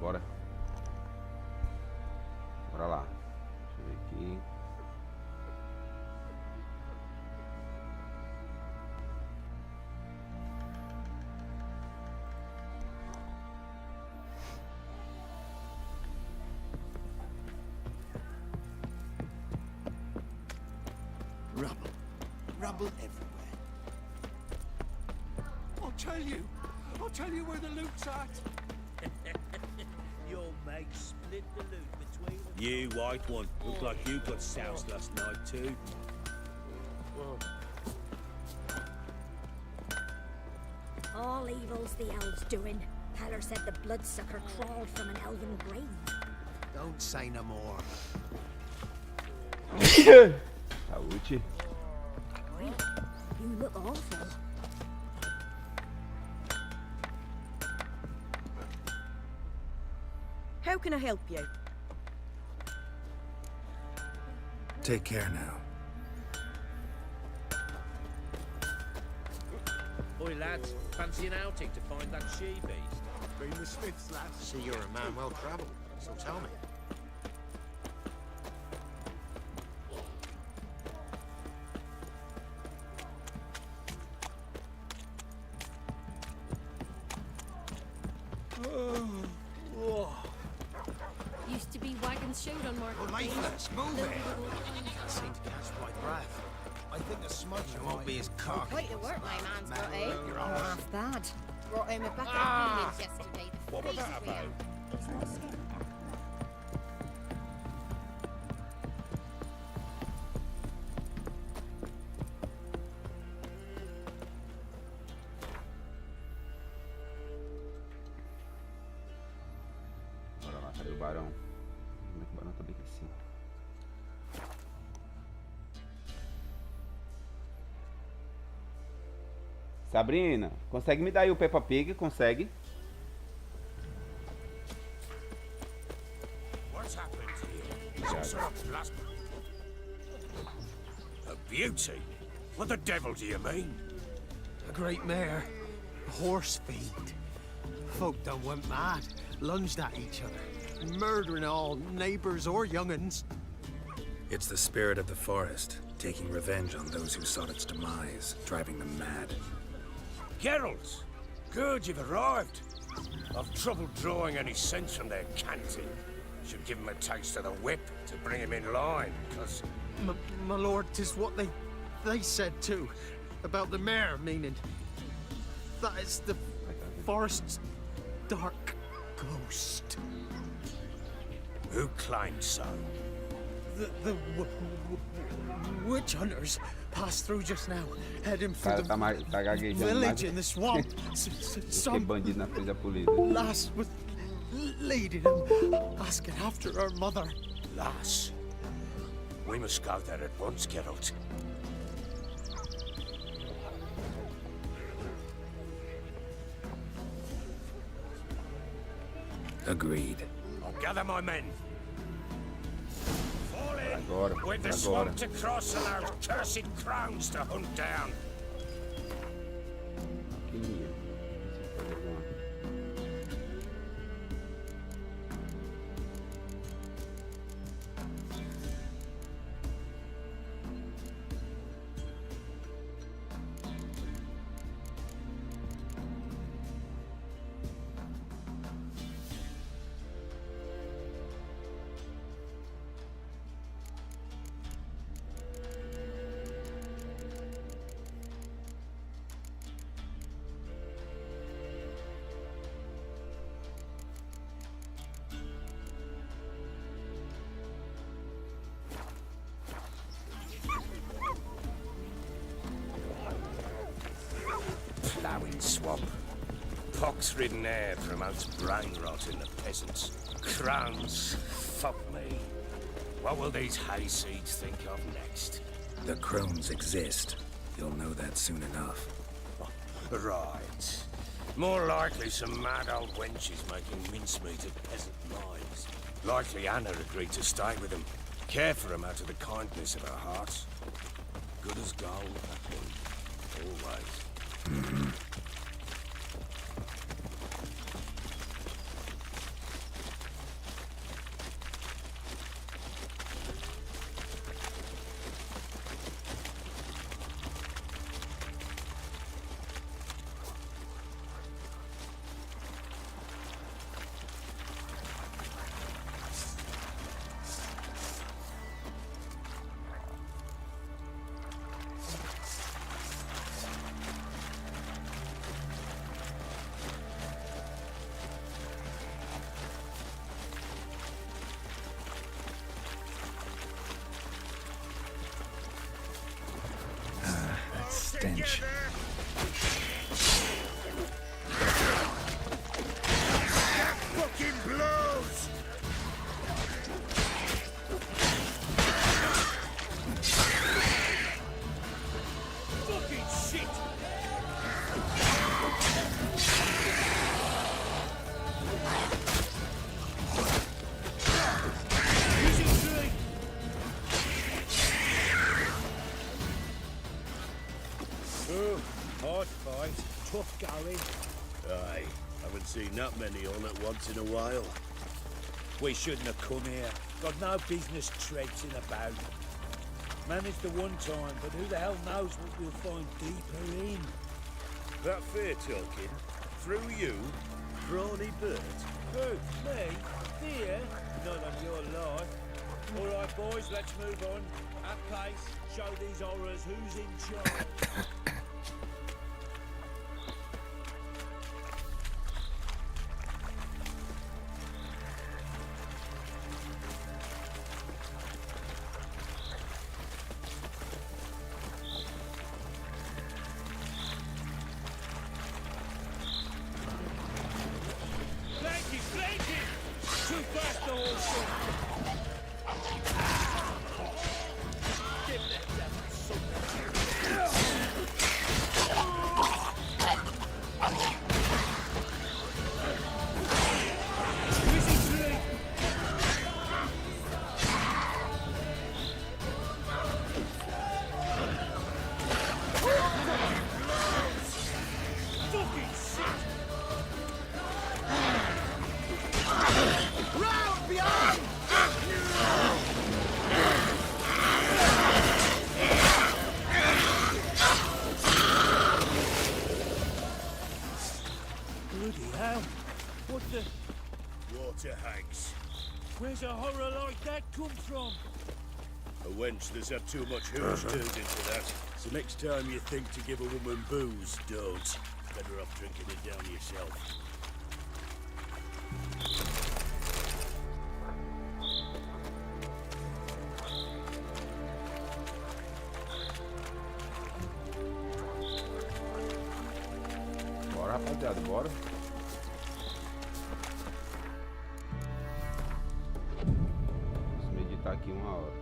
bora. Bora lá. Deixa eu ver aqui. Rubble everywhere. I'll tell you where the loot's at. Your mates split the loot between them. You white one, look like you got soused last night too. All evil's the elves doing. Heller said the bloodsucker crawled from an elven grave. Don't say no more. Saúde. Really? You look awful. How can I help you? Take care now. Oi lads, fancy an outing to find that she-beast? Bring the Smiths, lads. See, you're a man well travelled, so tell me. Used to be wagons showed on market. Oh, Lathless, move it! Can't seem to catch my breath. I think the smudger won't be as cocky. Quite the work my man's got, eh? You're on. Half bad. Brought home a bucket of onions yesterday. The What was faces that we about? had. Bora lá, cadê o barão? Como é que o barão tá bem aqui em cima? Sabrina, consegue me dar aí o Peppa Pig? Consegue? What's happened here? Some sort of plasma. A beauty? What the devil do you mean? A great mare. A horse fiend. Folk done went mad. Lunged at each other. Murdering all neighbours or young'uns. It's the spirit of the forest, taking revenge on those who sought its demise, driving them mad. Geralt! Good, you've arrived. I've trouble drawing any sense from their canting. Should give him a taste of the whip to bring him in line, because... My lord, 'tis what they said too. About the mare, meaning... That is the forest's dark ghost. Who claimed so? The witch hunters passed through just now, heading for Cara, the tá gaguejando mais village in the swamp. do que Some bandido na frente da polícia. lass was leading him, asking after her mother. Lass. We must go there at once, Geralt. Agreed. I'll gather my men. Fall in. Agora, With the agora. swamp to cross and our cursed crowns to hunt down. Pequenininho. Não sei se fazer alguma. Ploughing swamp. Pox-ridden air promotes brain rot in the peasants. Crowns, fuck me. What will these hayseeds think of next? The crones exist. You'll know that soon enough. Right. More likely some mad old wenches making mincemeat of peasant minds. Likely Anna agreed to stay with them. Care for them out of the kindness of her heart. Good as gold, that one. Always. going? Aye, haven't seen that many on at once in a while. We shouldn't have come here. Got no business traipsing about. Managed the one time, but who the hell knows what we'll find deeper in? That fair talking? Through you? Brawny bird? Who? Me? Fear? Not on your life. All right, boys, let's move on. At pace, show these horrors who's in charge. Too fast, the whole shit! Give that devil fucking shit! Round behind! Bloody hell! What the... Water hags. Where's a horror like that come from? A wench that's had too much hooch turned into that. So next time you think to give a woman booze, don't. Better off drinking it down yourself. Bora, rapaziada, bora. Vamos meditar aqui uma hora.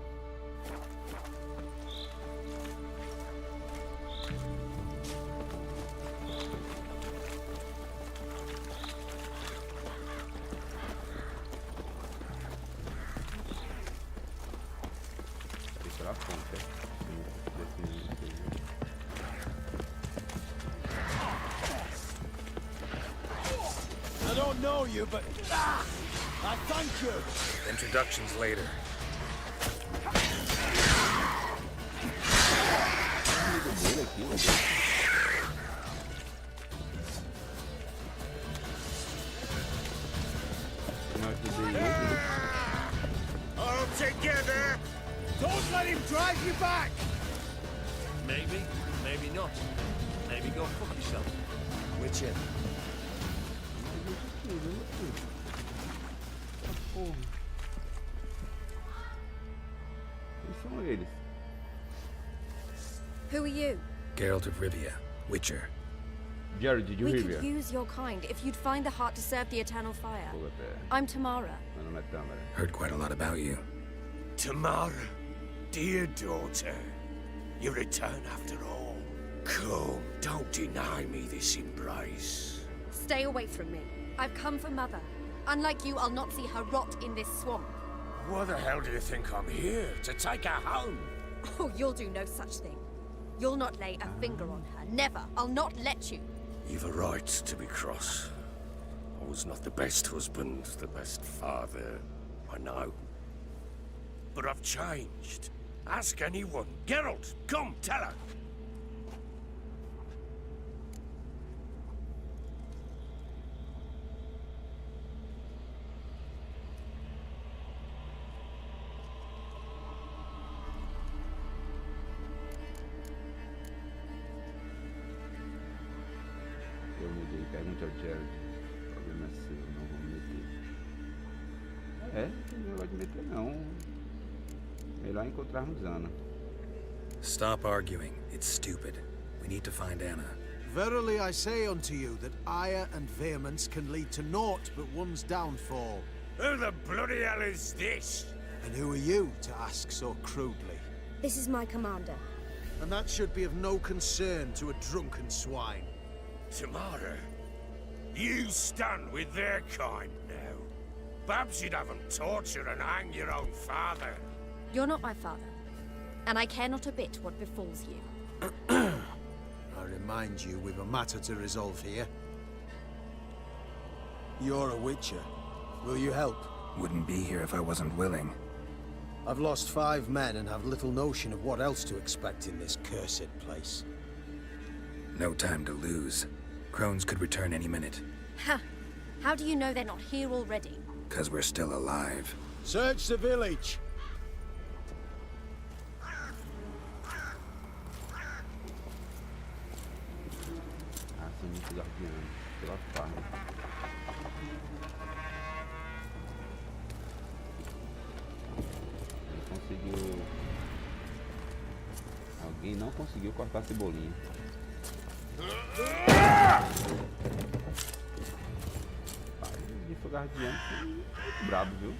Pra frente, I don't know you, but... I thank you! Introductions later. All together! Don't let him drive you back! Maybe, maybe not. Maybe go fuck yourself. Whichever. Quem são eles? Who are you? Geralt of Rivia, Witcher. Jared, did you We hear? could use your kind if you'd find the heart to serve the eternal fire. Pô, até. I'm Tamara. Meu nome é Tamara. Heard quite a lot about you. Tamara, dear daughter, you return after all. Come, don't deny me this embrace. Stay away from me. I've come for Mother. Unlike you, I'll not see her rot in this swamp. Why the hell do you think I'm here? To take her home? Oh, you'll do no such thing. You'll not lay a finger on her. Never. I'll not let you. You've a right to be cross. I was not the best husband, the best father, I know. But I've changed. Ask anyone. Geralt, come, tell her. Eu mudei, pergunte ao Jared. O problema é seu, não vou me meter. É, não tem negócio de meter não. Melhor encontrarmos Ana. Stop arguing. It's stupid. We need to find Anna. Verily I say unto you that ire and vehemence can lead to naught but one's downfall. Who the bloody hell is this? And who are you to ask so crudely? This is my commander. And that should be of no concern to a drunken swine. Tamara, you stand with their kind now. Perhaps you'd have them torture and hang your own father. You're not my father. And I care not a bit what befalls you. I mind you, we've a matter to resolve here. You're a witcher. Will you help? Wouldn't be here if I wasn't willing. I've lost 5 men and have little notion of what else to expect in this cursed place. No time to lose. Crones could return any minute. Ha! How do you know they're not here already? 'Cause we're still alive. Search the village! Muito guardião pela farm. Ele conseguiu. Alguém não conseguiu cortar a cebolinha. Pai, foi guardião muito brabo, viu?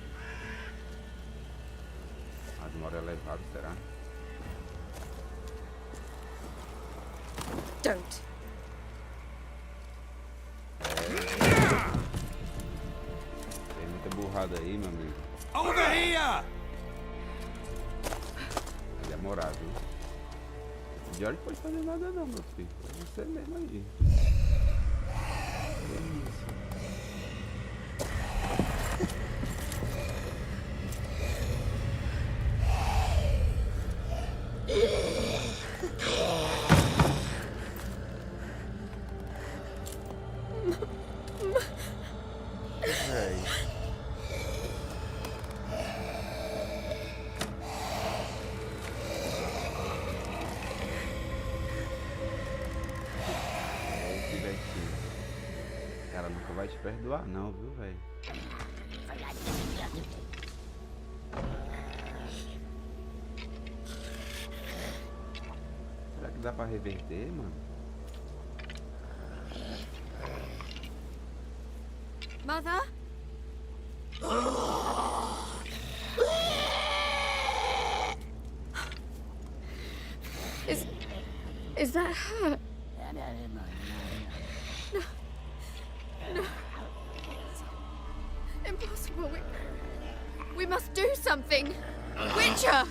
A demora é elevada, será? Don't. Tem muita burrada aí, meu amigo. Over here! É demorável. O George pode fazer nada não, meu filho. É você mesmo aí. Ela nunca vai te perdoar não, viu, velho? Será que dá pra reverter, mano? Mother? Is that her? No. No. It's impossible. We must do something. Witcher!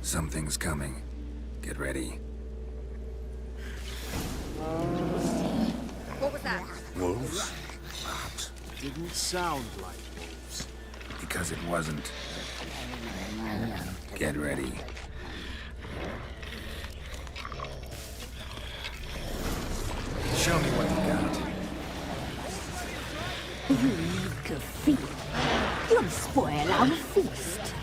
Something's coming. Get ready. What was that? Wolves? Didn't sound like wolves. Because it wasn't. Get ready. Show me what you got. You look a thief. You'll spoil our feast.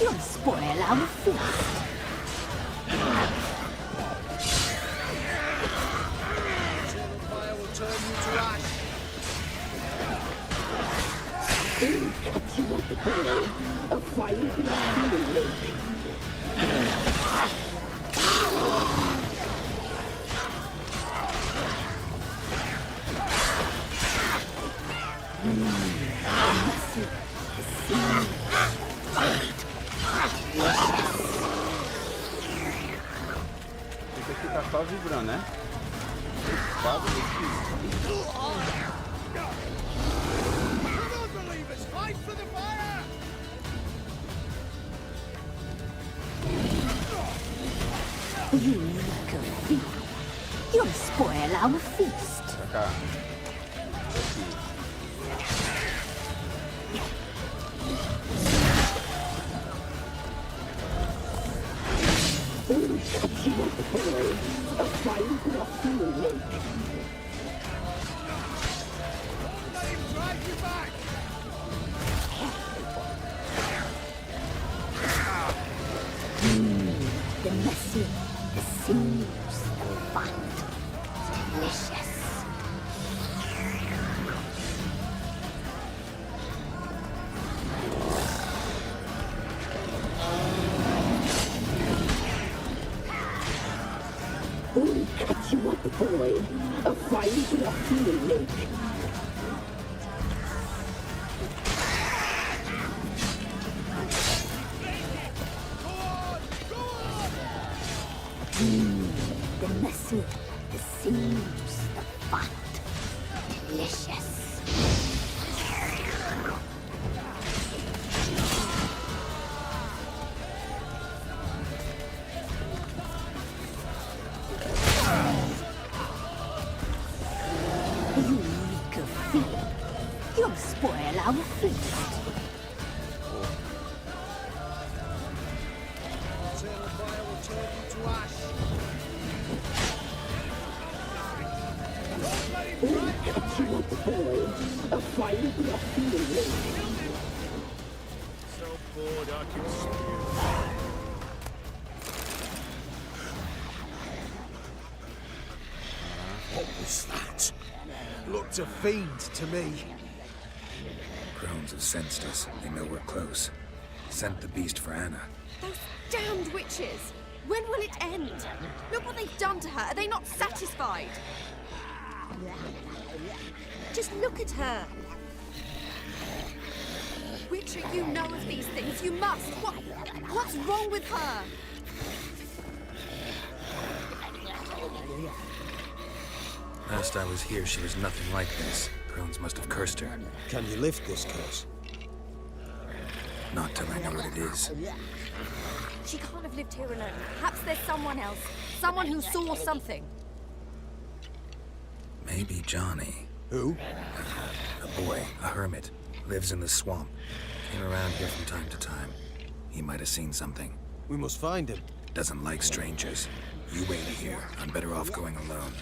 You'll spoil our feast. Fire will turn you to ash. Esse aqui tá só vibrando, né? You look a thief. You'll spoil our feast. Pra cá. The messy, the sinews, the fat. Delicious. boy, a fine blood lake. The muscle, the sinews, the fat. Delicious. You make a feeling. You'll spoil our feast. Eternal fire will turn you to ash. Catch you up, boy. A fine blood lake. So bored I can spew. What was that? Looked a fiend to me. Crones have sensed us. They know we're close. Sent the beast for Anna. Those damned witches! When will it end? Look what they've done to her. Are they not satisfied? Just look at her. Witcher, you know of these things. You must. What's wrong with her? Last I was here, she was nothing like this. Crones must have cursed her. Can you lift this curse? Not till I know what it is. She can't have lived here alone. Perhaps there's someone else. Someone who saw something. Maybe Johnny. Who? A boy, a hermit. Lives in the swamp. Came around here from time to time. He might have seen something. We must find him. Doesn't like strangers. You wait here. I'm better off going alone.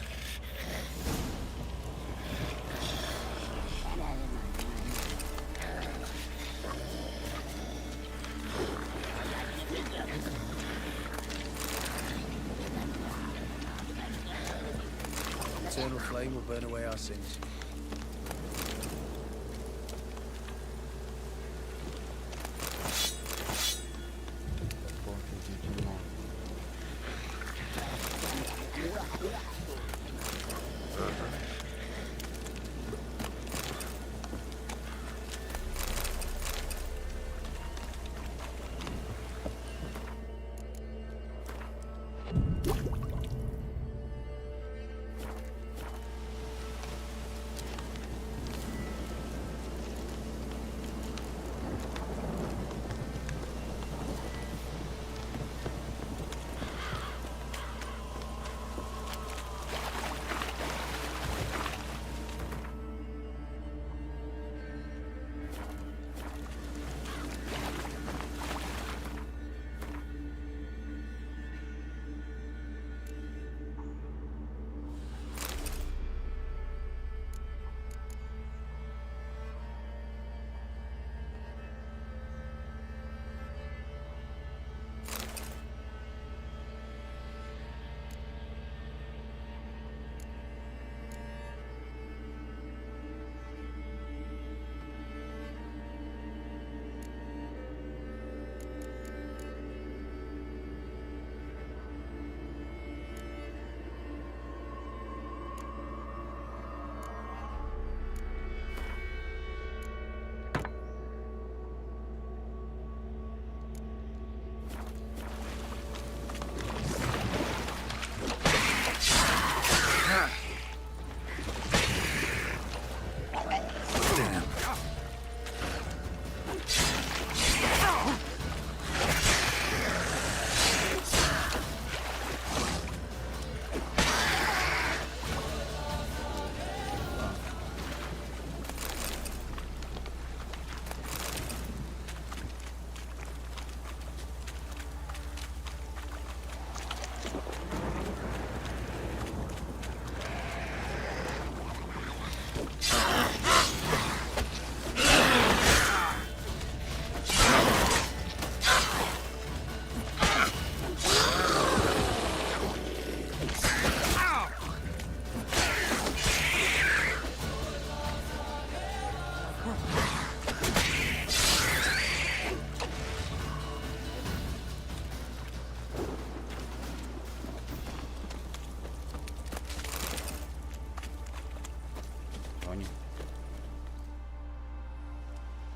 Eternal flame will burn away our sins.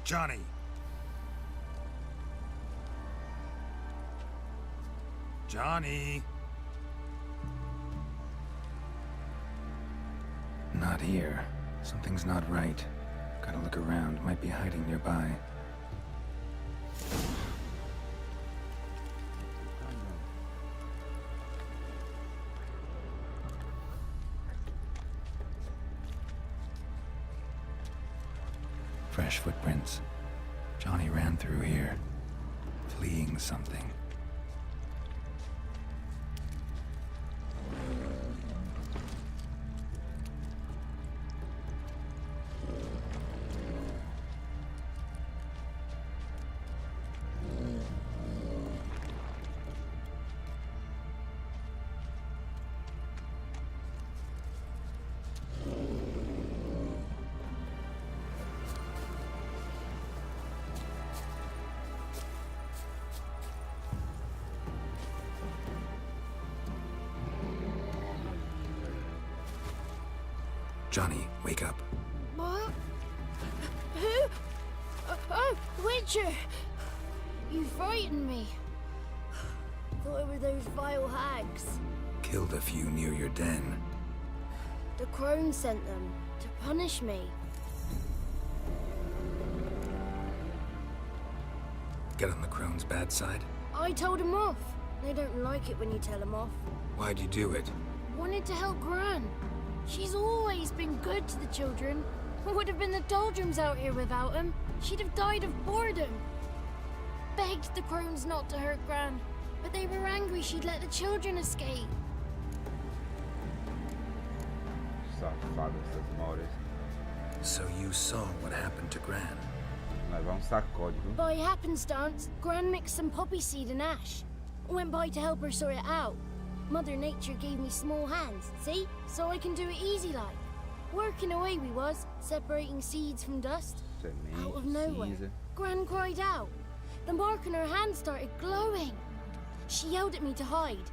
Johnny! Johnny! Not here. Something's not right. Gotta look around. Might be hiding nearby. Fresh footprints. Johnny ran through here, fleeing something. Johnny, wake up. What? Who? Oh, Witcher! You frightened me. Thought it were those vile hags. Killed a few near your den. The crone sent them to punish me. Get on the crone's bad side? I told him off. They don't like it when you tell them off. Why'd you do it? Wanted to help Gran. She's always been good to the children. It would have been the doldrums out here without him. She'd have died of boredom. Begged the crones not to hurt Gran, but they were angry she'd let the children escape. Safado essas moras. So you saw what happened to Gran? Levar sacode, viu? By happenstance, Gran mixed some poppy seed and ash. Went by to help her sort it out. Mother Nature gave me small hands, see? So I can do it easy like. Working away we was, separating seeds from dust. Out of nowhere, Gran cried out. The mark on her hand started glowing. She yelled at me to hide.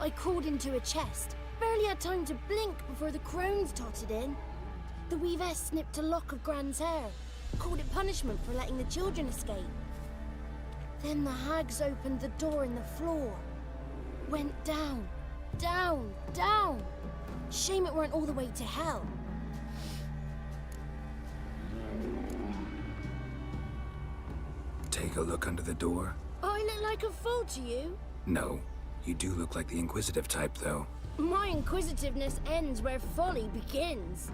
I crawled into a chest. Barely had time to blink before the crones totted in. The weavess snipped a lock of Gran's hair. Called it punishment for letting the children escape. Then the hags opened the door in the floor. Went down, down, down. Shame it weren't all the way to hell. Take a look under the door? I look like a fool to you? No. You do look like the inquisitive type, though. My inquisitiveness ends where folly begins.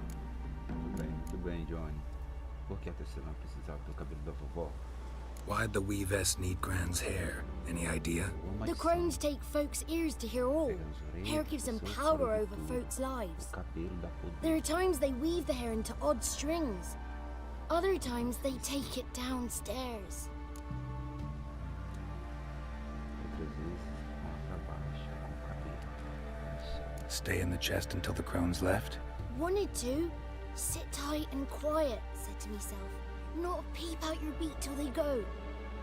Muito bem, Johnny. Por que a tecelã precisava do cabelo da vovó? Why'd the weavess need Gran's hair? Any idea? The crones take folks' ears to hear all. Hair gives them power over folks' lives. There are times they weave the hair into odd strings. Other times they take it downstairs. Stay in the chest until the crones left? Wanted to. Sit tight and quiet, said to myself. Not peep out your beat till they go.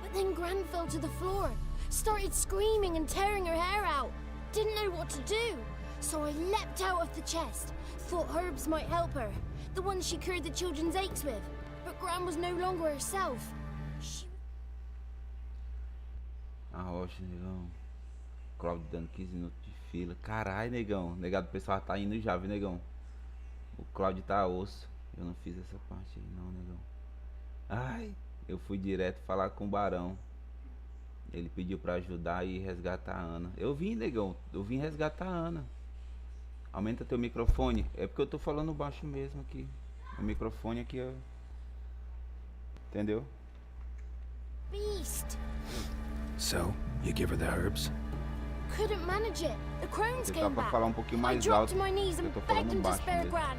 But then Gran fell to the floor, started screaming and tearing her hair out. Didn't know what to do. So I leapt out of the chest. Thought herbs might help her, the ones she cured the children's aches with. But Gran was no longer herself. A rocha, negão. Cláudio dando 15 minutos de fila. Caralho, negão. Negado, o pessoal tá indo já, viu, negão? O Cláudio tá osso. Eu não fiz essa parte aí, não, negão. Ai, eu fui direto falar com o Barão. Ele pediu pra ajudar e resgatar a Ana. Eu vim, negão. Eu vim resgatar a Ana. Aumenta teu microfone. É porque eu tô falando baixo mesmo aqui. O microfone aqui, ó. Entendeu? Beast. So, you give her the herbs? Couldn't manage it. The crones came back. Falar um pouquinho mais I dropped alto. to my knees and Eu tô begged falando him to baixo spare mesmo. Gran.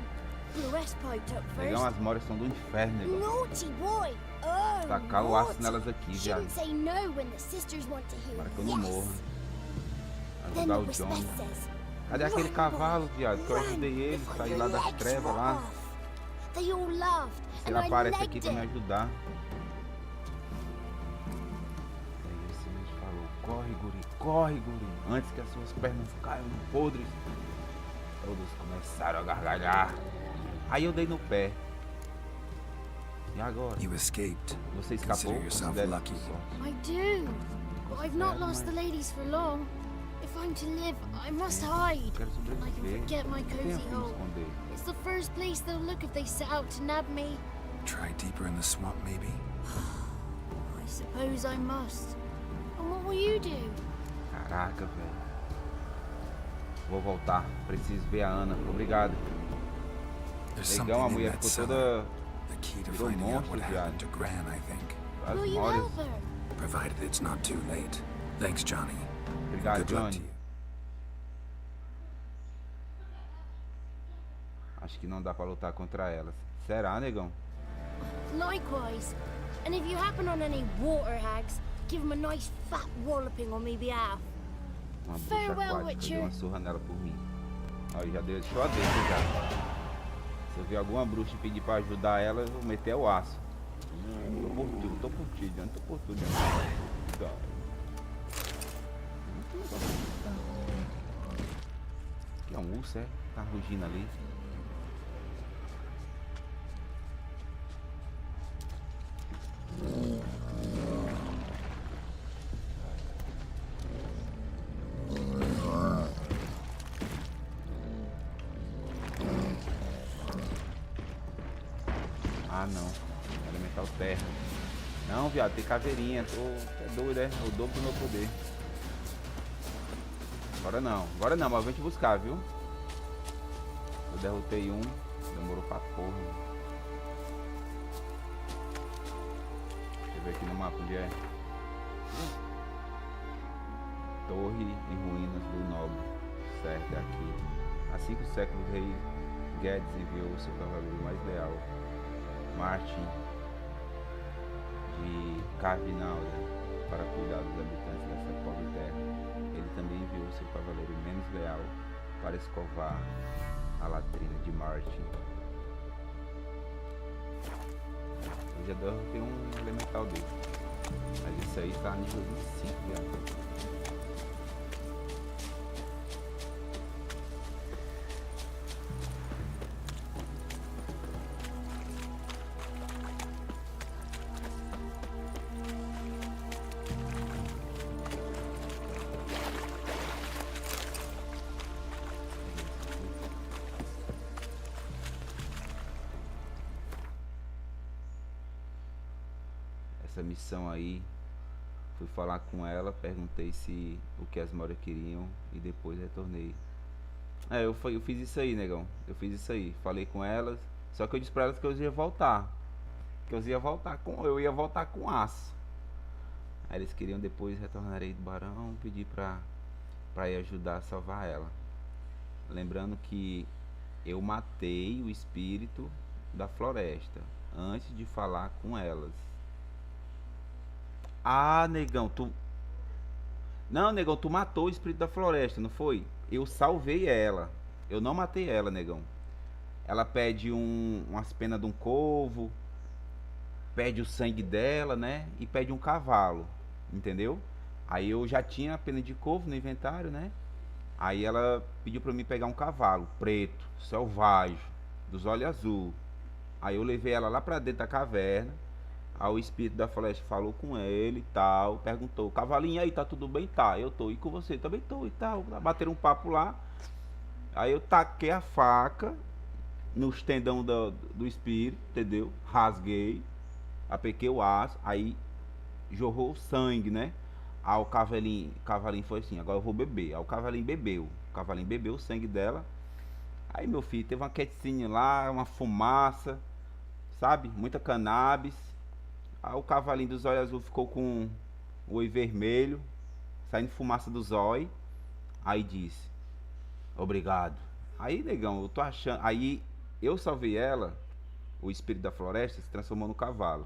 The rest piped up Negão, first. as moras são do inferno, negão. Naughty boy. Oh, Tacar o aço nelas aqui, viado. Shouldn't say no when the sisters want to hear Para que eu não morra. yes. Then Ajudar the o whisper John. says, Cadê aquele "Run, cavalo, boy, viado? Que eu run ajudei ele, before saí your lá das legs trevas fall lá. off." They all laughed, Ele and I aparece legged aqui pra me it. ajudar. Aí esse mesmo falou, corre, guri, antes que as suas pernas caiam podres. Todos começaram a gargalhar. Aí eu dei no pé. E agora? You escaped. Você escapou? Consider yourself Considere lucky. sorte. I do. But I've not lost the ladies for long. If I'm to live, I must hide. Quero I can sobreviver. forget my Não tenho cozy como hole. esconder. It's the first place they'll look if they set out to nab me. Try deeper in the swamp, maybe? I suppose I must. And what will you do? Caraca, velho. Vou voltar. Preciso ver a Ana. Obrigado. There's Legal, a something in mulher that ficou cellar. toda... The key to virou finding out monstro, what happened to viado. Gran, I think. As Will you memórias. help her? Provided it's not too late. Thanks, Johnny. Obrigado, Good luck to Johnny. you. Acho que não dá pra lutar contra elas. Será, negão? Likewise. And if you happen on any water hags, give them a nice fat walloping on me behalf. Uma bruxa Farewell, aquática. Witcher. Deu uma surra nela por mim. Ó, já deixou a deixa já. Se eu ver alguma bruxa e pedir pra ajudar ela, eu vou meter o aço. Tô por ti, Johnny. Tô por tudo, Johnny. Que é um urso, é? Tá rugindo ali. Ah, não. Elemental terra. Não, viado, tem caveirinha. É doido, é? É o dobro do meu poder. Agora não, mas vem te buscar, viu? Eu derrotei um, demorou pra porra. Deixa eu ver aqui no mapa onde é. Torre em ruínas do Nobre. Certo, é aqui. Há 5 séculos o rei Guedes enviou o seu cavaleiro mais leal, Martin de Carvinalda, para cuidar dos habitantes dessa pobre terra. Ele também enviou o seu cavaleiro menos leal para escovar a latrina de Martin. Eu já derrotei um elemental dele, mas esse aí tá nível 25, viado. Essa missão aí, fui falar com ela, perguntei se o que as Moras queriam e depois retornei. Eu fiz isso aí, negão. Eu fiz isso aí, falei com elas, só que eu disse pra elas que eu ia voltar. Que eu ia voltar com aço. Aí eles queriam depois retornarei do barão, pedir pra ir ajudar a salvar ela. Lembrando que eu matei o espírito da floresta antes de falar com elas. Ah, negão, Não, negão, tu matou o espírito da floresta, não foi? Eu salvei ela. Eu não matei ela, negão. Ela pede umas penas de um corvo, pede o sangue dela, né? E pede um cavalo, entendeu? Aí eu já tinha a pena de corvo no inventário, né? Aí ela pediu pra mim pegar um cavalo preto, selvagem, dos olhos azul. Aí eu levei ela lá pra dentro da caverna. Aí o espírito da floresta falou com ele e tal, perguntou: cavalinho, aí, tá tudo bem? Tá, eu tô, e com você? Também tô e tal. Bateram um papo lá. Aí eu taquei a faca nos tendão do espírito, entendeu? Rasguei, apequei o aço, aí jorrou sangue, né? Aí o cavalinho foi assim: agora eu vou beber. Aí o cavalinho bebeu o sangue dela. Aí, meu filho, teve uma quietinha lá, uma fumaça, sabe? Muita cannabis. Aí o cavalinho dos olhos azul ficou com o olho vermelho, saindo fumaça dos olhos. Aí disse: obrigado. Aí, negão, eu tô achando. Aí eu salvei ela, o espírito da floresta se transformou no cavalo.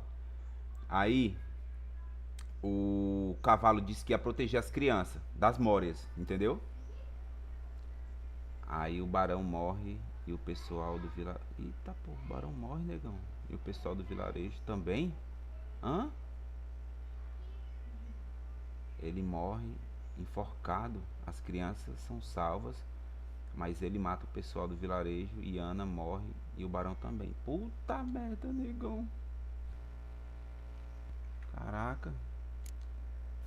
Aí o cavalo disse que ia proteger as crianças das Mórias, entendeu? Aí o barão morre e o pessoal do vilarejo. Eita, pô, o barão morre, negão. E o pessoal do vilarejo também? Hã? Ele morre enforcado. As crianças são salvas, mas ele mata o pessoal do vilarejo e Ana morre e o barão também. Puta merda, negão. Caraca.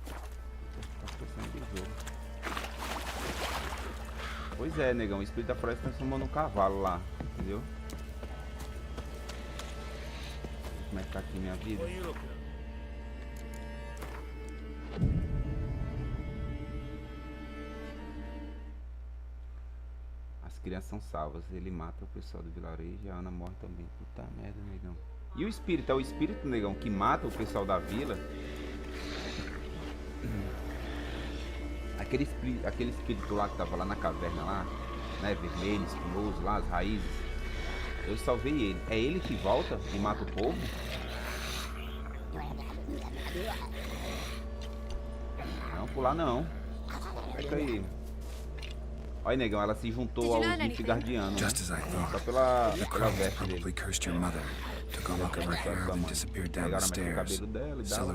Tá pensando do jogo. Pois é, negão. O espírito da floresta transformou num cavalo lá. Entendeu? Como é que tá aqui minha vida? As crianças são salvas. Ele mata o pessoal do vilarejo e a Ana morre também. Puta merda, negão. E o espírito? É o espírito, negão, que mata o pessoal da vila. Aquele espírito lá que tava lá na caverna lá, né? Vermelho, espinhoso lá, as raízes. Eu salvei ele. É ele que volta e mata o povo? Não, pular não. Fica aí. Olha, negão, ela se juntou ao Gif Guardiano, né? Só pela veste dele. Pegaram o cabelo dela e foram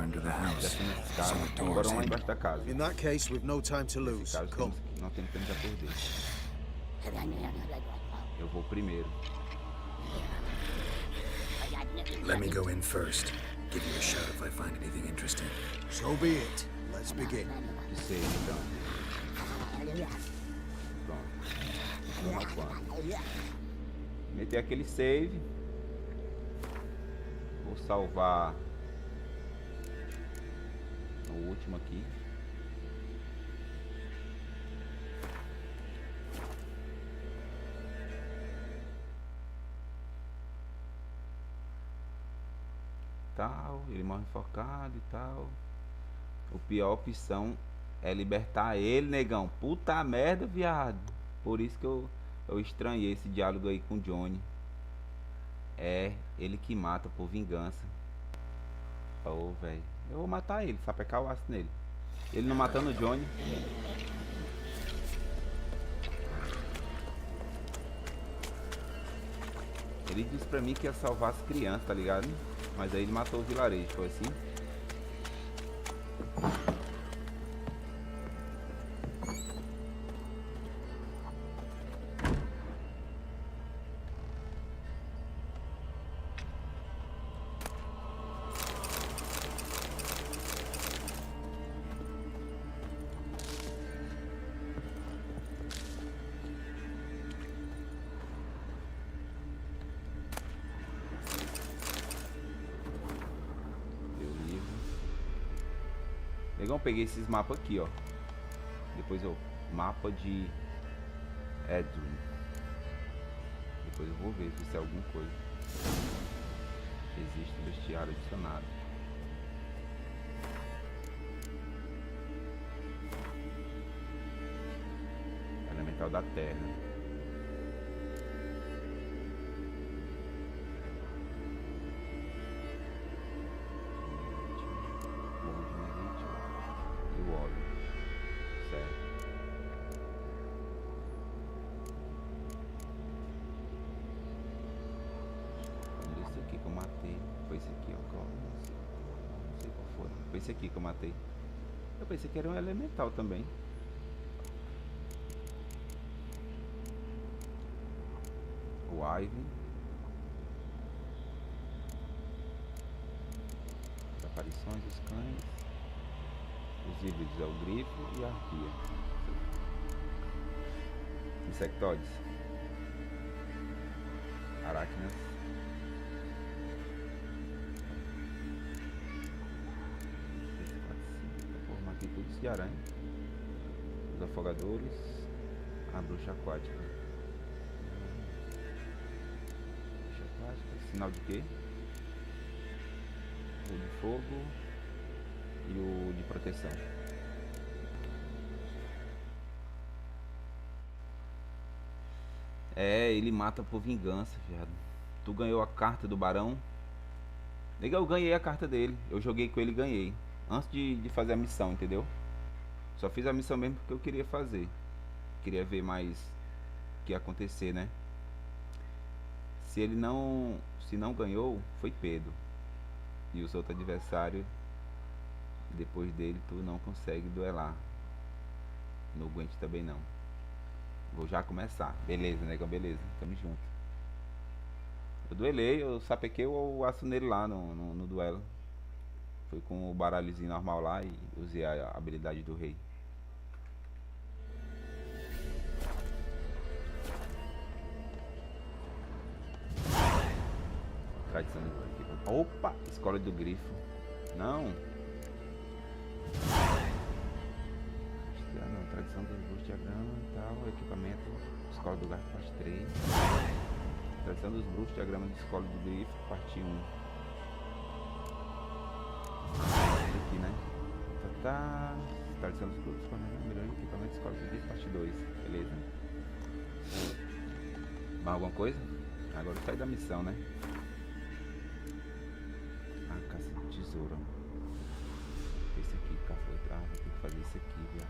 lá embaixo da casa. In that case, we've no time to lose. Come. Não temos tempo a perder. Eu vou primeiro. Let me go in first. Give you a shout if I find anything interesting. So be it. Let's begin. Que seja, então. Pronto. Meter aquele save. Vou salvar o último aqui. Tal, ele morre enforcado e tal. O pior opção é libertar ele, negão. Puta merda, viado. Por isso que eu estranhei esse diálogo aí com o Johnny. É ele que mata por vingança. Ô, velho. Eu vou matar ele, sapecar o aço nele. Ele não matando o Johnny. Ele disse pra mim que ia salvar as crianças, tá ligado? Mas aí ele matou o vilarejo, foi assim? Legal, peguei esses mapas aqui, ó. Depois eu... Mapa de... Edwin. Depois eu vou ver se é alguma coisa. Existe um bestiário adicionado. Elemental da terra. Esse aqui que eu matei. Eu pensei que era um elemental também. O Ivan. As aparições dos cães. Os híbridos é o grifo e a arpia. Insectoides. Aracnas. Tudo de aranha. Os afogadores. A bruxa aquática. Bruxa aquática. Sinal de quê? O de fogo. E o de proteção. É, ele mata por vingança, viado. Tu ganhou a carta do barão. Legal, eu ganhei a carta dele. Eu joguei com ele e ganhei. Antes de fazer a missão, entendeu? Só fiz a missão mesmo porque eu queria fazer. Queria ver mais o que ia acontecer, né? Se não ganhou, foi Pedro. E os outros adversários, depois dele, tu não consegue duelar. No Gwent também não. Vou já começar. Beleza, negão, beleza. Tamo junto. Eu duelei, eu sapequei o aço nele lá no duelo. Fui com o baralhozinho normal lá e usei a habilidade do rei. Tradição do... Opa! Escola do grifo. Não. Não, tradição do bruxo, diagrama e tal. Equipamento. Escola do gato, parte 3. Tradição dos bruxos, diagrama de escola do grifo, parte 1. Aqui, né? Tá. Tradição dos bruxos, melhor equipamento de escola do grifo, parte 2. Beleza. Mais alguma coisa? Agora sai da missão, né? Ah, caça de tesouro. Esse aqui, caça. Ah, vou ter que fazer isso aqui, viu?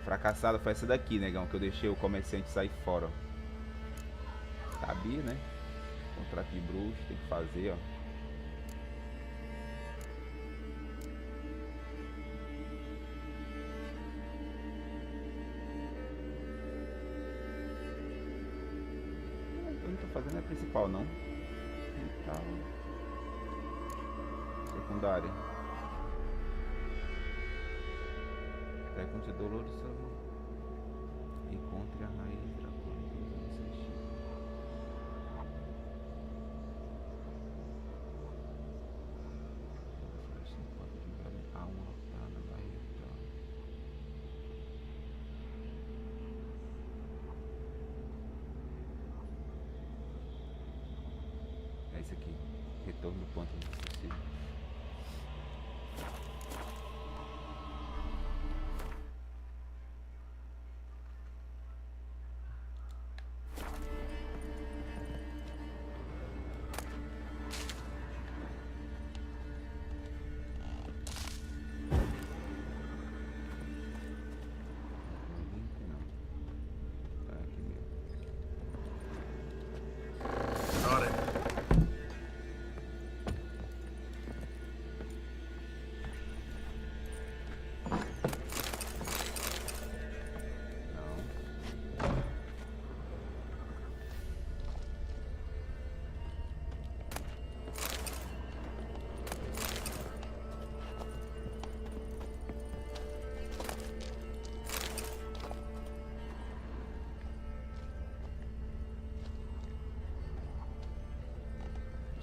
Fracassada foi essa daqui, negão, que eu deixei o comerciante sair fora, ó. Sabia, né? Contrato de bruxo, tem que fazer, ó. Eu não tô fazendo a principal, não. Então, secundária. É como se Dolores encontre a raiz dracônica dos anos. Há um altar na barriga e tal. É isso aqui. Retorno do ponto de suicídio.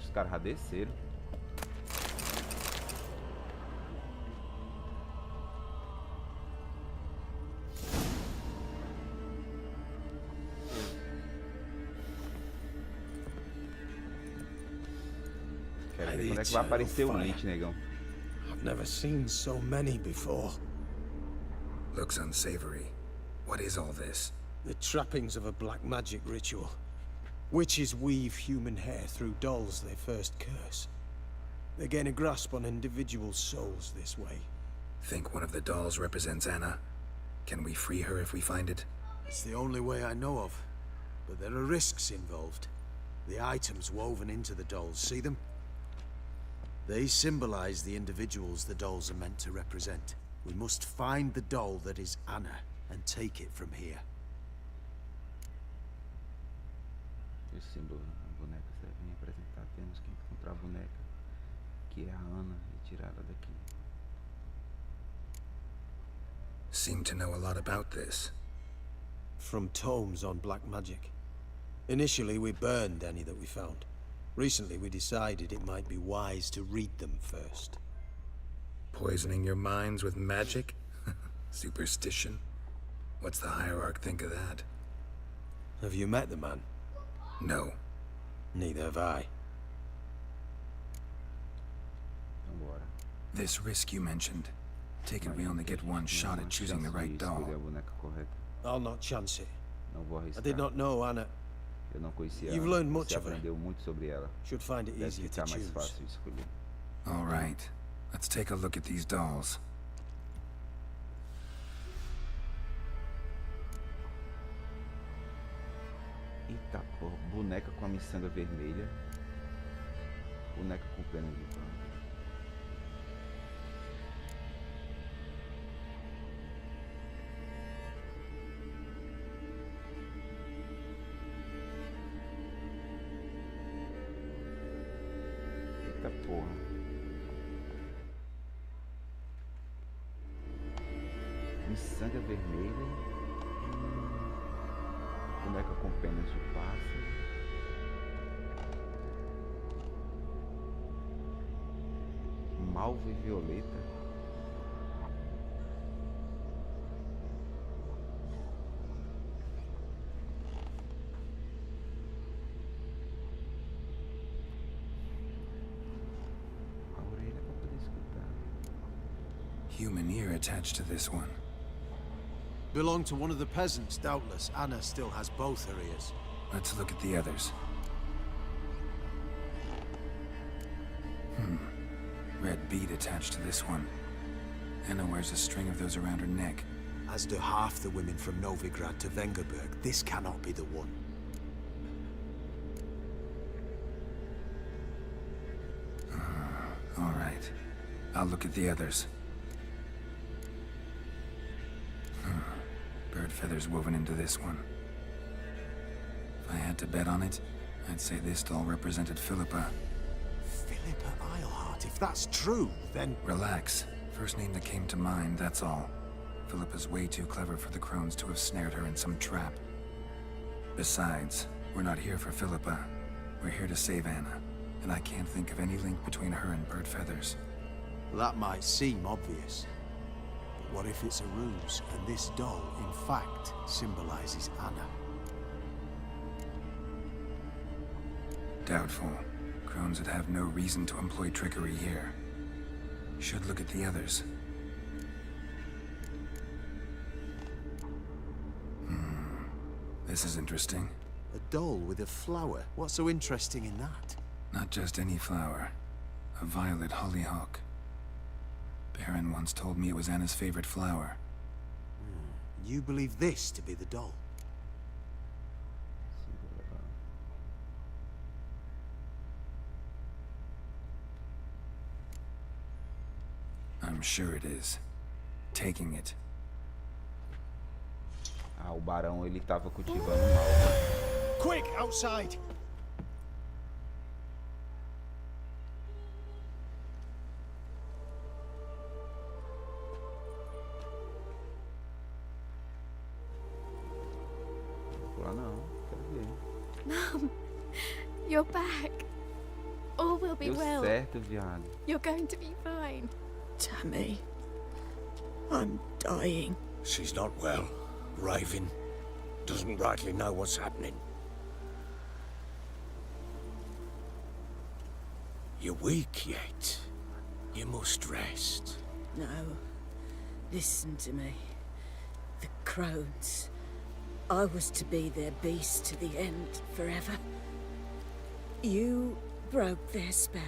Os caras já desceram. Quero ver quando é que vai aparecer o Lich, negão. I've never seen so many before. Looks unsavory. What is all this? The trappings of a black magic ritual. Witches weave human hair through dolls they first curse. They gain a grasp on individual souls this way. Think one of the dolls represents Anna? Can we free her if we find it? It's the only way I know of. But there are risks involved. The items woven into the dolls, see them? They symbolize the individuals the dolls are meant to represent. We must find the doll that is Anna and take it from here. O símbolo, a boneca serve representar. Temos que encontrar a boneca, que é a Ana, e tirá-la daqui. Seem to know a lot about this. From tomes on black magic. Initially, we burned any that we found. Recently, we decided it might be wise to read them first. Poisoning your minds with magic? Superstition? What's the hierarch think of that? Have you met the man? No. Neither have I. Vambora. This risk you mentioned. Take it we only get one shot at choosing the right doll. Escolher a boneca correta. I'll not chance it. Não vou I arriscar. did not know Anna. Eu não conhecia You've ela. learned much Você of her. aprendeu muito sobre ela. Should find it Deve easier to ficar mais choose. fácil escolher. All right. Let's take a look at these dolls. Eita porra, boneca com a miçanga vermelha. Boneca com pena de pano. porra. Miçanga vermelha. Boneca com penas de pássaro. Malva e violeta. Human ear attached to this one. Belonged to one of the peasants, doubtless. Anna still has both her ears. Let's look at the others. Red bead attached to this one. Anna wears a string of those around her neck. As do half the women from Novigrad to Vengerberg. This cannot be the one. All right. I'll look at the others. Bird feathers woven into this one. If I had to bet on it, I'd say this doll represented Philippa. Philippa Eilhart, if that's true, then... Relax. First name that came to mind, that's all. Philippa's way too clever for the crones to have snared her in some trap. Besides, we're not here for Philippa. We're here to save Anna, and I can't think of any link between her and bird feathers. That might seem obvious. But what if it's a ruse, and this doll, in fact, symbolizes Anna? Doubtful. Crones would have no reason to employ trickery here. Should look at the others. This is interesting. A doll with a flower? What's so interesting in that? Not just any flower. A violet hollyhock. Baron once told me it was Anna's favorite flower. You believe this to be the doll? I'm sure it is. Taking it. Ah, o barão ele tava cultivando mal. Quick, outside! Lá não, quero ver. Mum, you're back. All will be Deu well. certo, viado. You're going to be fine. Tammy, I'm dying. She's not well. Raving. Doesn't rightly know what's happening. You're weak yet. You must rest. No. Listen to me. The crones. I was to be their beast to the end, forever. You broke their spell.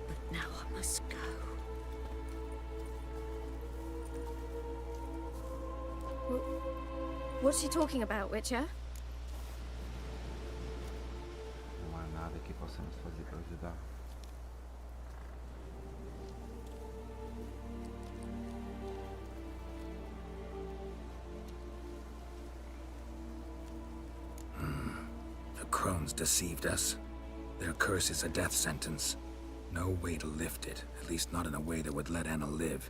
But now I must go. What's she talking about, Witcher? Não há nada que possamos fazer para ajudar. The crones deceived us. Their curse is a death sentence. No way to lift it, at least not in a way that would let Anna live.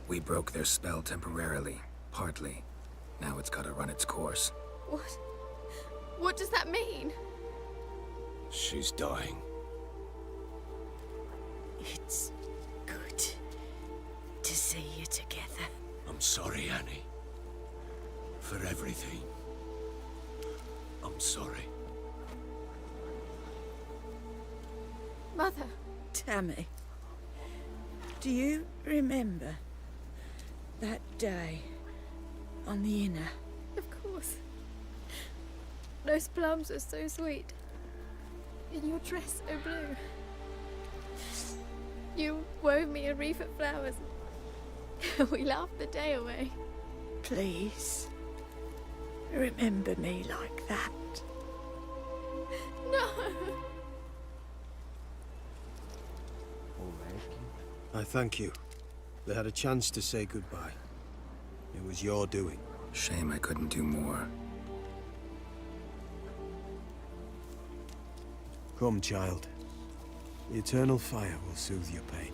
We broke their spell temporarily, partly. Now it's gotta run its course. What? What does that mean? She's dying. It's good to see you together. I'm sorry, Annie. For everything. I'm sorry. Mother. Tammy, do you remember that day on the inner? Of course. Those plums are so sweet. And your dress so blue. You wove me a wreath of flowers. We laughed the day away. Please, remember me like that. No! I thank you. They had a chance to say goodbye. It was your doing. Shame I couldn't do more. Come, child. The eternal fire will soothe your pain.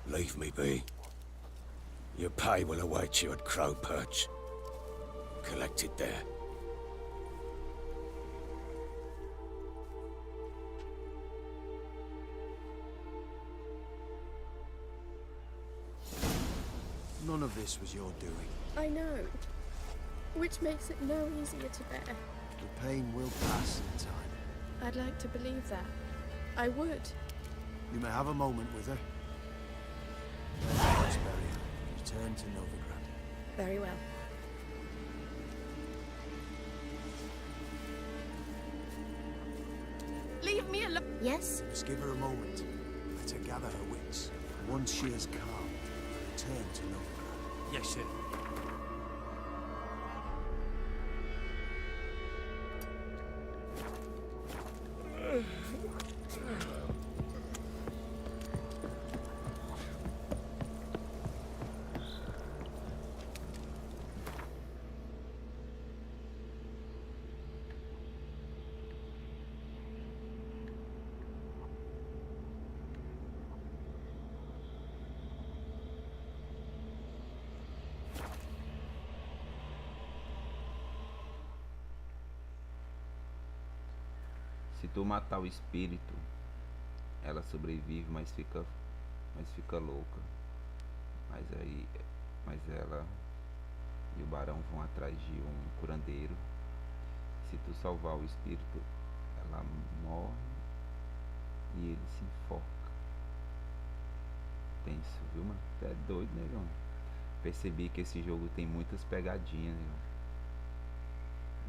Leave me be. Your pay will await you at Crow Perch. Collect it there. None of this was your doing. I know. Which makes it no easier to bear. The pain will pass in time. I'd like to believe that. I would. You may have a moment with her. Then let's bury her. Return to Novigrad. Very well. Leave me alone. Yes? Just give her a moment. Let her gather her wits. Once she is calm, return to Novigrad. Yes, sir. Se tu matar o espírito, ela sobrevive, mas fica louca. Mas ela e o barão vão atrás de um curandeiro. Se tu salvar o espírito, ela morre e ele se enforca. Tenso, viu, mano? Tu é doido, negão. Percebi que esse jogo tem muitas pegadinhas, negão.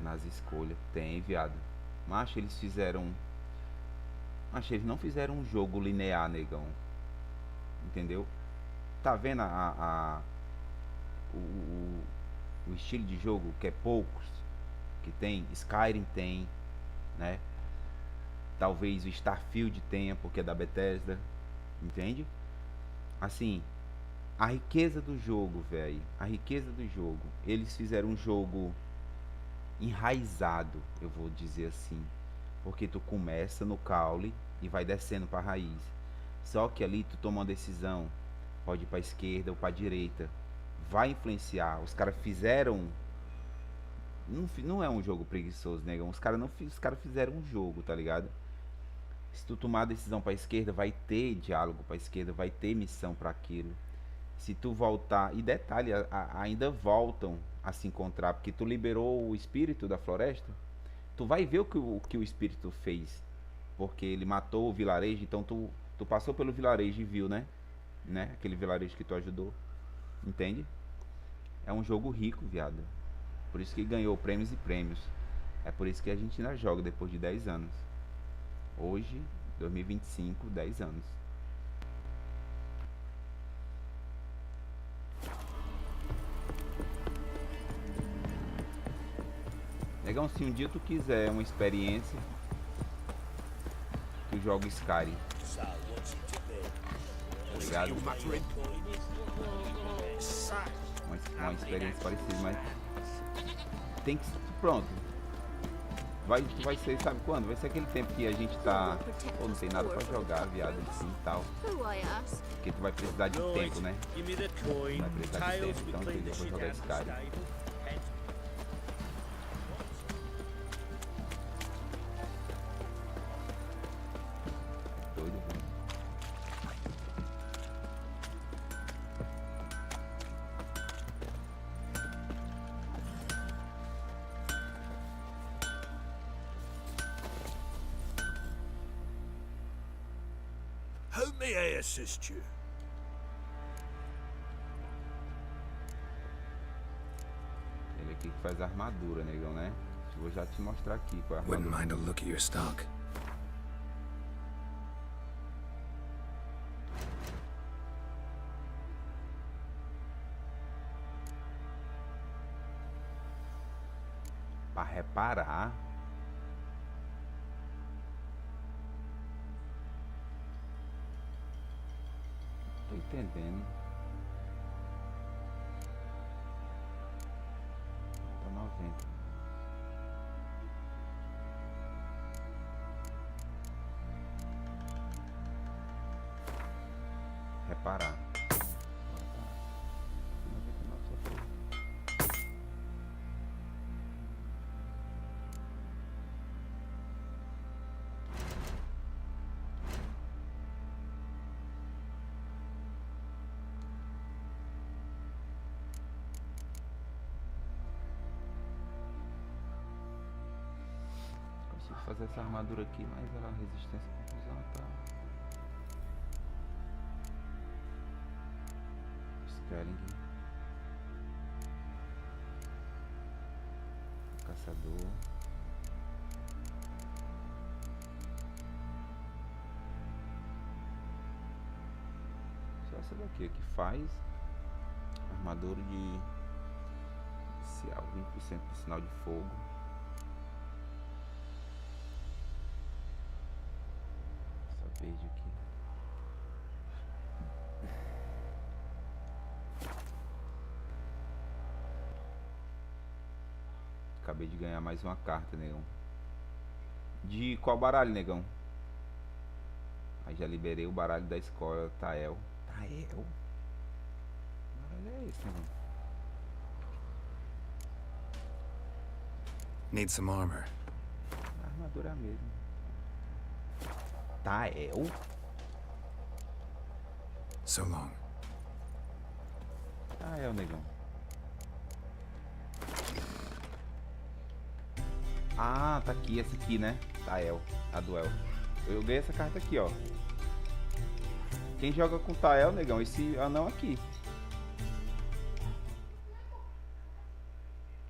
Nas escolhas. Tem, viado. Mas eles fizeram. Mas eles não fizeram um jogo linear, negão. Entendeu? Tá vendo o estilo de jogo que é poucos que tem? Skyrim tem, né? Talvez o Starfield tenha, porque é da Bethesda. Entende? Assim, a riqueza do jogo, velho. A riqueza do jogo. Eles fizeram um jogo enraizado, eu vou dizer assim, porque tu começa no caule e vai descendo para a raiz. Só que ali tu toma uma decisão, pode ir para esquerda ou para direita, vai influenciar. Os caras fizeram, não é um jogo preguiçoso, negão. Os caras fizeram um jogo, tá ligado? Se tu tomar a decisão para esquerda, vai ter diálogo para esquerda, vai ter missão para aquilo. Se tu voltar, e detalhe, ainda voltam a se encontrar, porque tu liberou o espírito da floresta, tu vai ver o que o espírito fez, porque ele matou o vilarejo. Então tu passou pelo vilarejo e viu, né? Aquele vilarejo que tu ajudou, entende? É um jogo rico, viado. Por isso que ganhou prêmios e prêmios. É por isso que a gente ainda joga depois de 10 anos. Hoje, 2025, 10 anos. Negão, se um dia tu quiser uma experiência, tu joga Skyrim. Tá ligado? Uma experiência parecida, mas tem que... Pronto. Tu vai ser, sabe quando? Vai ser aquele tempo que a gente tá... Ou não tem nada pra jogar, viado, assim e tal. Porque tu vai precisar de tempo, né? Vai precisar de tempo, então eu vou jogar Skyrim. How may I assist you? Ele aqui que faz a armadura, negão, né? Vou já te mostrar aqui qual é a Wouldn't armadura. mind a look at your stock. Pra reparar. Tô entendendo. Tá 90. Reparar. 99 só foi. Consigo fazer essa armadura aqui, mas ela resistência à confusão e tal. Caçador. Só essa daqui que faz armadura de inicial, 20% de sinal de fogo. Essa verde aqui. Acabei de ganhar mais uma carta, negão. De qual baralho, negão? Aí já liberei o baralho da escola Tael. Tael? Que baralho é esse, negão? Need some armor. A armadura é a mesma. Tael? So long. Tael, negão. Ah, tá aqui, essa aqui, né? Tael, a duel. Eu ganhei essa carta aqui, ó. Quem joga com Tael, negão, esse anão aqui.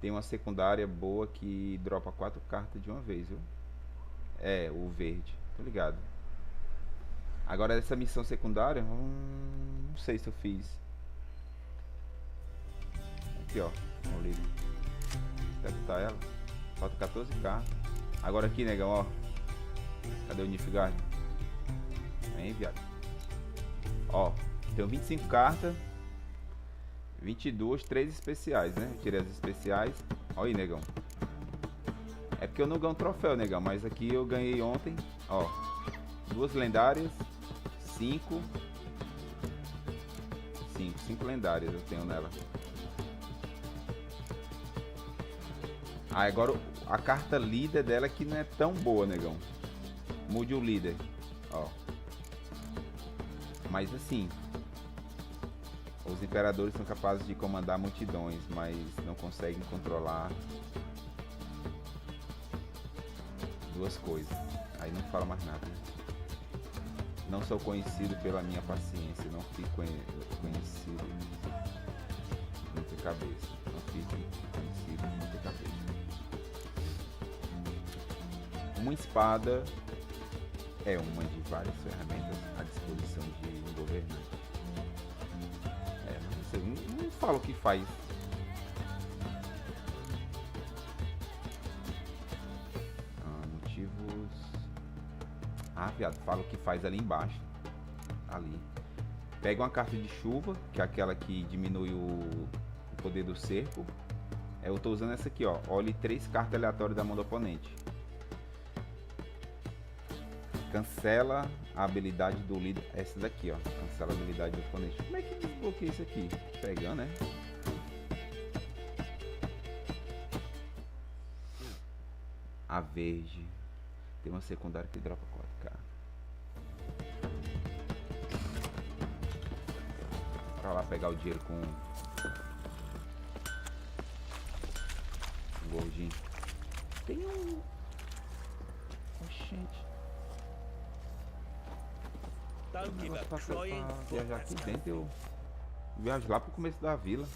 Tem uma secundária boa que dropa 4 cartas de uma vez, viu? É, o verde, tô ligado. Agora essa missão secundária, não sei se eu fiz. Aqui, ó, no livro. Deve estar ela. Falta 14 cartas. Agora aqui, negão, ó. Cadê o Nilfgaard? Vem, viado. Ó, tenho 25 cartas. 22, 3 especiais, né? Eu tirei as especiais. Olha aí, negão. É porque eu não ganho troféu, negão. Mas aqui eu ganhei ontem. Ó, 2 lendárias. 5 lendárias eu tenho nela. Ah, agora a carta líder dela que não é tão boa, negão. Mude o líder. Ó. Mas assim, os imperadores são capazes de comandar multidões, mas não conseguem controlar duas coisas. Aí não fala mais nada, né? Não sou conhecido pela minha paciência. Não fico conhecido por não ter cabeça. Não fico conhecido por não ter cabeça. Uma espada é uma de várias ferramentas à disposição de um governante. É, mas você não fala o que faz. Motivos. Ah, viado, fala o que faz ali embaixo. Ali. Pega uma carta de chuva, que é aquela que diminui o poder do cerco. Eu tô usando essa aqui, ó. Olhe 3 cartas aleatórias da mão do oponente. Cancela a habilidade do líder. Essa daqui, ó. Cancela a habilidade do oponente. Como é que desbloqueia isso aqui? Pegando, né? A verde. Tem uma secundária que dropa 4k. Pra lá pegar o dinheiro com o gordinho. Tem um... Oxente. Pra viajar aqui dentro, eu viajo lá pro começo da vila.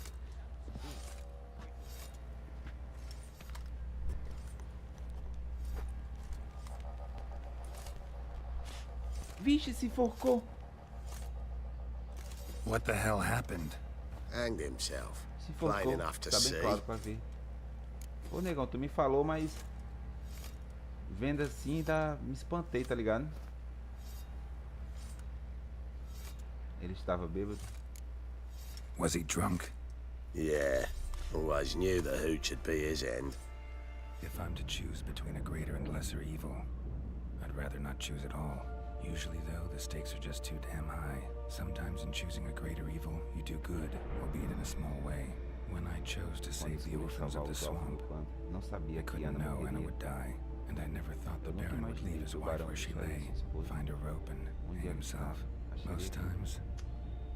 Vixe, se enforcou. What the hell happened? Hanged himself. Se Plain enforcou. enough to Tá bem see. claro pra ver. Ô, negão, tu me falou, mas vendo assim, me espantei, tá ligado? Ele estava bêbado. Was he drunk? Yeah. Always knew the hooch would be his end. If I'm to choose between a greater and lesser evil, I'd rather not choose at all. Usually, though, the stakes are just too damn high. Sometimes in choosing a greater evil, you do good, albeit in a small way. When I chose to save the orphans of the swamp, I couldn't know Anna would die, and I never thought the Baron would leave his wife where she lay, find a rope and hang himself. Most times,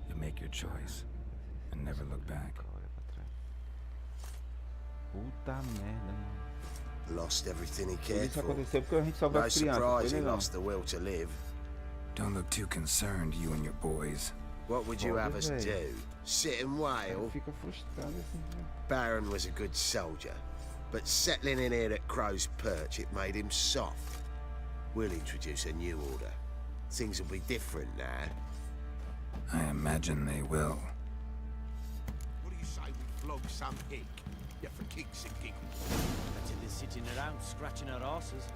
you make your choice and never look back. Puta merda, mano. Lost everything he Tudo cared isso for. aconteceu porque a gente salvou No as crianças, surprise foi he legal. lost the will to live. Don't look too concerned, you and your boys. What would you Pode, have us véi. do? Sit and wail? Fica frustrado assim, né? Baron was a good soldier, but settling in here at Crow's Perch, it made him soft. We'll introduce a new order. Things will be different now. I imagine they will. What do you say we flog some hick? Yeah, for kicks and giggles. Better than sitting around scratching our asses.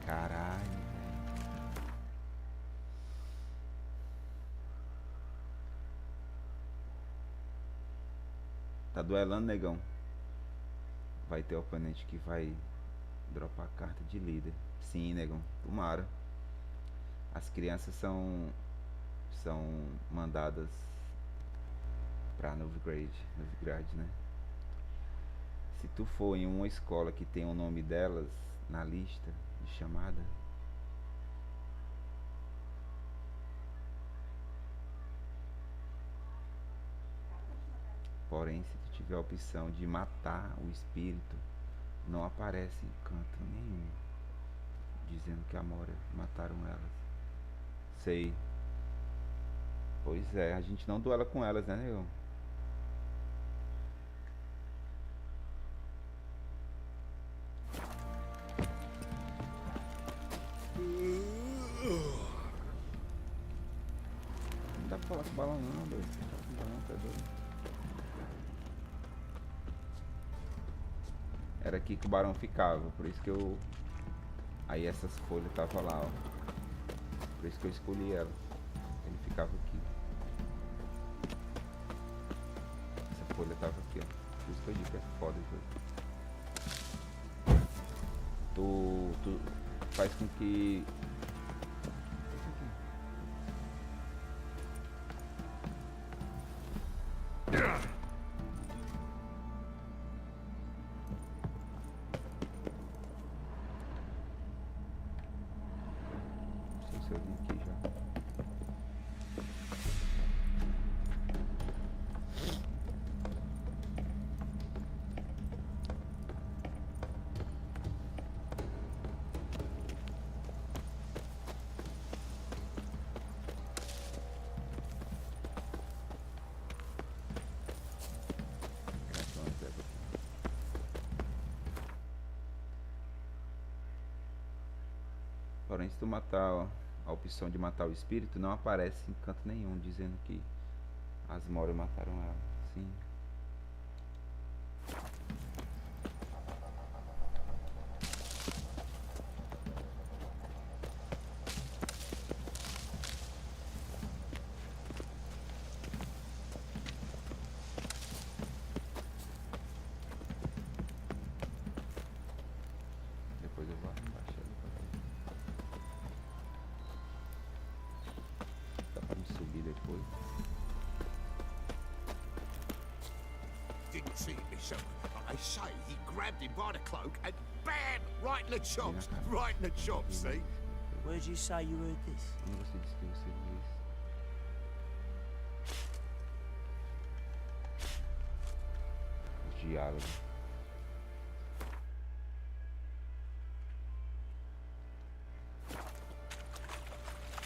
Caralho. Tá duelando, negão. Vai ter oponente que vai dropar a carta de líder. Sim, negão. Tomara. As crianças são mandadas pra Novigrad, né? Se tu for em uma escola que tem o nome delas na lista de chamada, porém, se tu tiver a opção de matar o espírito, não aparece em canto nenhum dizendo que a Mora mataram elas. Sei. Pois é, a gente não duela com elas, né, negão? Não dá pra falar com o balão não, doido. Falar com o balão, tá doido. Era aqui que o barão ficava, por isso que eu... Aí essas folhas estavam lá, ó. Por isso que eu escolhi ela. Ele ficava aqui. Essa folha tava aqui, ó. Por isso que eu digo que é foda, doido. Tu faz com que... Porém, se tu matar, ó, a opção de matar o espírito não aparece em canto nenhum dizendo que as Moras mataram ela. Sim. Depois eu vou embaixo ali pra ver. Dá pra me subir depois. Didn't see it myself. I say he grabbed him by the cloak and bam! Right in the chops. Right in the chops, see? Where'd you say you heard this? Não gostei disso que você viu isso. Os diálogos.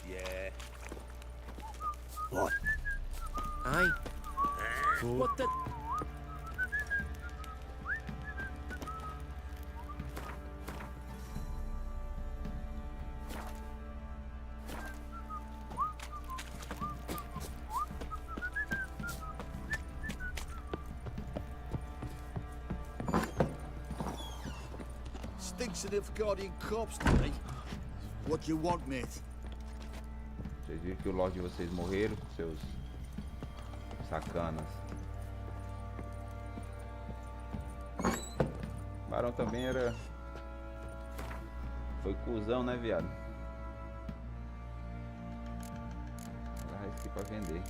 Yeah. What? Aye? What the... Stinks of Guardian corpse to me. What do you want, mate? Vocês viram que o Lorde de vocês morreram, seus sacanas. O Barão também era... Foi cuzão, né, viado? Vou esse aqui pra vender.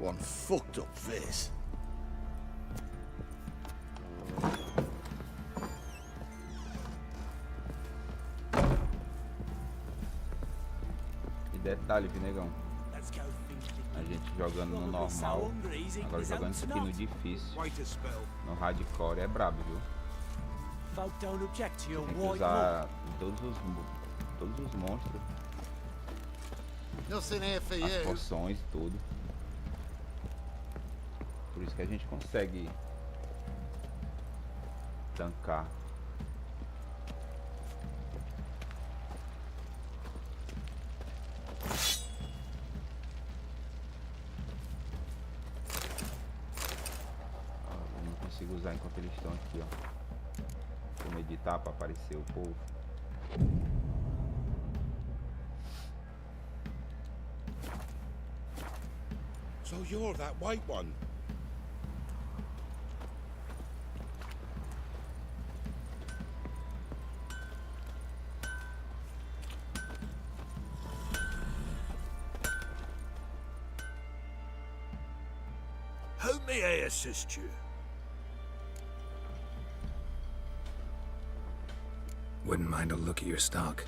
One fucked up face. E detalhe, viu, negão? A gente jogando no normal, agora jogando isso aqui no difícil, no hardcore é brabo, viu? Tem que usar todos os monstros, as poções e tudo. Por isso que a gente consegue tancar. Eu não consigo usar enquanto eles estão aqui, ó. Vou meditar para aparecer o povo. So you're that white one. How may I assist you? Wouldn't mind a look at your stock.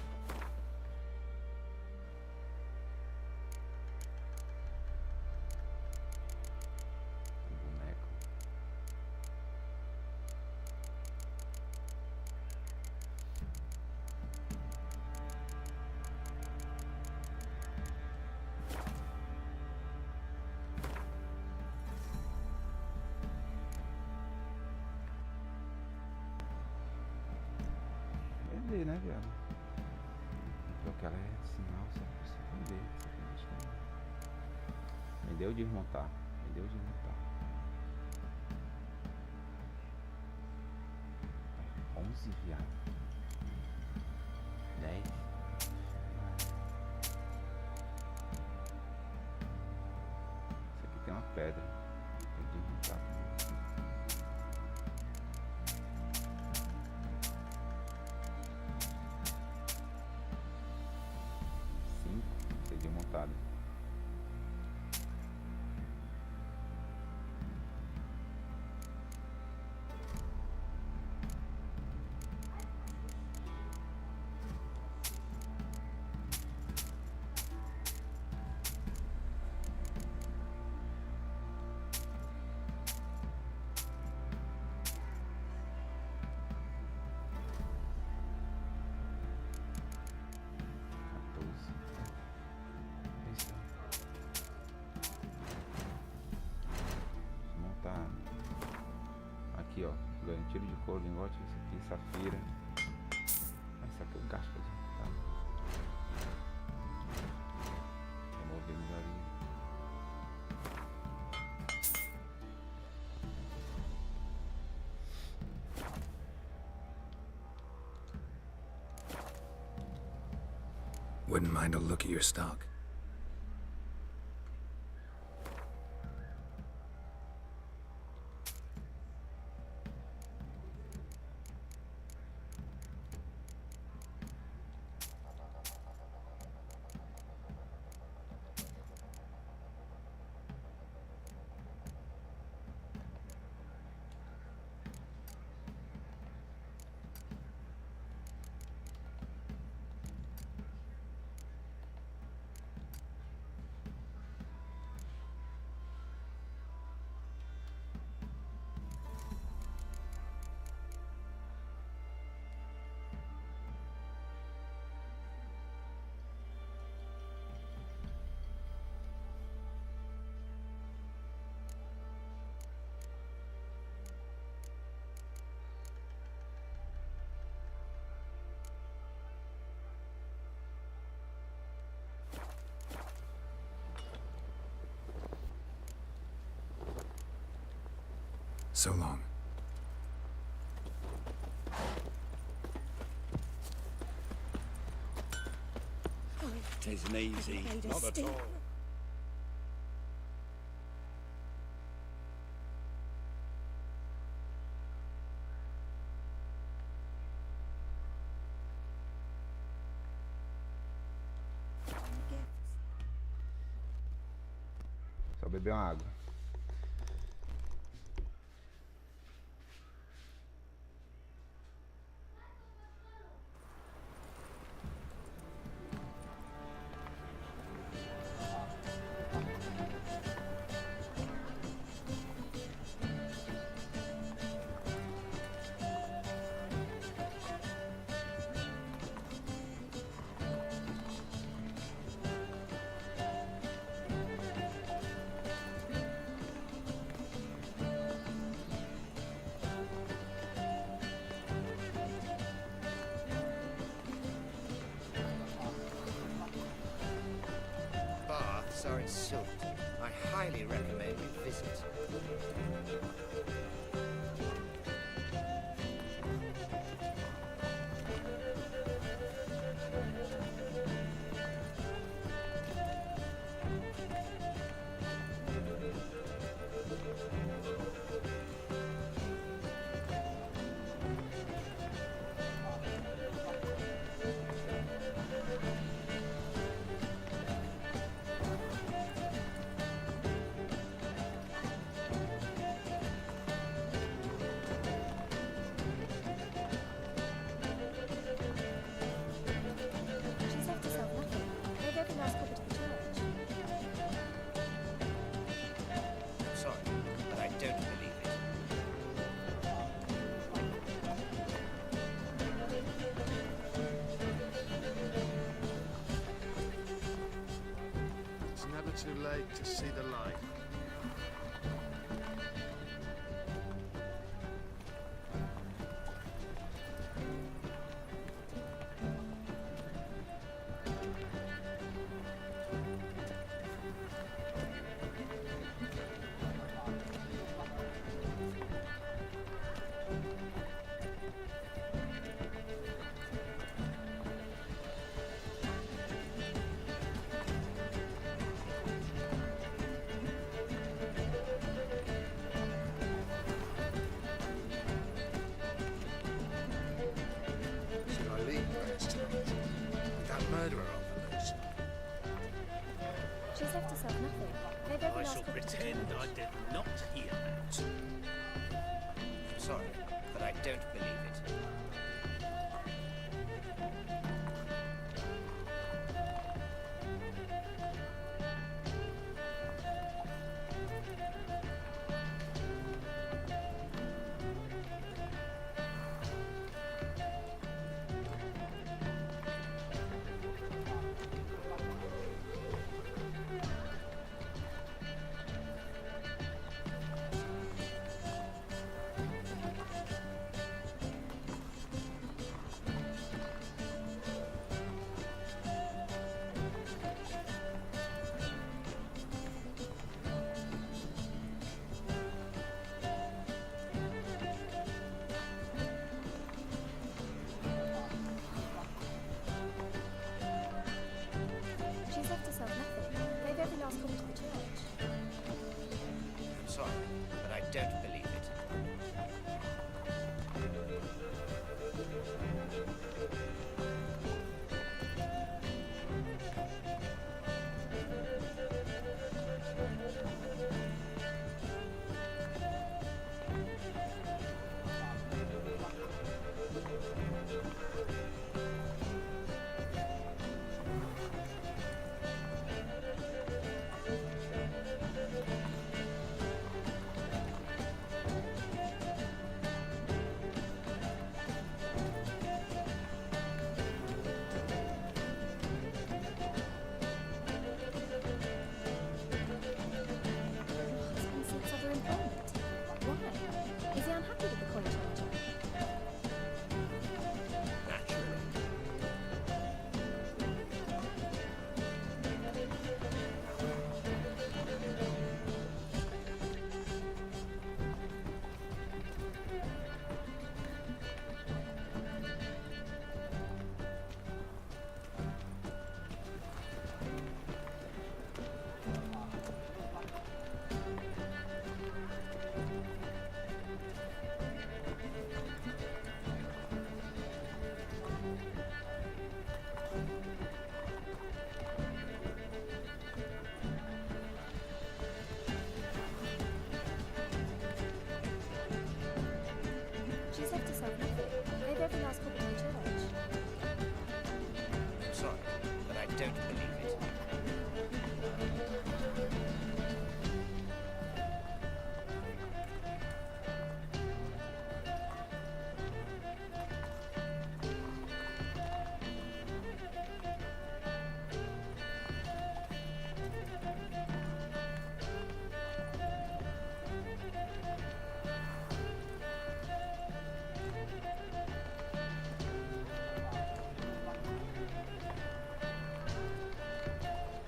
Vender, né, viado? Porque ela é sinal, só pra você vender. Vendeu ou desmontar? Vendeu ou desmontar? 11, viado. 10. Isso aqui tem uma pedra. Tem que desmontar. Montado. Aqui, ó, ganho tiro de couro, lingote, esse aqui, safira. Essa aqui eu gasto pra desmontar. Remover melhoria. Wouldn't mind a look at your stock. So long. Tisn't easy. Made a Not at stink. all. Só beber uma água. Baths are in Salt. I highly recommend you visit. She's left herself nothing. Maybe I can ask her to the church. I'm sorry, but I don't believe it. It's never too late to see the light. Should I leave prayers tonight? With that murderer on the loose? She's left herself nothing. Maybe I can I ask shall her to the pretend church. I did not hear that. I'm sorry, but I don't believe it.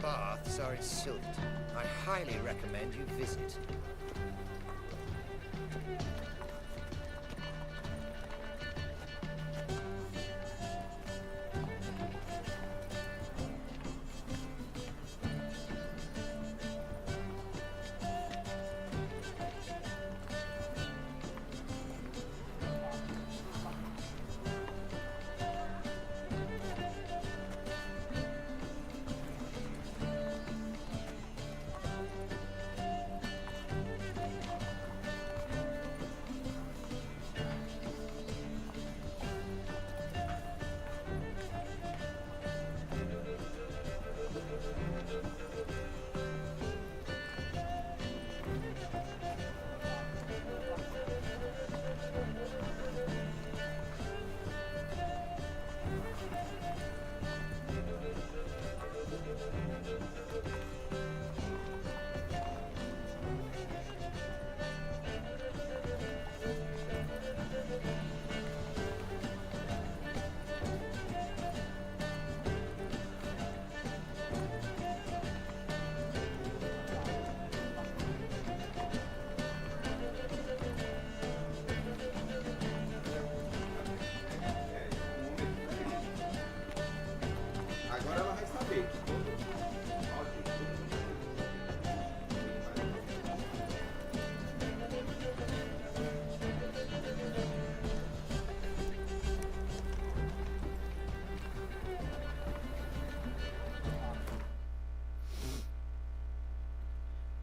baths are in Silt. I highly recommend you visit.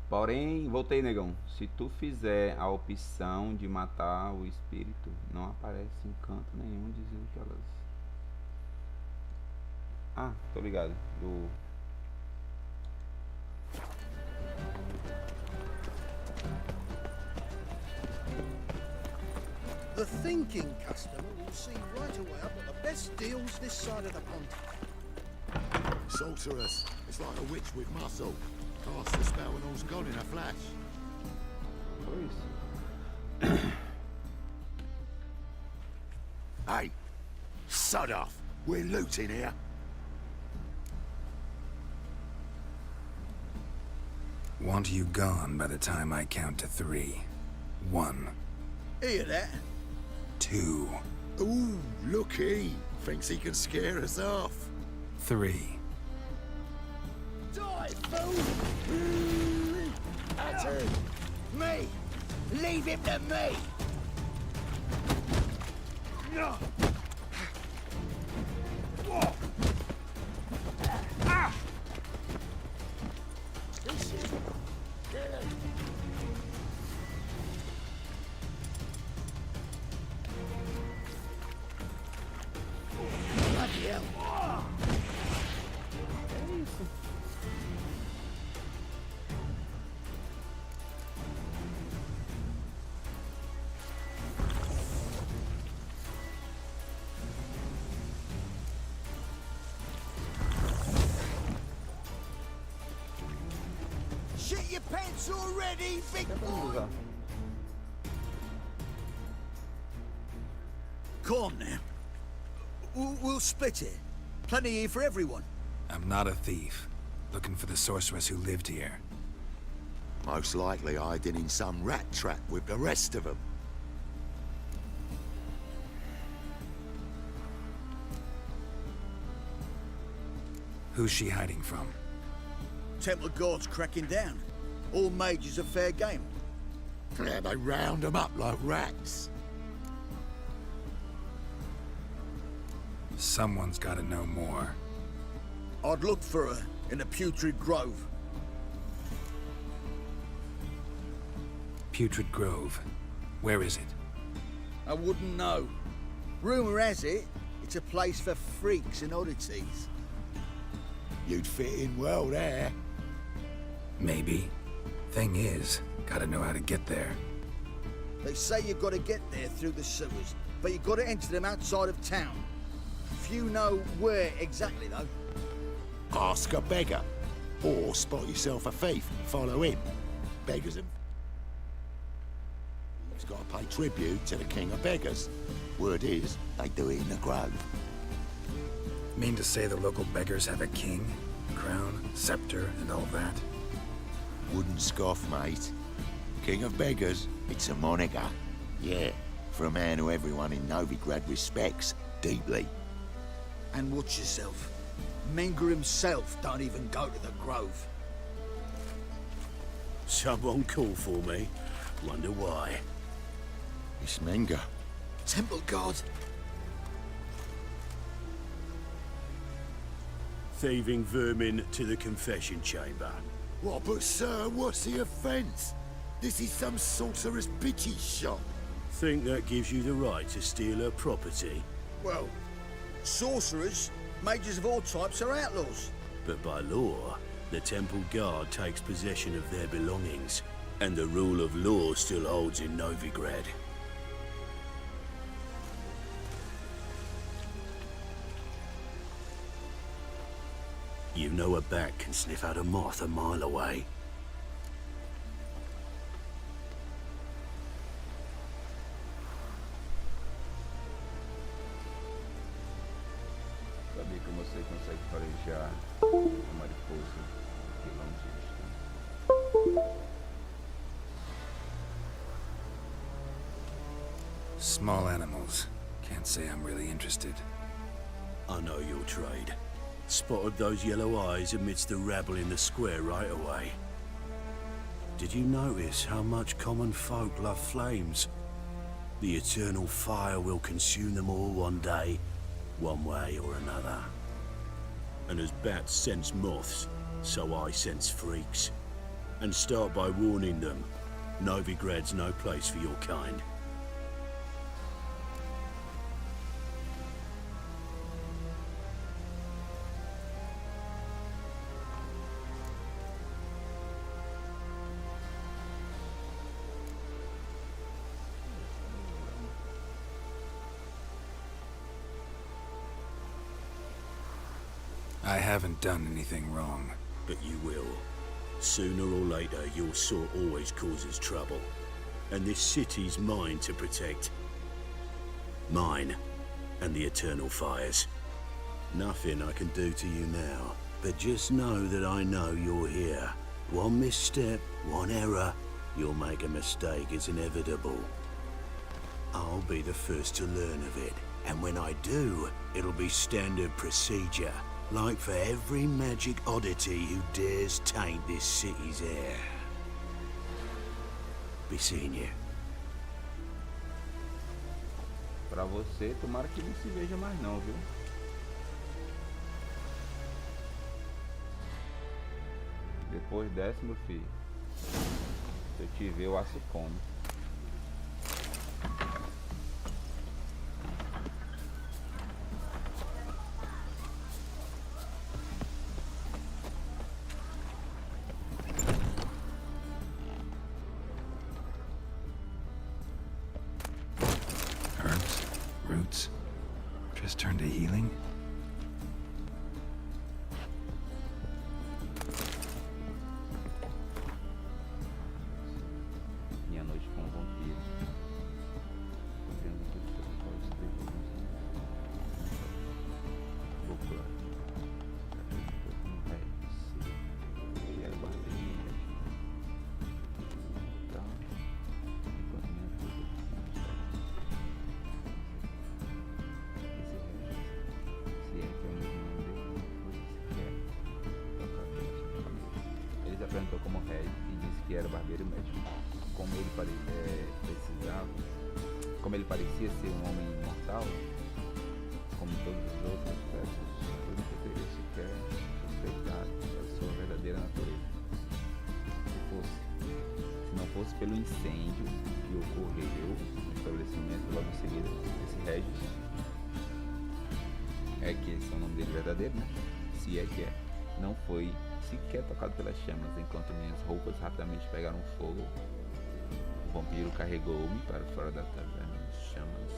Porém, voltei, negão. Se tu fizer a opção de matar o espírito, não aparece em canto nenhum dizendo que elas... Ah, tô ligado. Do... The thinking customer will see right away I've got the best deals this side of the pond. Sorceress. It's like a witch with muscle. Cast the spell and all's gone in a flash. Hey, sod off. We're looting here. Want you gone by the time I count to 3. 1. Hear that? 2. Ooh, looky. Thinks he can scare us off. 3. Die, fool! That's it. Me! Leave him to me! No! Ah! This is... Bloody hell! Shit your pants already, big boy! Come on now. We'll split it. Plenty here for everyone. I'm not a thief. Looking for the sorceress who lived here. Most likely hiding in some rat trap with the rest of them. Who's she hiding from? Temple Guard's cracking down. All mages are fair game. Yeah, they round them up like rats. Someone's gotta know more. I'd look for her in the Putrid Grove. Putrid Grove. Where is it? I wouldn't know. Rumour has it, it's a place for freaks and oddities. You'd fit in well there. Maybe. Thing is, gotta know how to get there. They say you've got to get there through the sewers, but you've got to enter them outside of town. Few know where exactly, though. Ask a beggar. Or spot yourself a thief and follow him. Beggars and... He's got to pay tribute to the king of beggars. Word is, they do it in the grove. Mean to say the local beggars have a king? Crown, scepter, and all that. Wouldn't scoff, mate. King of beggars, it's a moniker. Yeah, for a man who everyone in Novigrad respects deeply. And watch yourself. Menger himself don't even go to the Grove. Someone call for me. Wonder why. It's Menger. Temple Guard. Thieving vermin to the confession chamber. What, but sir, what's the offence? This is some sorcerer's bitchy shop. Think that gives you the right to steal her property? Well, sorcerers, mages of all types are outlaws. But by law, the Temple Guard takes possession of their belongings, and the rule of law still holds in Novigrad. You know a bat can sniff out a moth a mile away. Sabia que você consegue farejar a mariposa quilômetros distante. Small animals. Can't say I'm really interested. I know your trade. Spotted those yellow eyes amidst the rabble in the square right away. Did you notice how much common folk love flames? The eternal fire will consume them all one day, one way or another. And as bats sense moths, so I sense freaks. And start by warning them, Novigrad's no place for your kind. I haven't done anything wrong. But you will. Sooner or later, your sort always causes trouble. And this city's mine to protect. Mine and the eternal fires. Nothing I can do to you now, but just know that I know you're here. One misstep, one error, you'll make a mistake, it's inevitable. I'll be the first to learn of it, and when I do, it'll be standard procedure. Like for every magic oddity who dares taint this city's air. Be seeing you. Pra você, tomara que não se veja mais não, viu? Depois dessa, meu filho, se eu te ver, eu aço come. Roots. Just turn to healing? Minha noite com vampiros. Vou pular. Apresentou como rei e disse que era barbeiro médico. Como ele parecia ser um homem imortal, como todos os outros versos, eu não poderia sequer suspeitar a sua verdadeira natureza. Se não fosse pelo incêndio que ocorreu no estabelecimento logo em seguida, esse Regis, é que esse é o nome dele verdadeiro, né? Se é que é, não foi sequer tocado pelas chamas, enquanto minhas roupas rapidamente pegaram fogo. O vampiro carregou-me para fora da taverna em chamas,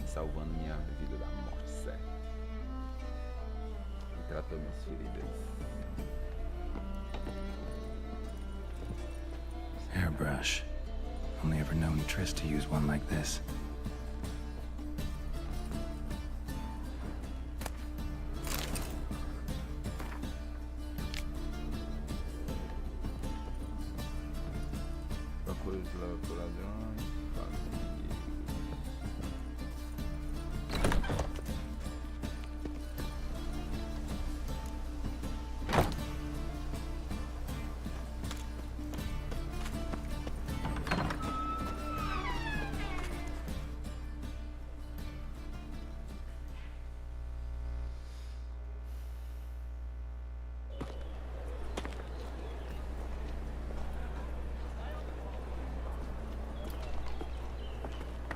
salvando minha vida da morte certa. E tratou minhas feridas. Hairbrush. Only ever known Triss to use one like this. Foi por ladrões.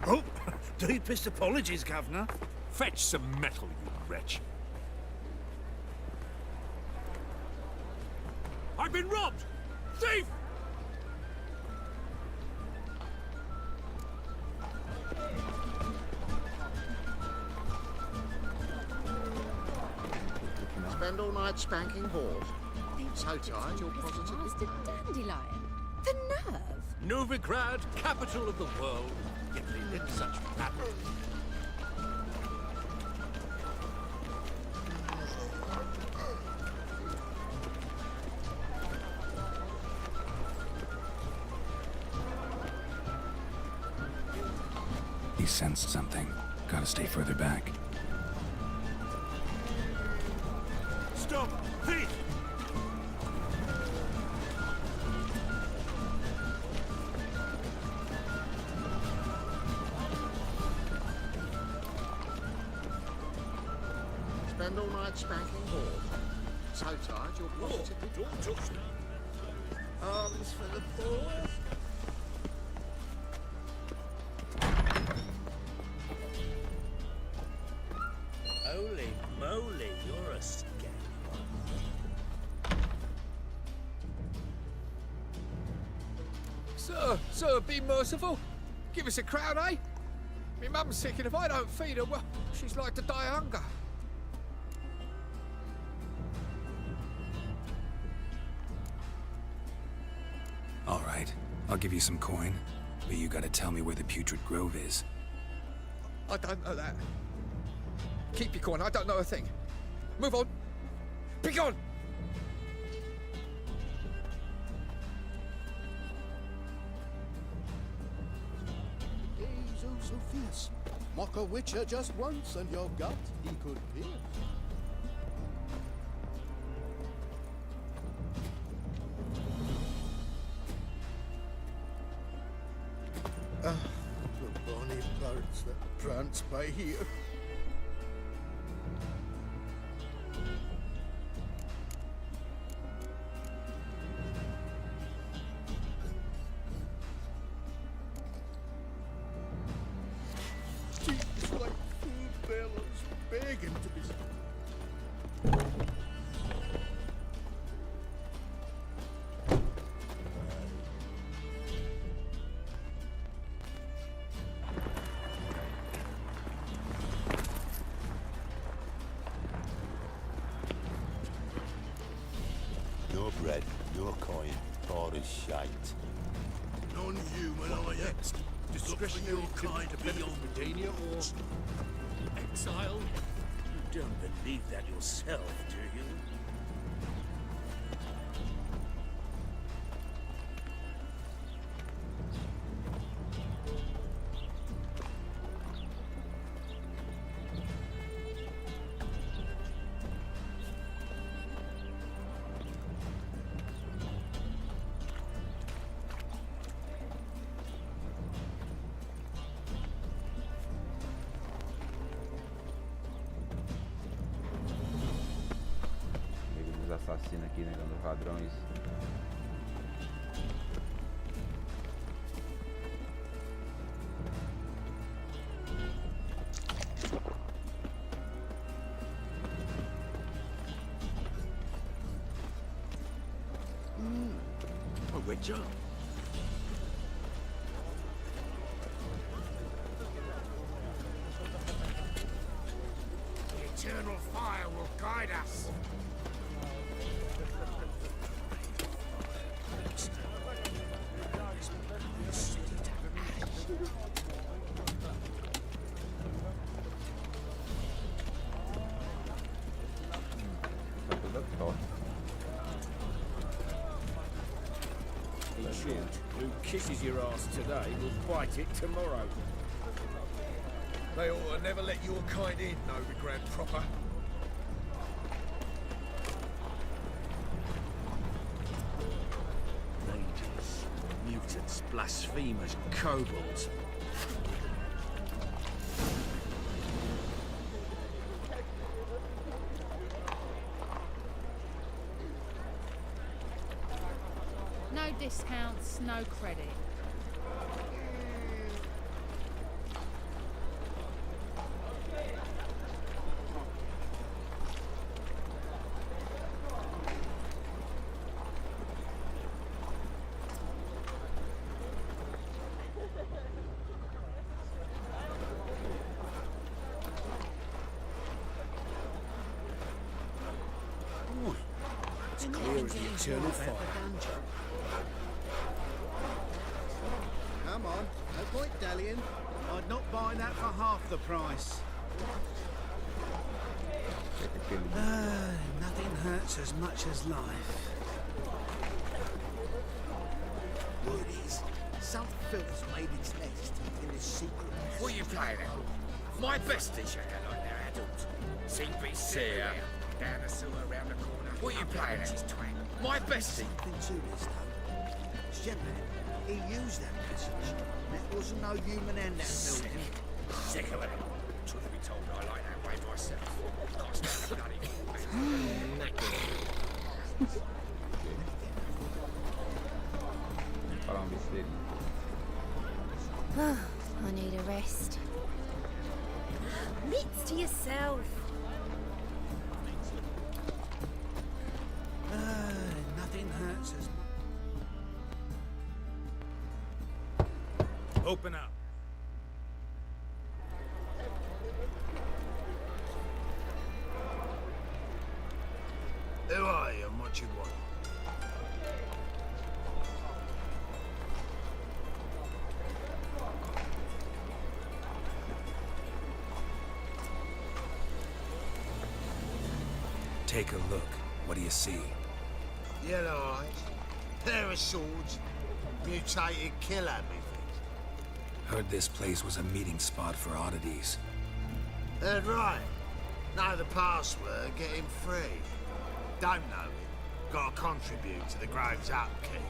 Oh, deepest apologies, Governor. Fetch some metal, you wretch. I've been robbed! Thief! Spend all night spanking whores. So tired you're positively... Master Dandelion. The nerve! Novigrad, capital of the world. Yet they live such babble. He sensed something. Gotta stay further back. Stop! Thief! Spend all night spanking whores. So tired you're positively... Don't touch me! Arms for the poor. Holy moly, you're a scam. Sir, be merciful. Give us a crown, eh? Me mum's sick, and if I don't feed her, well, she's like to die of hunger. All right, I'll give you some coin, but you gotta tell me where the Putrid Grove is. I don't know that. Keep your coin, I don't know a thing. Move on. Be gone! He's oh so fierce. Mock a witcher just once, and your gut he could pierce. Ah, the bonny birds that prance by here. It's like full bellows begging to be... No bread, no coin, all is shite. Non-human, are you? Discretionary kind to be on Medania or exile? You don't believe that yourself, do you? Assassino aqui, né? Dos ladrões. A witcher? The eternal fire will guide us. shoot. Who kisses your ass today will bite it tomorrow. They ought to never let your kind in, Novigrad proper. Mages, mutants, blasphemers, kobolds. No discounts, no credit. It's clear as the eternal fire. Come on, no point dallying. I'd not buy that for half the price. Nothing hurts as much as life. Word is, some filth's made its nest in this secret. What are you playing at? My bestie. Like they're adult. CBC here. Down the sewer around the corner. What are you playing at? My bestie. Something to this though. Shepard, he used that passage. There wasn't no human hand that building. Sick of it. Truth be told, I like that way myself. Can't stand the bloody I need a rest. Meats to yourself. Nothing hurts as much. Open up. Who are you and what you want? Take a look. What do you see? Yellow eyes, pair of swords, mutated killer methods. Heard this place was a meeting spot for oddities. Heard right. Know the password, get him free. Don't know it. Gotta contribute to the Grove's upkeep.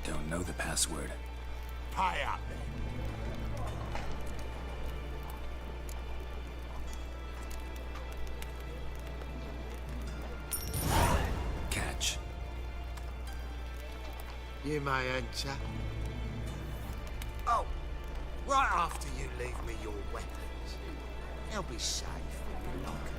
Don't know the password. Pay up then. Catch. You may enter. Oh, right after you leave me your weapons. They'll be safe in your locker.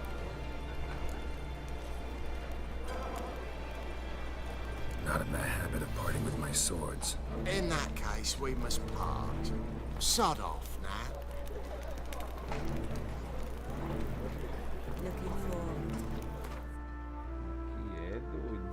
Not in the habit of parting with my swords. In that case, we must part. Sod off now. Looking for. Que é doido.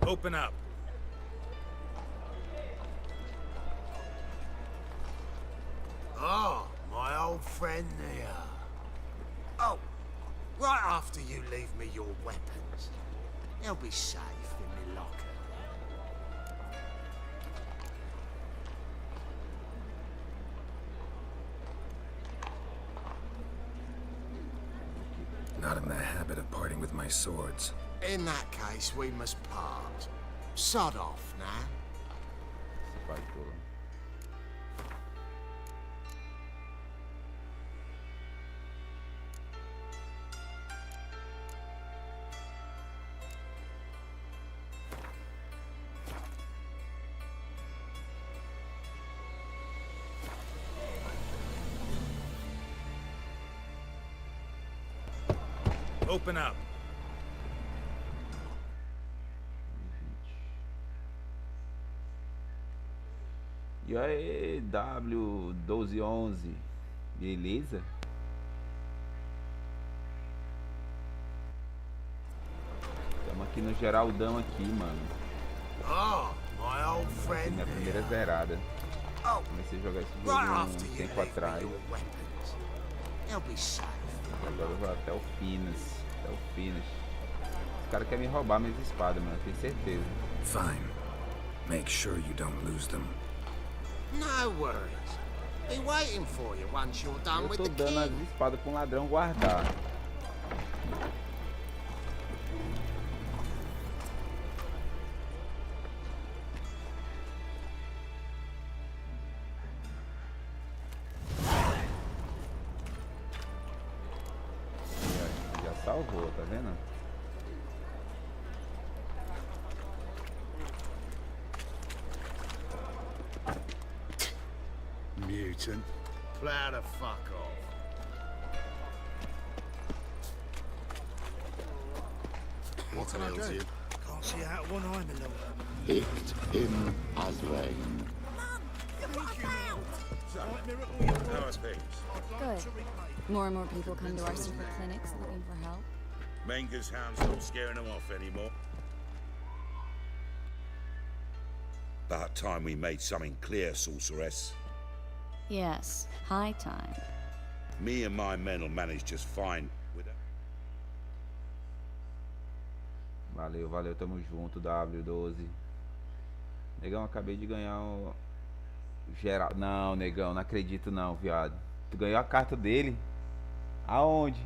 Open up. Oh, my old friend there. Oh, right after you leave me your weapons. They'll be safe in my locker. Not in the habit of parting with my swords. In that case, we must part. Sod off now. Vai pula. Open up. E aí, W1211. Beleza? Estamos aqui no Geraldão aqui, mano. Ah, my old friend. Minha primeira zerada. Comecei a jogar esse jogo um tempo atrás. Agora eu vou até o Finish. Até o Finish. Os caras querem me roubar minhas espadas, mano. Tenho certeza. Fine. Make sure you don't lose them. No worries. Be waiting for you once you're done with Eu the tô dando as key. espadas pra um ladrão guardar. Já salvou, tá vendo? Mutant. Plow the fuck off. What can I do? Can't see out one eye, my love. Picked him as rain. How are things? Good. More and more people come to our secret clinics looking for help. Menga's hound's not scaring them off anymore. About time we made something clear, sorceress. Yes, high time. Me and my men will manage just fine with it. Valeu, valeu, tamo junto, W12. Negão, acabei de ganhar o geral. Não, negão, não acredito não, viado. Tu ganhou a carta dele? Aonde?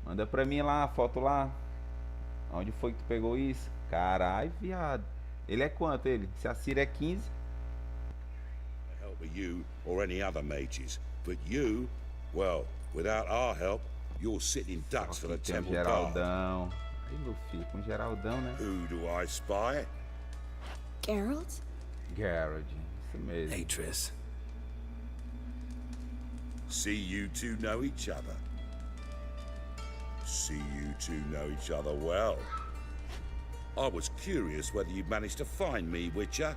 Manda pra mim lá, a foto lá. Onde foi que tu pegou isso? Carai, viado. Ele é quanto, ele? Se a Cira é 15? The help of you or any other mages. But you, well, without our help, you're sitting ducks for the Tem um temple guard. Geraldão. Aí, meu filho, com Geraldão, né? Who do I spy? Geralt? Garrett, isso mesmo. Atris. See you two know each other. See you two know each other well. I was curious whether you'd managed to find me, Witcher.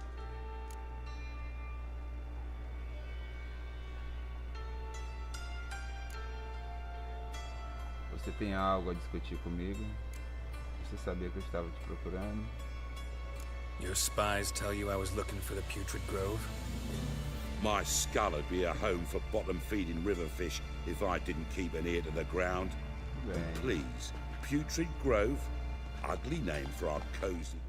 Você tem algo a discutir comigo? Você sabia que eu estava te procurando? Your spies tell you I was looking for the Putrid Grove? My skull'd be a home for bottom-feeding riverfish if I didn't keep an ear to the ground. And please, Putrid Grove? Ugly name for our cozy...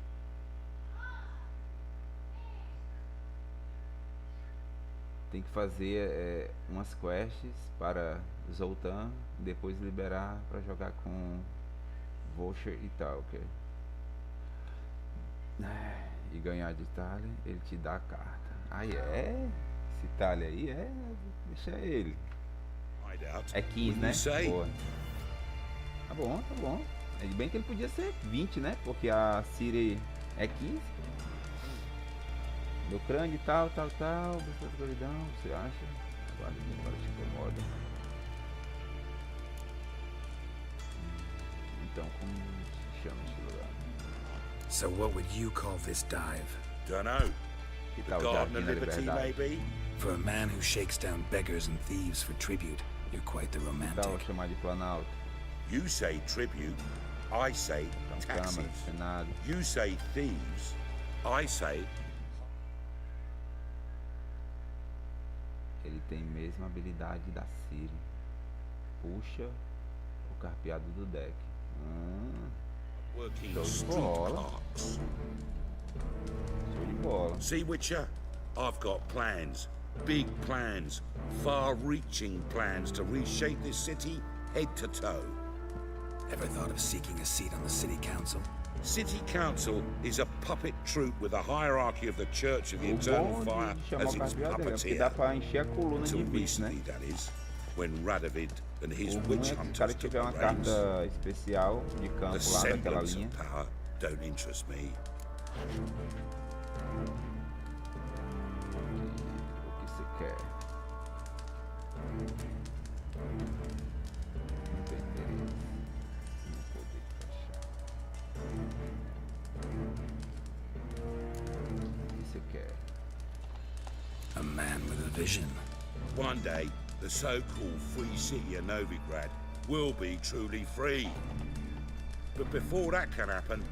Tem que fazer umas quests para Zoltan e depois liberar para jogar com Voucher e tal, ok? E ganhar de Itália, ele te dá a carta. Aí esse Itália aí deixa ele. É 15, né? Boa. Tá bom, tá bom. É bem que ele podia ser 20, né? Porque a Siri é 15. Meu crânio e tal. Pessoa de goridão, você acha? Agora te incomoda. Então, como se chama esse lugar? So what would you call this dive? Dunno. The Garden of Liberty, maybe? For a man who shakes down beggars and thieves for tribute, you're quite the romantic. Então, chamar de Planalto. You say tribute, I say taxes. You say thieves, I say... Ele tem mesma habilidade da Ciri. Puxa o carpeado do deck. Show de bola. Show de bola. See, Witcher? I've got plans. Big plans. Far-reaching plans to reshape this city head to toe. Ever thought of seeking a seat on the city council? City council is a puppet troupe with a hierarchy of the Church of the Eternal Fire as its puppeteer. Until recently, that is, when Radovid and his witch hunters took the reins. The semblance of power don't interest me. O que você quer? Não tem interesse. Não poder encaixar. O que você quer? vision. One day, the so-called free city of Novigrad will be truly free. But before that can happen,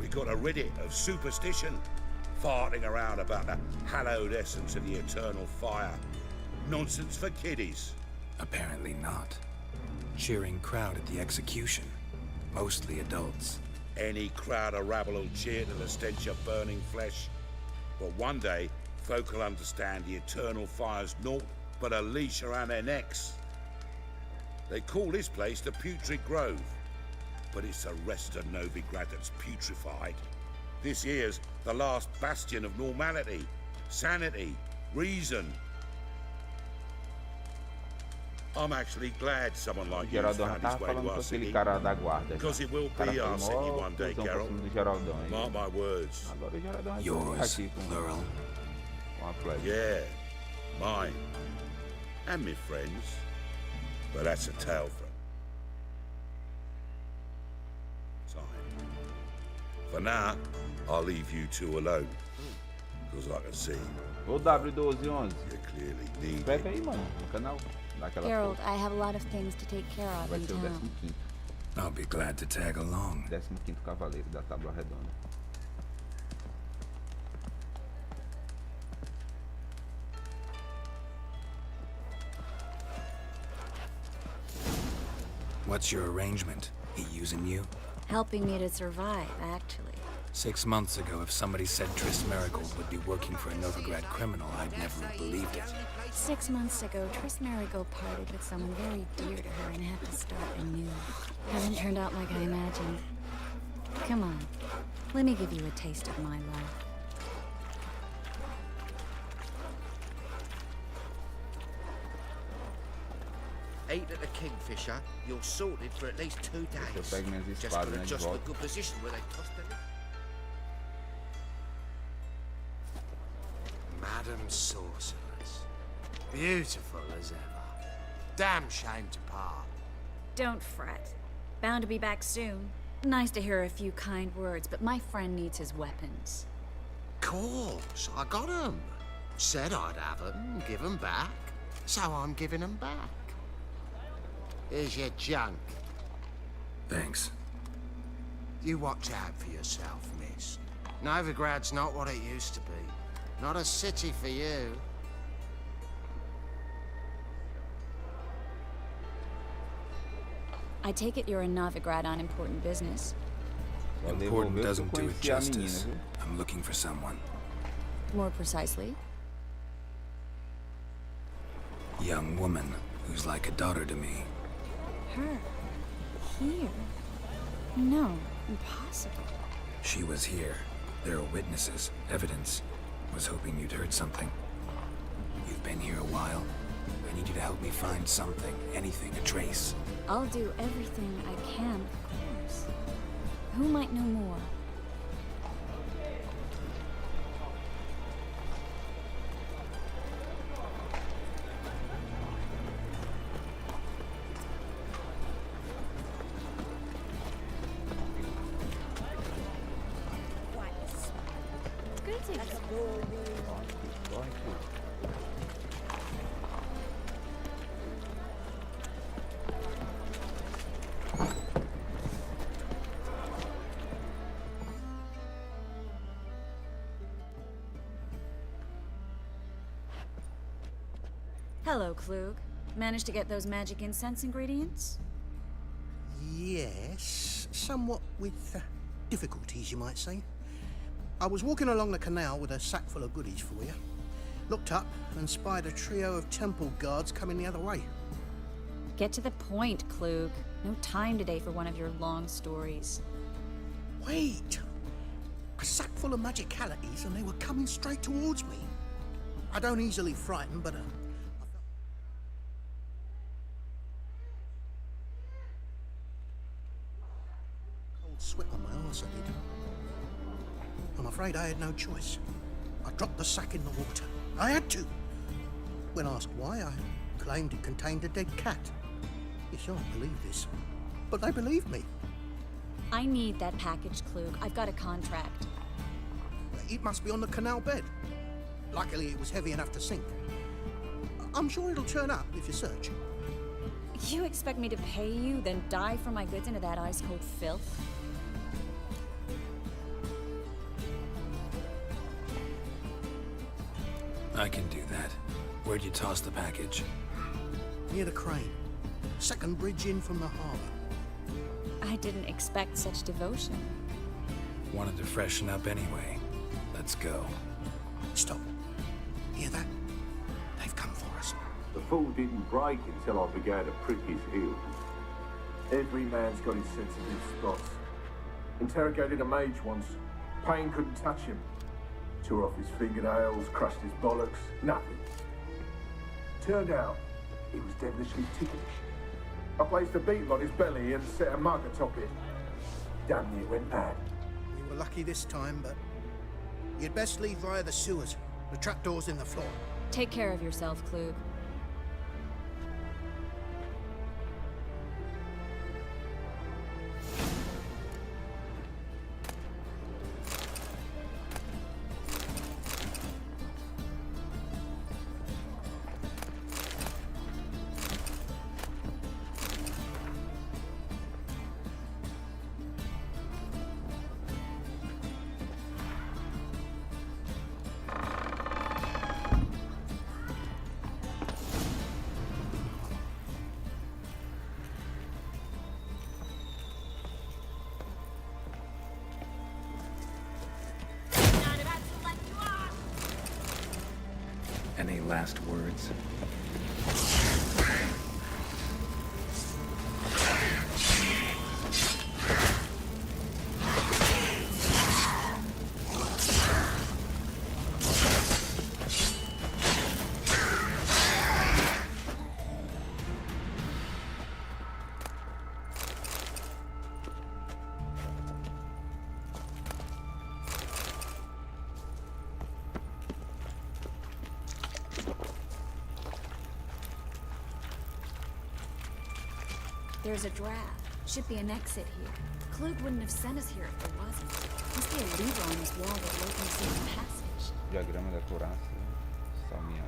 we got to rid it of superstition, farting around about the hallowed essence of the eternal fire. Nonsense for kiddies. Apparently not. Cheering crowd at the execution. Mostly adults. Any crowd of rabble will cheer to the stench of burning flesh. But one day, folk will understand the eternal fire's naught but a leash around their necks. They call this place the Putrid Grove, but it's the rest of Novigrad that's putrefied. This here's the last bastion of normality, sanity, reason. I'm actually glad someone like you found his way to our city, because it will be our city one day, Geralt. Mark my words. Yours, plural. Yeah, mine. And my friends. But that's a tale for time. For now, I'll leave you two alone. Because I can see O W1211. you clearly need Escreve aí, mano, no canal. Dá aquela Geralt, I have a lot of things to take care of Vai in ser o town. 15º. I'll be glad to tag along. 15º Cavaleiro da Tábua Redonda. What's your arrangement? He using you? Helping me to survive, actually. 6 months ago, if somebody said Triss Marigold would be working for a Novigrad criminal, I'd never have believed it. 6 months ago, Triss Marigold parted with someone very dear to her and had to start anew. Hasn't turned out like I imagined. Come on, let me give you a taste of my life. Eat at the Kingfisher, you're sorted for at least 2 days. Eu pego minhas Just espadas, gotta né, de adjust the volta. good position where they toss them. Madam Sorceress. Beautiful as ever. Damn shame to part. Don't fret. Bound to be back soon. Nice to hear a few kind words, but my friend needs his weapons. Course, I got 'em. Said I'd have 'em, give 'em back. So I'm giving 'em back. Here's your junk. Thanks. You watch out for yourself, miss. Novigrad's not what it used to be. Not a city for you. I take it you're in Novigrad on important business. Important doesn't do it justice. I'm looking for someone. More precisely? Young woman who's like a daughter to me. Her? Here? No, impossible. She was here. There are witnesses, evidence. Was hoping you'd heard something. You've been here a while. I need you to help me find something, anything, a trace. I'll do everything I can, of course. Who might know more? Hello, Klug. Managed to get those magic incense ingredients? Yes, somewhat with difficulties, you might say. I was walking along the canal with a sack full of goodies for you. Looked up and spied a trio of temple guards coming the other way. Get to the point, Klug. No time today for one of your long stories. Wait! A sack full of magicalities and they were coming straight towards me. I don't easily frighten, but cold sweat on my arse, I did. I'm afraid I had no choice. I dropped the sack in the water. I had to. When asked why, I claimed it contained a dead cat. You shan't believe this, but they believed me. I need that package, Klug. I've got a contract. It must be on the canal bed. Luckily, it was heavy enough to sink. I'm sure it'll turn up if you search. You expect me to pay you, then dive for my goods into that ice-cold filth? I can do that. Where'd you toss the package? Near the crane. Second bridge in from the harbour. I didn't expect such devotion. Wanted to freshen up anyway. Let's go. Stop. Hear that? They've come for us. The fall didn't break until I began to prick his heels. Every man's got his sensitive spots. Interrogated a mage once. Pain couldn't touch him. Tore off his fingernails, crushed his bollocks, nothing. Turned out, he was devilishly ticklish. I placed a beetle on his belly and set a mug atop it. Damn near went mad. We were lucky this time, but you'd best leave via the sewers. The trapdoor's in the floor. Take care of yourself, Klug. Any last words? There's a draft. Should be an exit here. Klug wouldn't have sent us here if there wasn't. Must be a lever on this wall that opens through the passage. Diagrama da coraça. Salmiana.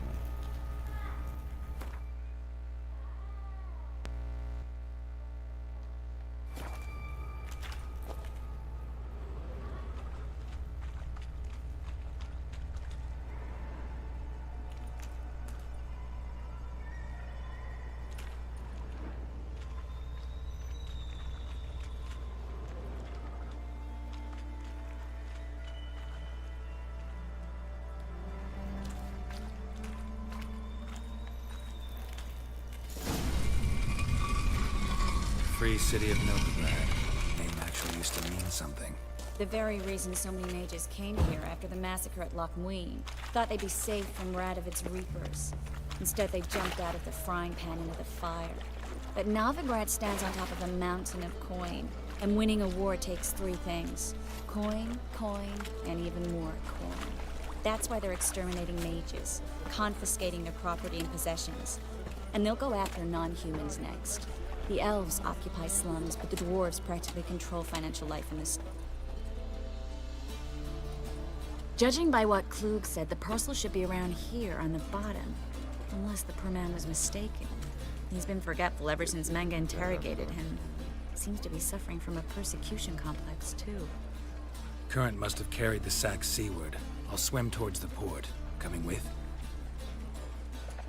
Free City of Novigrad. Name actually used to mean something. The very reason so many mages came here after the massacre at Loch Muin. Thought they'd be safe from Radovic's reapers. Instead, they jumped out of the frying pan into the fire. But Novigrad stands on top of a mountain of coin. And winning a war takes three things. Coin, coin, and even more coin. That's why they're exterminating mages, confiscating their property and possessions. And they'll go after non-humans next. The elves occupy slums, but the dwarves practically control financial life in this. Judging by what Klug said, the parcel should be around here on the bottom. Unless the poor man was mistaken. He's been forgetful ever since Manga interrogated him. Seems to be suffering from a persecution complex, too. Current must have carried the sack seaward. I'll swim towards the port. Coming with?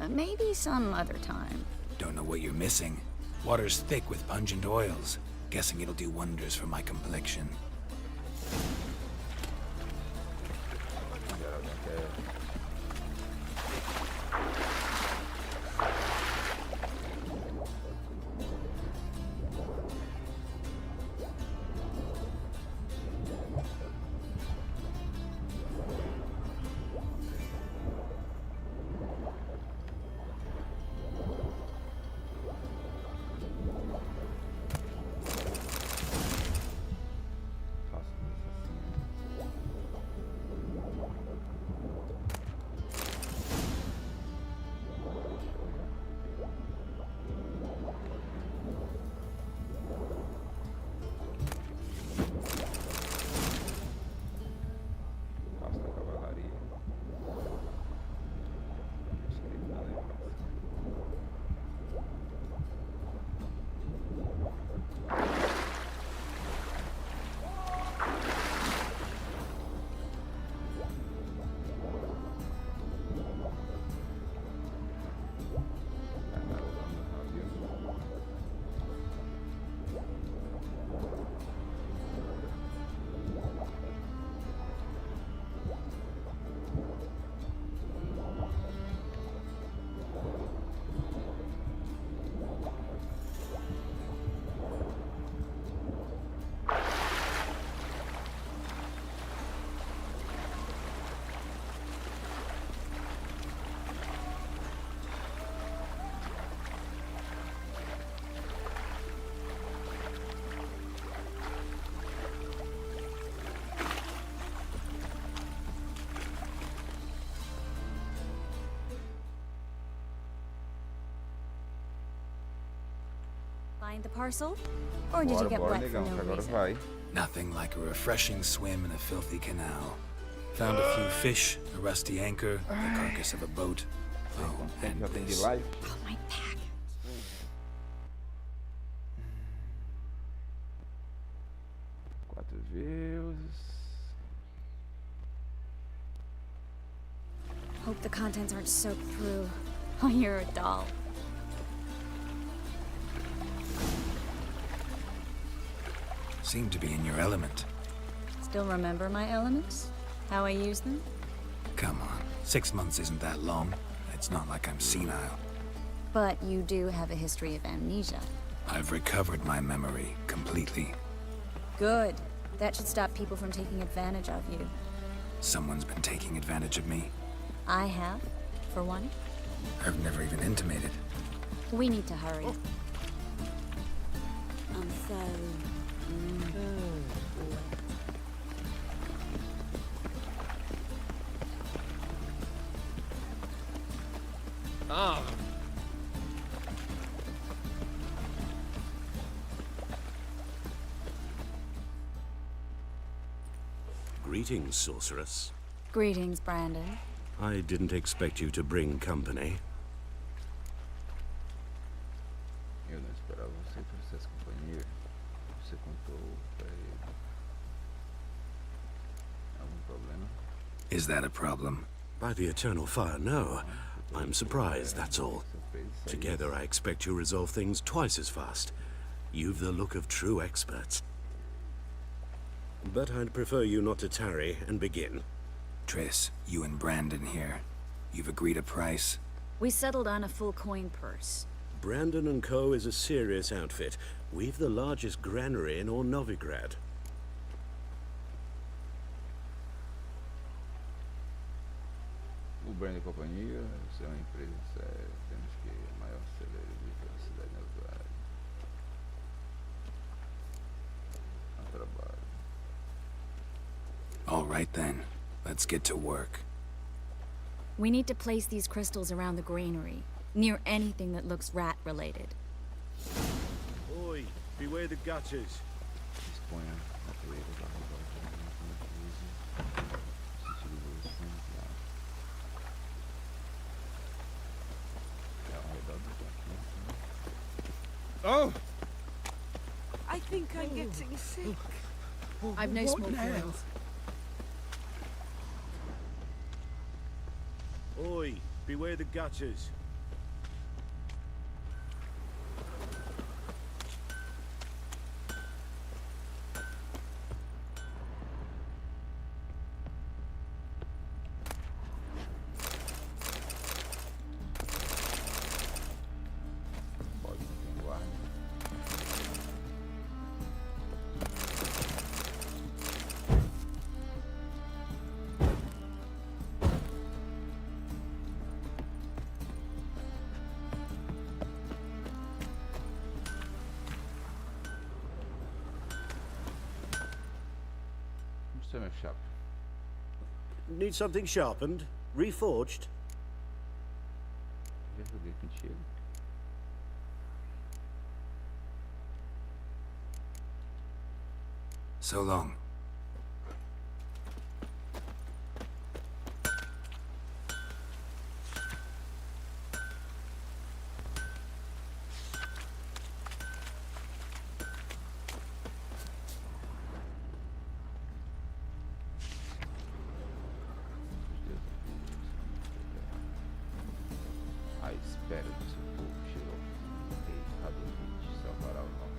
Maybe some other time. Don't know what you're missing. Water's thick with pungent oils. Guessing it'll do wonders for my complexion. find the parcel? Or did you get Bora, wet for negão, no que agora reason? vai. Nothing like a refreshing swim in a filthy canal. Found a few fish, a rusty anchor, the carcass of a boat. Oh, and this. Oh, my pack. Quatro views. Hope the contents aren't soaked through. Oh, you're a doll. Seem to be in your element. Still remember my elements? How I use them? Come on, 6 months isn't that long. It's not like I'm senile. But you do have a history of amnesia. I've recovered my memory completely. Good. That should stop people from taking advantage of you. Someone's been taking advantage of me. I have, for one. I've never even intimated. We need to hurry. I'm so... Ah. Greetings, sorceress. Greetings, Brandon. I didn't expect you to bring company. Eu não esperava você trouxesse companhia. Você contou pra ele. Algum problema? Is that a problem? By the eternal fire, no. I'm surprised, that's all. Together, I expect you resolve things twice as fast. You've the look of true experts. But I'd prefer you not to tarry and begin. Triss, you and Brandon here. You've agreed a price? We settled on a full coin purse. Brandon and Co. is a serious outfit. We've the largest granary in all Novigrad. O Brand e companhia, você é uma empresa séria. Temos que a maior celeiro de toda a cidade de Novigrad. A trabalho. All right then. Let's get to work. We need to place these crystals around the granary, near anything that looks rat-related. Oi, beware the gutters. Disponha a poeira da Oh! I think I'm getting sick. I've no small coils. Oi, beware the gutters. Sharp. Need something sharpened? Reforged? Já joguei contigo. So long. A espera do seu povo chegou ao fim. Rei Radovich salvará o norte.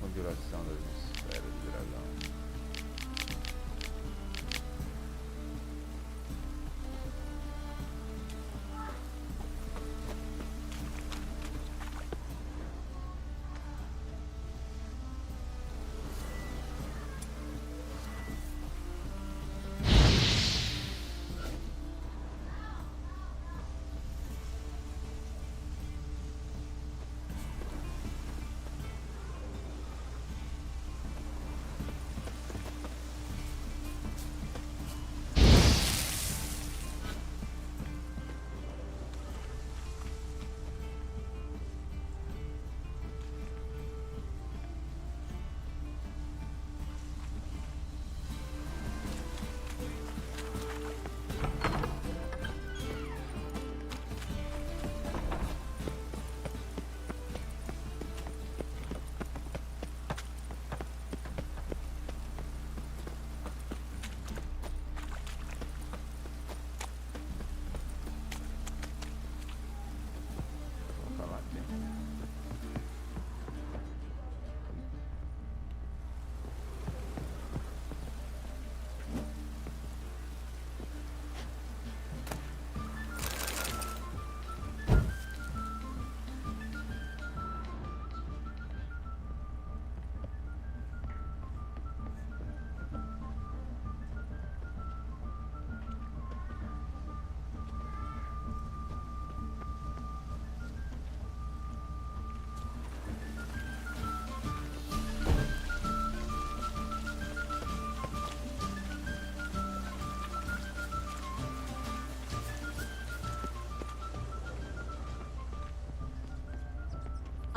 Conjuração das esferas do dragão.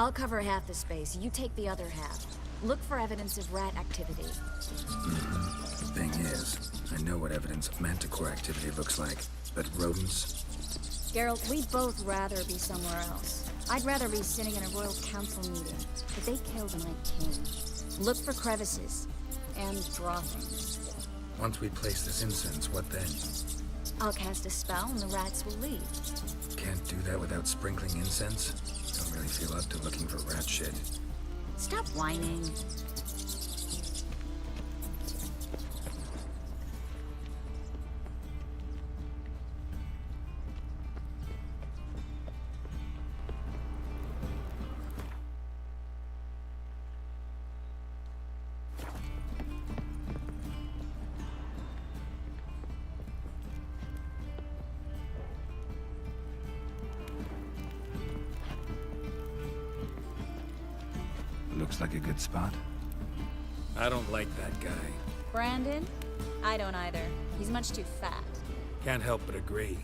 I'll cover half the space. You take the other half. Look for evidence of rat activity. Thing is, I know what evidence of manticore activity looks like, but rodents? Geralt, we'd both rather be somewhere else. I'd rather be sitting in a royal council meeting, but they killed my king. Look for crevices, and draw things. Once we place this incense, what then? I'll cast a spell and the rats will leave. Can't do that without sprinkling incense? Don't really feel up to looking for rat shit. Stop whining. Looks like a good spot. I don't like that guy. Brandon? I don't either. He's much too fat. Can't help but agree.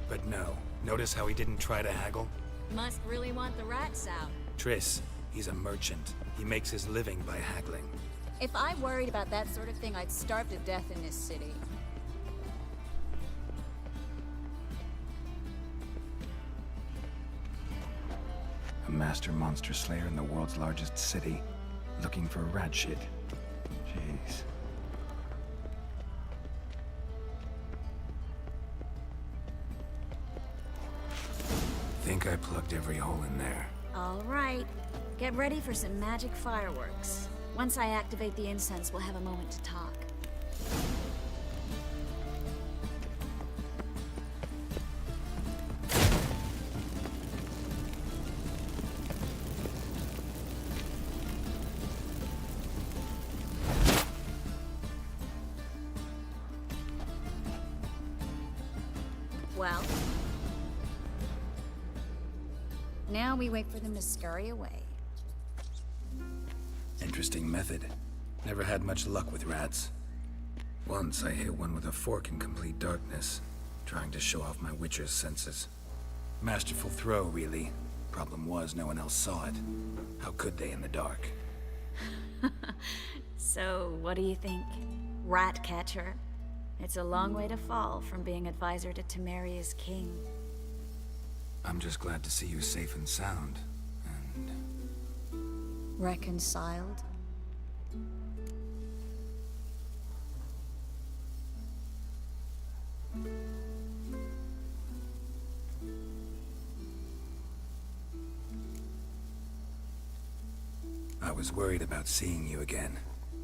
But no. Notice how he didn't try to haggle? Must really want the rats out. Triss, he's a merchant. He makes his living by haggling. If I worried about that sort of thing, I'd starve to death in this city. A master monster slayer in the world's largest city, looking for rat shit. Jeez. Think I plugged every hole in there. All right. Get ready for some magic fireworks. Once I activate the incense, we'll have a moment to talk. Well, now we wait for them to scurry away. Interesting method. Never had much luck with rats. Once I hit one with a fork in complete darkness, trying to show off my witcher's senses. Masterful throw, really. Problem was, no one else saw it. How could they in the dark? So, what do you think? Rat catcher? It's a long way to fall from being advisor to Temeria's king. I'm just glad to see you safe and sound. Reconciled? I was worried about seeing you again.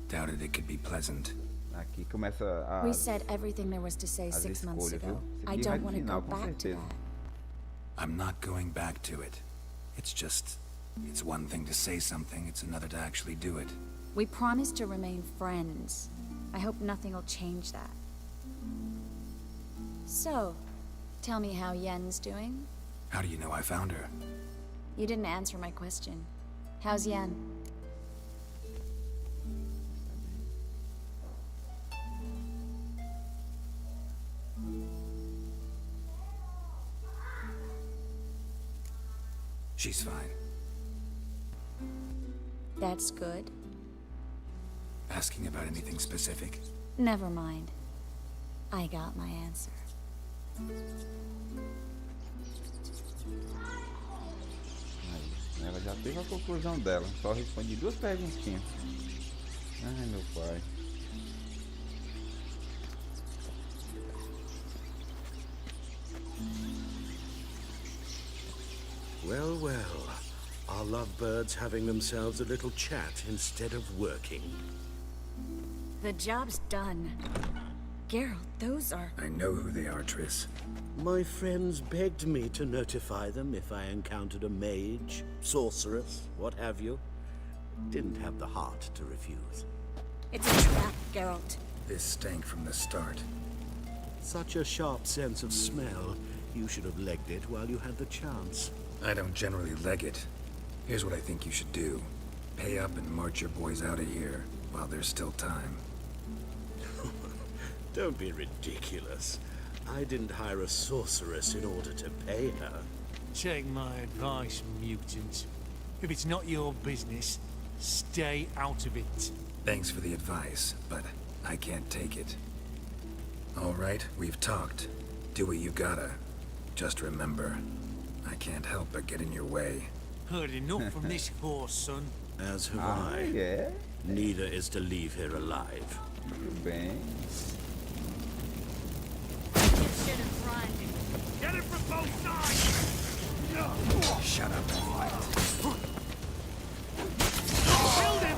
Doubted it could be pleasant. Aqui começa a... We said everything there was to say 6 months ago. I don't want to go back to that. I'm not going back to it. It's just... It's one thing to say something, it's another to actually do it. We promised to remain friends. I hope nothing will change that. So, tell me how Yen's doing? How do you know I found her? You didn't answer my question. How's Yen? She's fine. That's good. Asking about anything specific? Never mind. I got my answer. Aí, ela já teve a conclusão dela. Só respondi 2 perguntinhas. Ai, meu pai. Well, well. Are lovebirds having themselves a little chat instead of working? The job's done. Geralt, those are... I know who they are, Triss. My friends begged me to notify them if I encountered a mage, sorceress, what have you. Didn't have the heart to refuse. It's a trap, Geralt. This stank from the start. Such a sharp sense of smell. You should have legged it while you had the chance. I don't generally leg it. Here's what I think you should do. Pay up and march your boys out of here while there's still time. Don't be ridiculous. I didn't hire a sorceress in order to pay her. Take my advice, mutant. If it's not your business, stay out of it. Thanks for the advice, but I can't take it. All right, we've talked. Do what you gotta. Just remember, I can't help but get in your way. Heard enough from this horse, son. As have I. Yeah. Neither is to leave here alive. Muito bem. Get it from both sides! Shut up and fight. Killed him!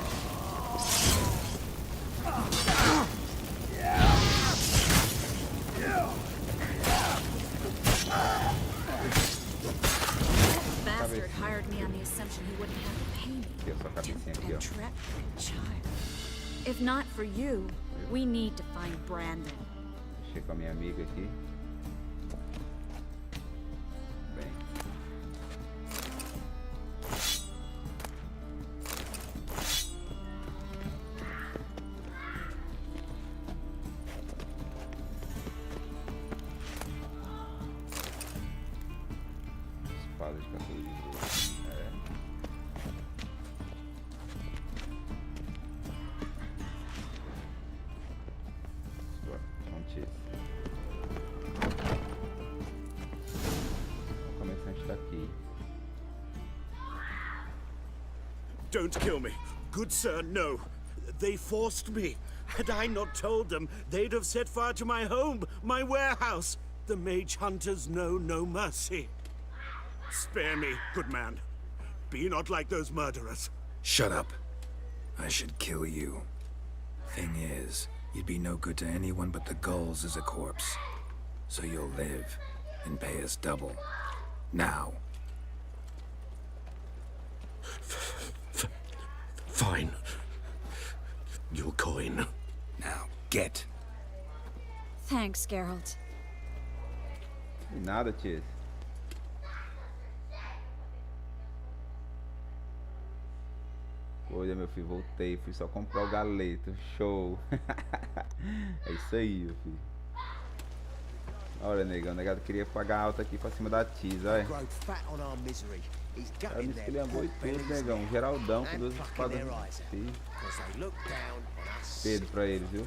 Bastard hired me on the assumption he wouldn't have to pay me. Aqui, ó, sua cabecinha aqui, ó. Treacherous child. If not for you, we need to find Brandon. Mexer com a minha amiga aqui. Bem. Espada de caçador de luz. O comerciante tá aqui. Don't kill me. Good sir, no. They forced me. Had I not told them, they'd have set fire to my home, my warehouse. The mage hunters know no mercy. Spare me, good man. Be not like those murderers. Shut up. I should kill you. Thing is, you'd be no good to anyone but the gulls as a corpse. So you'll live and pay us double. Now. Fine. Your coin. Now, get. Thanks, Geralt. De nada, tia. Olha, meu filho, voltei. Fui só comprar o galeto. Show. É isso aí, meu filho. Olha, negão. O negado queria pagar alta aqui pra cima da Tiz, olha. Ela me esculhambou e tudo, negão. Geraldão com duas espadas. Filho. Pedro pra ele, viu?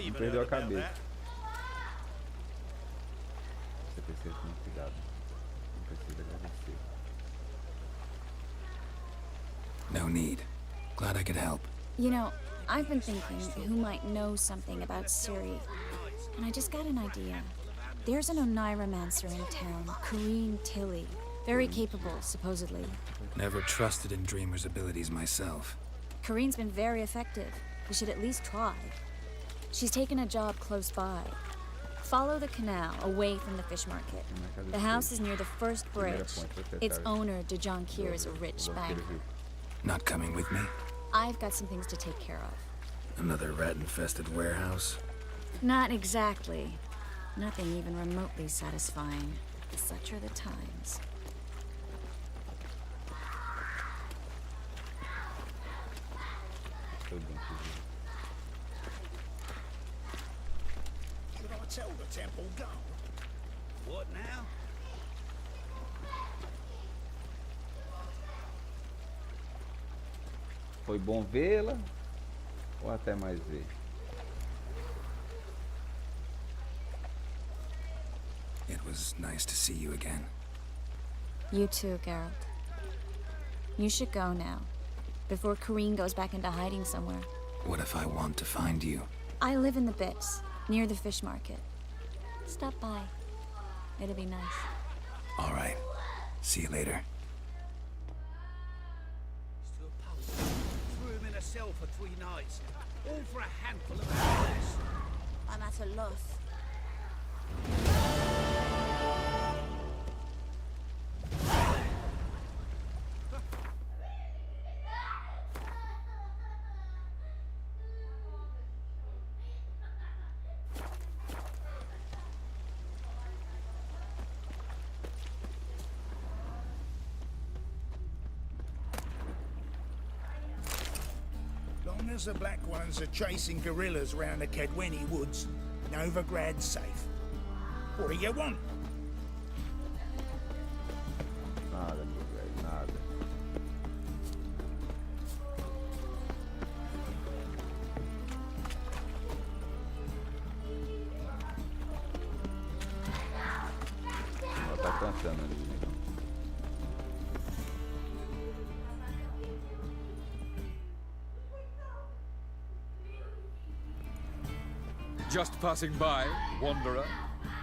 Não perdeu a cabeça. Você precisa tomar cuidado. Não precisa agradecer. No need. Glad I could help. You know, I've been thinking who might know something about Ciri, and I just got an idea. There's an Oneiromancer in town, Corrine Tilly. Very capable, supposedly. Never trusted in Dreamer's abilities myself. Corrine's been very effective. We should at least try. She's taken a job close by. Follow the canal, away from the fish market. The house is near the first bridge. Its owner, Dejonkir, is a rich banker. Not coming with me? I've got some things to take care of. Another rat-infested warehouse? Not exactly. Nothing even remotely satisfying. Such are the times. Should I tell the temple guard? What now? Foi bom vê-la ou até mais ver? It was nice to see you again. You too, Geralt. You should go now, before Corrine goes back into hiding somewhere. What if I want to find you? I live in the Bits, near the fish market. Stop by. It'll be nice. All right. See you later. Threw him in a cell for 3 nights, all for a handful of hours. I'm at a loss. Long as the Black Ones are chasing guerrillas round the Kedweni woods, Novigrad's safe. What do you want? Nada, meu velho, nada. Just passing by, wanderer?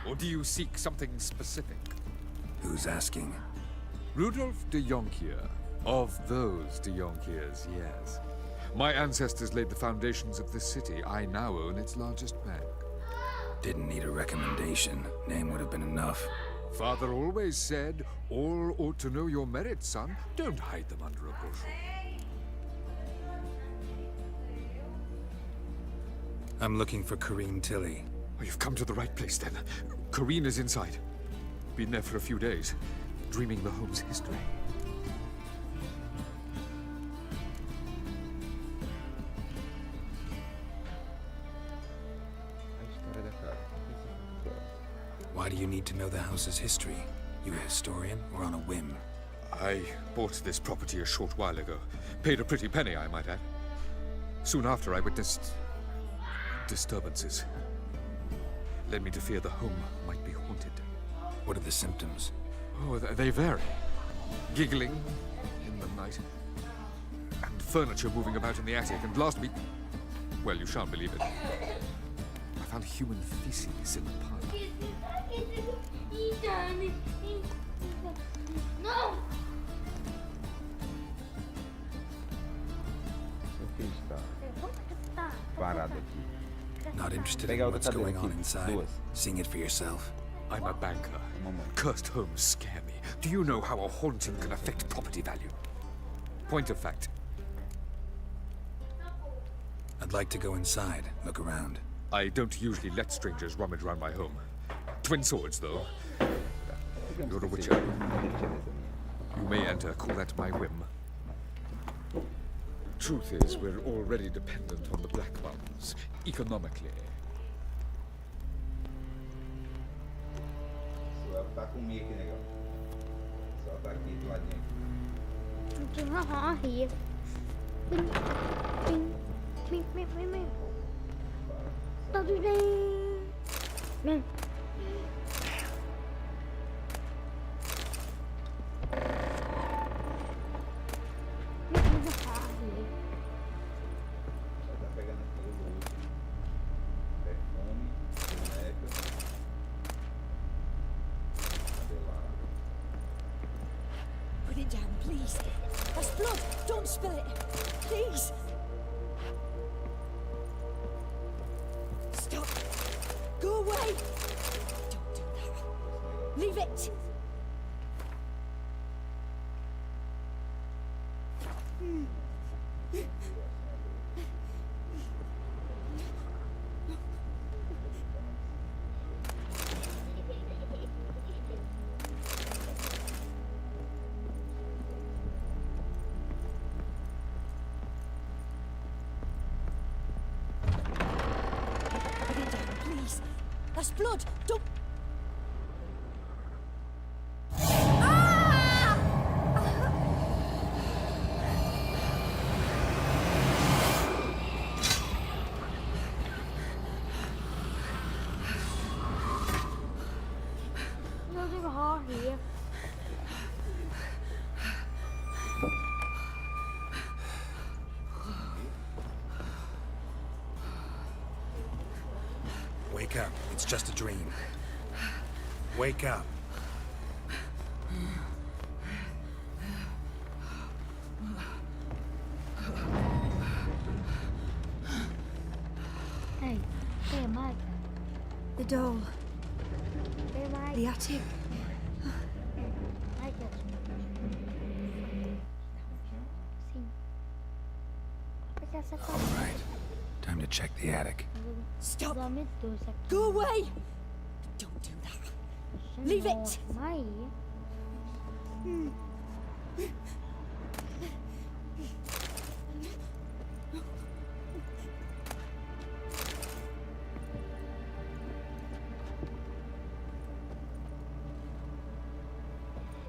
Or do you seek something specific? Who's asking? Rudolf de Jonkier. Of those de Jonkiers, yes. My ancestors laid the foundations of this city. I now own its largest bank. Didn't need a recommendation. Name would have been enough. Father always said, all ought to know your merits, son. Don't hide them under a bushel. I'm looking for Corrine Tilly. Oh, you've come to the right place, then. Corrine is inside. Been there for a few days, dreaming the home's history. Why do you need to know the house's history? You a historian or on a whim? I bought this property a short while ago. Paid a pretty penny, I might add. Soon after, I witnessed disturbances. Led me to fear the home might be haunted. What are the symptoms? Oh, they vary. Giggling in the night, and furniture moving about in the attic, and last week... Well, you shan't believe it. I found human feces in the parlor. No! Parado aqui. Not interested in what's going on inside. Seeing it for yourself. I'm a banker. Cursed homes scare me. Do you know how a haunting can affect property value? Point of fact. I'd like to go inside, look around. I don't usually let strangers rummage around my home. Twin swords, though. You're a witcher. You may enter, call that my whim. Truth is, we're already dependent on the Black Ones, economically. Silvio tá comigo aqui, negão. Só tá aqui do ladinho. Aqui na ria. Vem. Tá tudo bem. Vem. Put it down, please. That's blood. Don't spill it. Please. Stop. Go away. Don't do that. Leave it. That's blood! Don't... Nothing hard here. Wake up. It's just a dream. Wake up. Hey, Mike. The doll. Hey, Mike. The attic. Mike. All right. Time to check the attic. Stop! Go away! Don't do that. Leave it!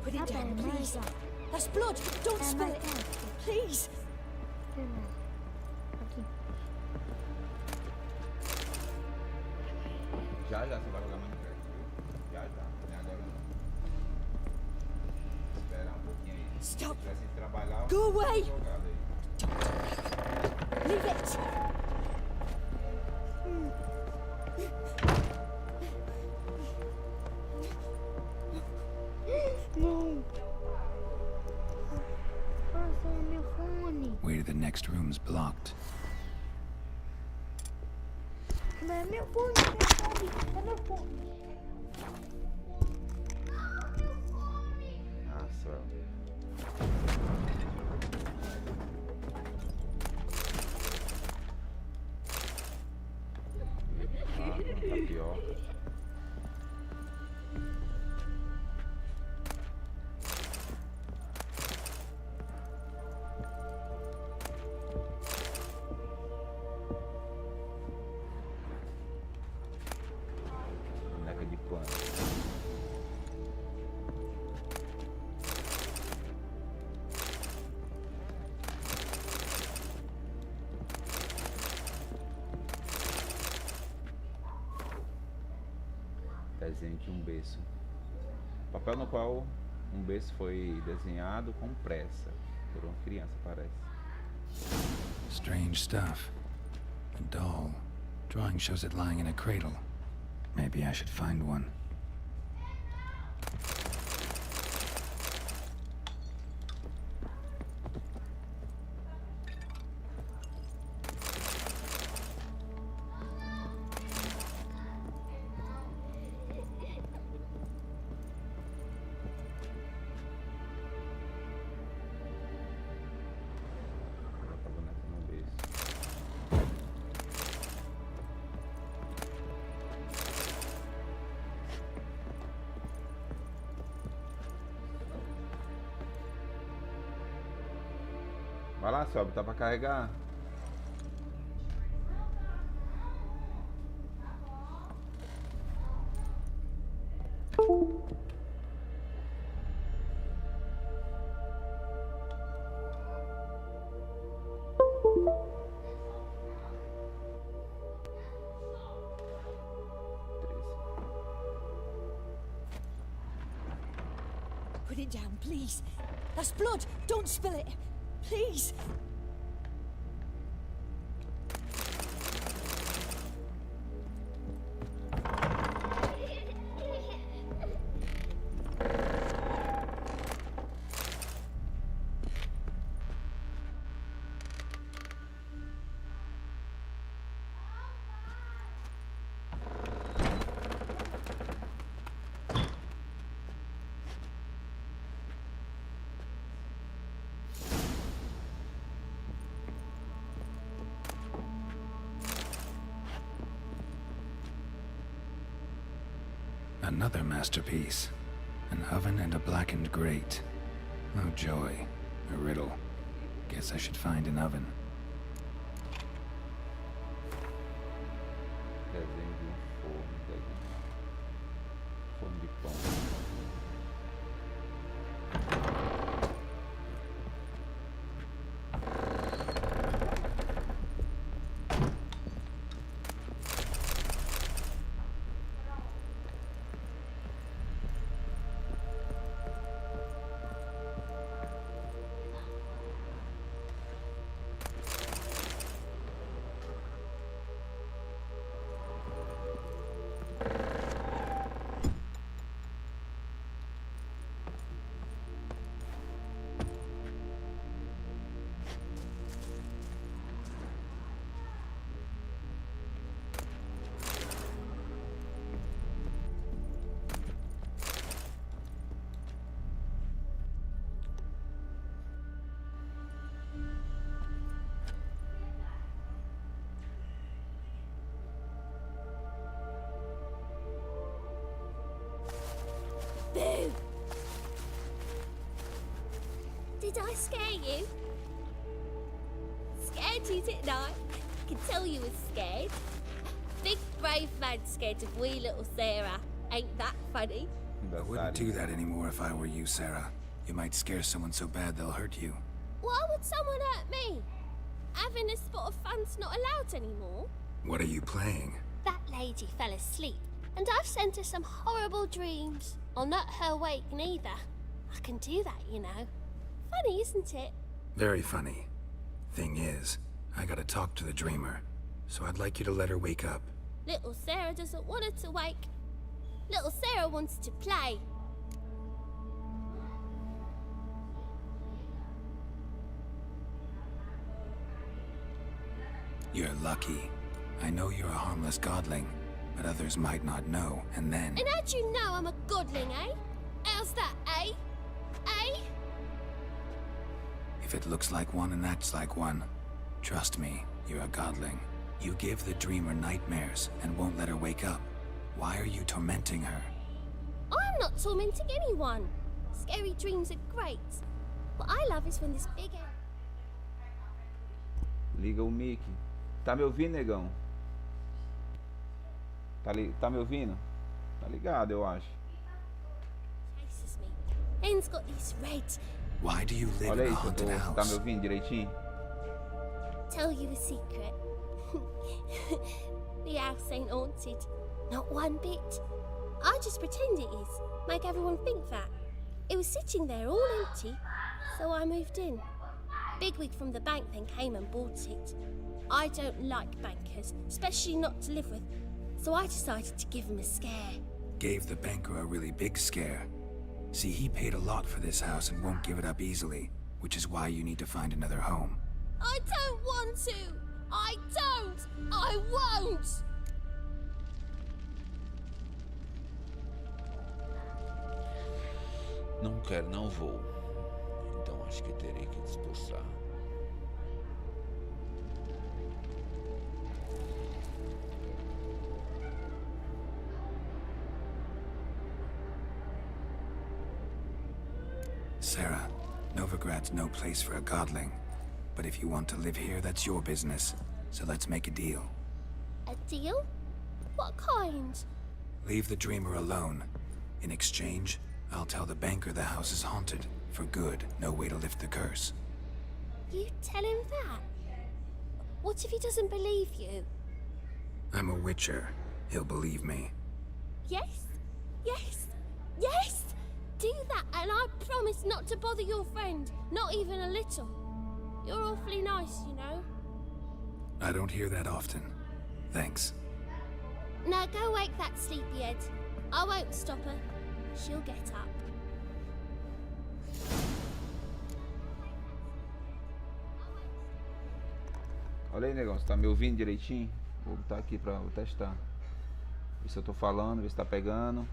Put it down, please. That's blood. Don't spill it. Please. Já você vai jogar Minecraft, viu? Já, nem agora não. Esperar pouquinho aí. Stop. Se tivesse que trabalhar, Go away. Jogado aí. Leave it. Não. Passou meu fone. Way to the next room's blocked. Não é meu fone, é meu fone. Nossa. Tapioca. Boneca de pano. Desenho de um berço. Papel no qual um berço foi desenhado com pressa por uma criança, parece. Strange stuff. A doll. Drawing shows it lying in a cradle. Maybe I should find one. Coloca a boneca no berço. Vai lá, sobe, tá pra carregar. Put it down, please. That's blood. Don't spill it. Please. Another masterpiece. An oven and a blackened grate. Oh joy. A riddle. Guess I should find an oven. Desenho de um forno de pão. Boo! Did I scare you? Scared you, didn't I? I can tell you was scared. Big brave man scared of wee little Sarah. Ain't that funny? I wouldn't do that anymore if I were you, Sarah. You might scare someone so bad they'll hurt you. Why would someone hurt me? Having a spot of fun's not allowed anymore. What are you playing? That lady fell asleep, and I've sent her some horrible dreams. I'll not her wake neither. I can do that, you know. Funny, isn't it? Very funny. Thing is, I gotta talk to the dreamer, so I'd like you to let her wake up. Little Sarah doesn't want her to wake. Little Sarah wants to play. You're lucky. I know you're a harmless godling, but others might not know, and then... And how'd you know I'm a godling, eh? How's that, eh? Eh? If it looks like one and acts like one, trust me, you're a godling. You give the dreamer nightmares and won't let her wake up. Why are you tormenting her? I'm not tormenting anyone. Scary dreams are great. What I love is when this big... Liga o mic. Tá me ouvindo, negão? Tá me ouvindo? Tá ligado, eu acho. Chases me. Ben's got these red... Why do you live Olha in a aí, haunted house? tá me ouvindo direitinho? Tell you a secret. The house ain't haunted. Not one bit. I just pretend it is. Make everyone think that. It was sitting there all empty, so I moved in. Bigwig from the bank then came and bought it. I don't like bankers, especially not to live with, so I decided to give him a scare. Gave the banker a really big scare. See, he paid a lot for this house and won't give it up easily, which is why you need to find another home. I don't want to! I don't! I won't! Não quero, não vou. Então acho que terei que dispersar. Sarah, Novigrad's no place for a godling. But if you want to live here, that's your business. So let's make a deal. A deal? What kind? Leave the dreamer alone. In exchange, I'll tell the banker the house is haunted. For good, no way to lift the curse. You tell him that? What if he doesn't believe you? I'm a witcher. He'll believe me. Yes? Yes? Yes! Do that, and I promise not to bother your friend. Not even a little. You're awfully nice, you know. I don't hear that often. Thanks. Now go wake that sleepyhead. I won't stop her. She'll get up. Olha aí, negão, você tá me ouvindo direitinho? Vou botar aqui pra vou testar. Ver se eu tô falando, ver se tá pegando.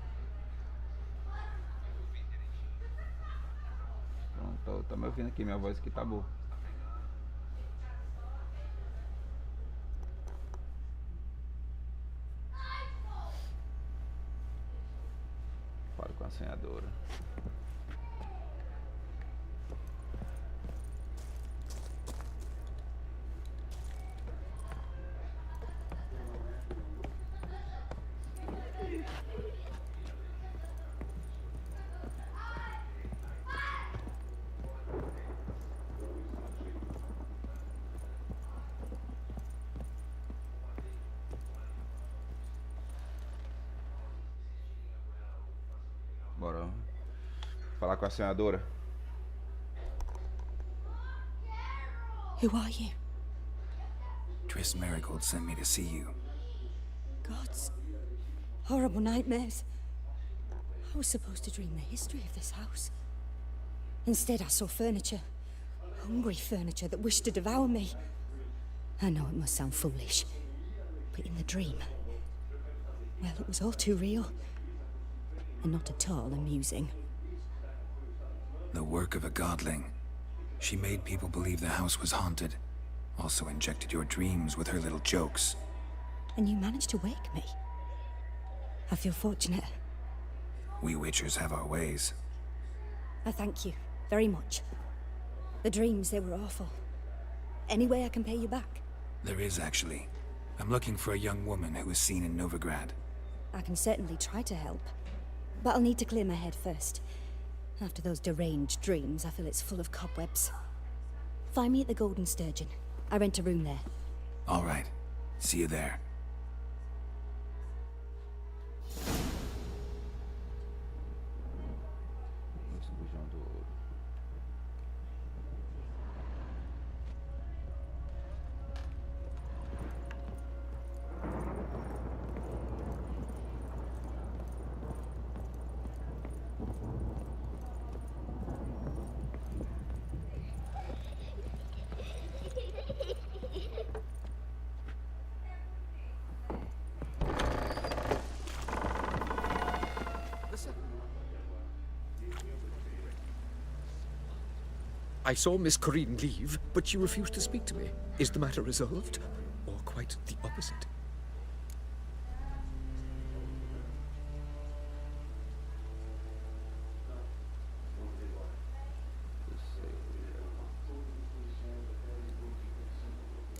Pronto, tá me ouvindo aqui, minha voz aqui tá boa. Falo com a senhadora. Bora falar com a senhadora. Who are you? Triss Marigold sent me to see you. Gods. Horrible nightmares. I was supposed to dream the history of this house. Instead, I saw furniture. Hungry furniture that wished to devour me. I know it must sound foolish, but in the dream, well, it was all too real. And not at all amusing. The work of a godling. She made people believe the house was haunted. Also injected your dreams with her little jokes. And you managed to wake me. I feel fortunate. We witchers have our ways. I thank you very much. The dreams, they were awful. Any way I can pay you back? There is, actually. I'm looking for a young woman who was seen in Novigrad. I can certainly try to help. But I'll need to clear my head first. After those deranged dreams, I feel it's full of cobwebs. Find me at the Golden Sturgeon. I rent a room there. All right. See you there. I saw Miss Corinne leave, but she refused to speak to me. Is the matter resolved? Or quite the opposite?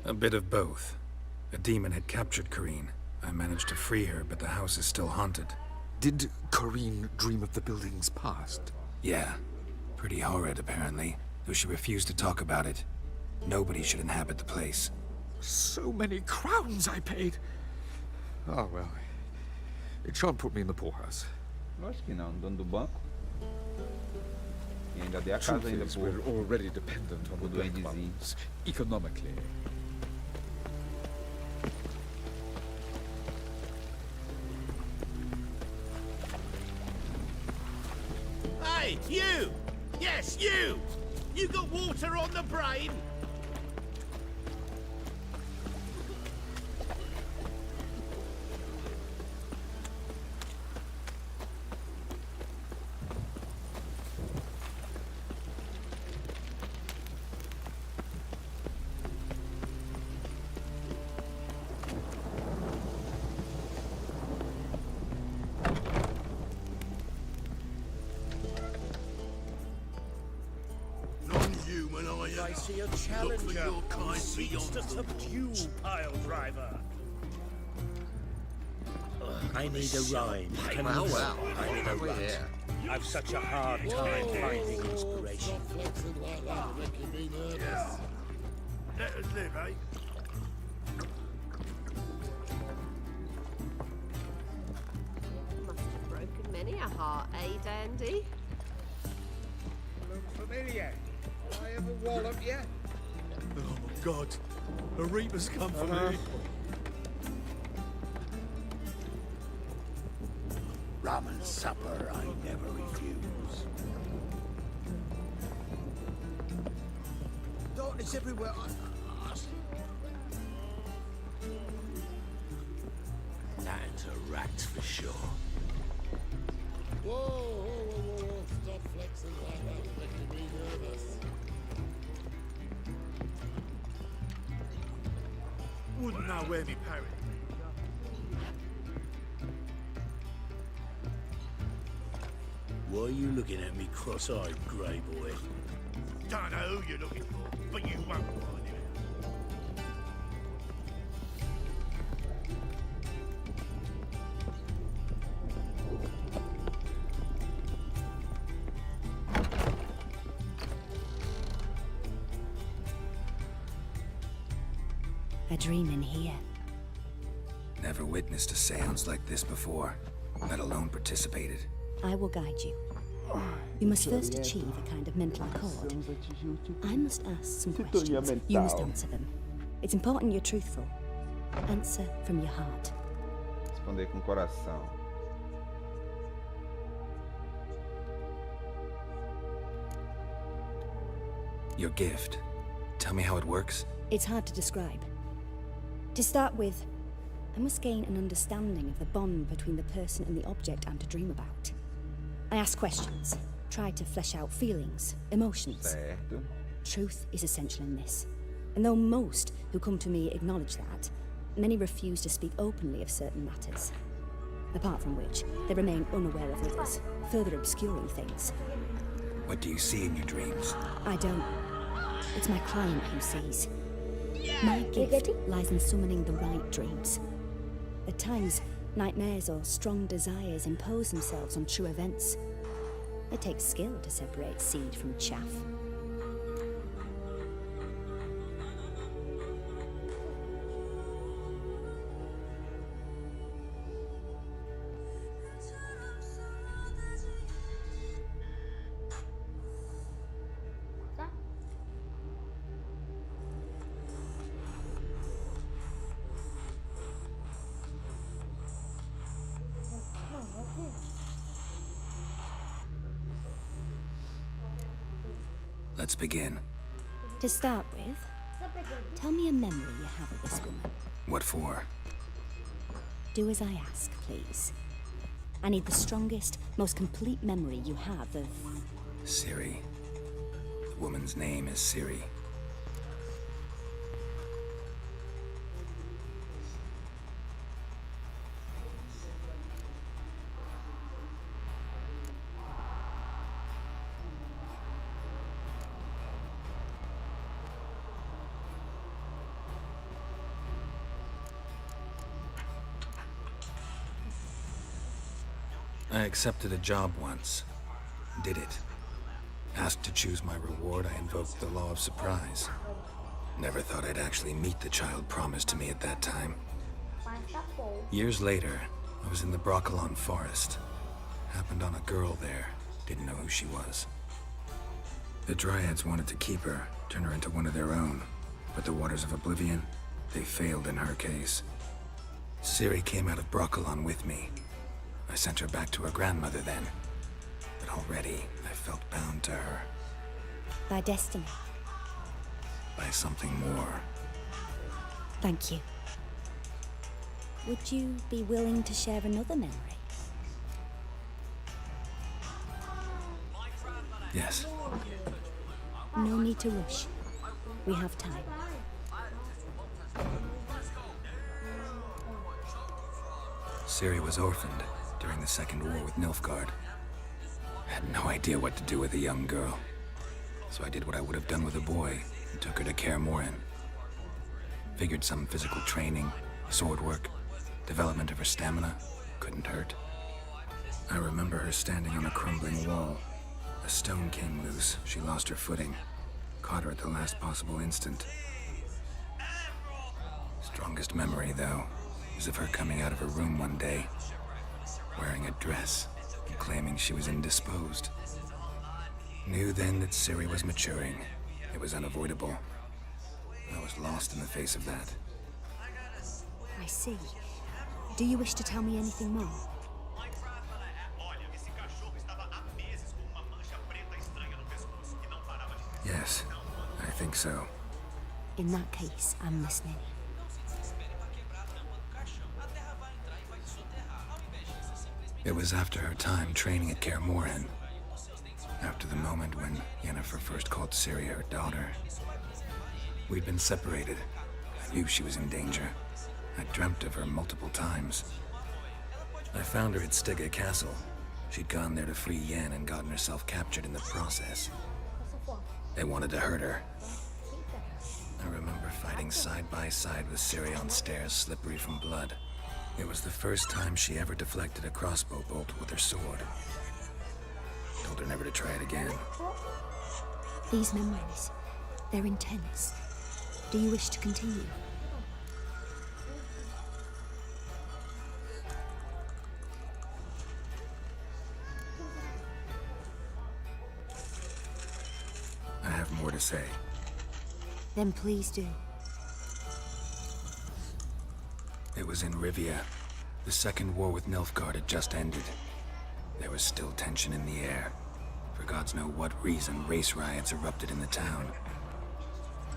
A bit of both. A demon had captured Corinne. I managed to free her, but the house is still haunted. Did Corinne dream of the building's past? Yeah. Pretty horrid, apparently, though she refused to talk about it. Nobody should inhabit the place. So many crowns I paid! Oh, well. It shan't put me in the poorhouse. Acho que não, dono do banco. E ainda dei a Truth casa ainda is, pro we're already dependent on the black duendezinho. ones, economically. Hey, you! Yes, you! You got water on the brain? Non-human, are you? I see a challenger. Look for your kind seeks to subdue pile driver. I need a rhyme. Can Well, you? well, I need a we're rhyme. here. I've such a hard time finding inspiration. Let us live, eh? Must have broken many a heart, eh, Dandy? Look familiar. Have I ever walloped you? Oh my God! A reaper's come for me. Rum and supper I never refuse. Darkness everywhere. That's a rat for sure. Whoa, whoa, whoa, whoa, stop flexing like that, making me nervous. Wouldn't know where me parrot. Why are you looking at me cross-eyed, grey boy? Don't know who you're looking for, but you won't find him. A dream in here. Never witnessed a seance like this before, let alone participated. I will guide you. You must first achieve a kind of mental accord. I must ask some questions. You must answer them. It's important you're truthful. Answer from your heart. Responder com coração. Your gift. Tell me how it works. It's hard to describe. To start with, I must gain an understanding of the bond between the person and the object I'm to dream about. I ask questions, try to flesh out feelings, emotions. Certo. Truth is essential in this. And though most who come to me acknowledge that, many refuse to speak openly of certain matters. Apart from which, they remain unaware of others, further obscuring things. What do you see in your dreams? I don't. It's my client who sees. My gift lies in summoning the right dreams. At times, nightmares or strong desires impose themselves on true events. It takes skill to separate seed from chaff. Let's begin. To start with, tell me a memory you have of this woman. What for? Do as I ask, please. I need the strongest, most complete memory you have of... Siri. The woman's woman's name is Ciri. I accepted a job once. Did it. Asked to choose my reward, I invoked the law of surprise. Never thought I'd actually meet the child promised to me at that time. Years later, I was in the Broccolon forest. Happened on a girl there. Didn't know who she was. The Dryads wanted to keep her, turn her into one of their own. But the Waters of Oblivion, they failed in her case. Ciri came out of Broccolon with me. I sent her back to her grandmother then. But already, I felt bound to her. By destiny. By something more. Thank you. Would you be willing to share another memory? Yes. No need to rush. We have time. Ciri was orphaned during the Second War with Nilfgaard. Had no idea what to do with a young girl. So I did what I would have done with a boy and took her to Kaer Morhen. Figured some physical training, sword work, development of her stamina couldn't hurt. I remember her standing on a crumbling wall. A stone came loose, she lost her footing. Caught her at the last possible instant. Strongest memory, though, is of her coming out of her room one day, wearing a dress and claiming she was indisposed. Knew then that Ciri was maturing. It was unavoidable. I was lost in the face of that. I see. Do you wish to tell me anything more? Yes, I think so. In that case, I'm listening. It was after her time training at Kaer Morhen. After the moment when Yennefer first called Ciri her daughter. We'd been separated. I knew she was in danger. I dreamt of her multiple times. I found her at Stygga Castle. She'd gone there to free Yen and gotten herself captured in the process. They wanted to hurt her. I remember fighting side by side with Ciri on stairs slippery from blood. It was the first time she ever deflected a crossbow bolt with her sword. Told her never to try it again. These memories, they're intense. Do you wish to continue? I have more to say. Then please do. It was in Rivia. The Second War with Nilfgaard had just ended. There was still tension in the air. For gods know what reason, race riots erupted in the town.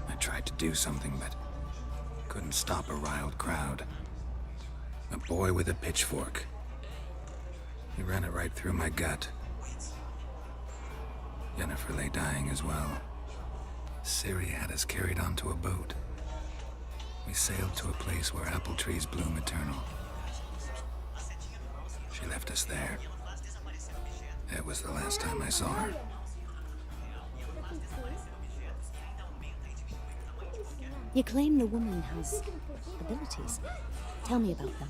I tried to do something, but couldn't stop a riled crowd. A boy with a pitchfork. He ran it right through my gut. Yennefer lay dying as well. Ciri had us carried onto a boat. We sailed to a place where apple trees bloom eternal. She left us there. It was the last time I saw her. You claim the woman has abilities. Tell me about them.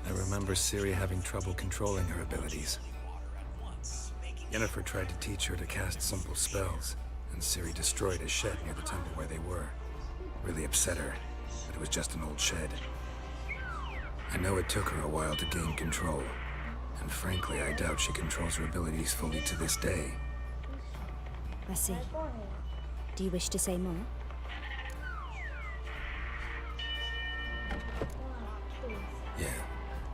I remember Ciri having trouble controlling her abilities. Yennefer tried to teach her to cast simple spells, and Ciri destroyed a shed near the temple where they were. really upset her, but it was just an old shed. I know it took her a while to gain control, and frankly, I doubt she controls her abilities fully to this day. I see. Do you wish to say more? Yeah,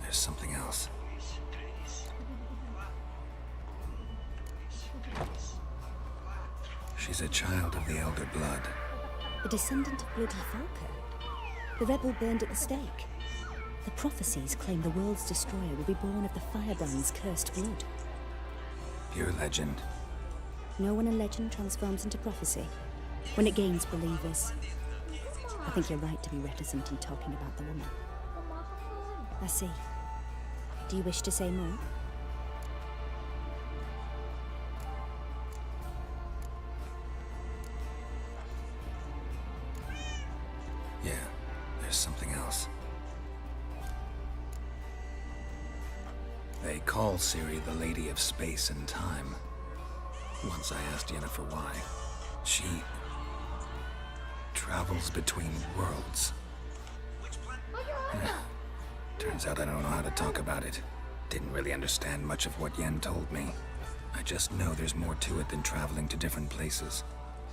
there's something else. She's a child of the Elder Blood. A descendant of Bloody Falco? The rebel burned at the stake. The prophecies claim the world's destroyer will be born of the Firebrand's cursed blood. Pure legend. Know when a legend transforms into prophecy? When it gains believers. I think you're right to be reticent in talking about the woman. I see. Do you wish to say more? Yeah, there's something else. They call Ciri the Lady of Space and Time. Once I asked Yennefer why. She travels between worlds. Turns out I don't know how to talk about it. Didn't really understand much of what Yen told me. I just know there's more to it than traveling to different places,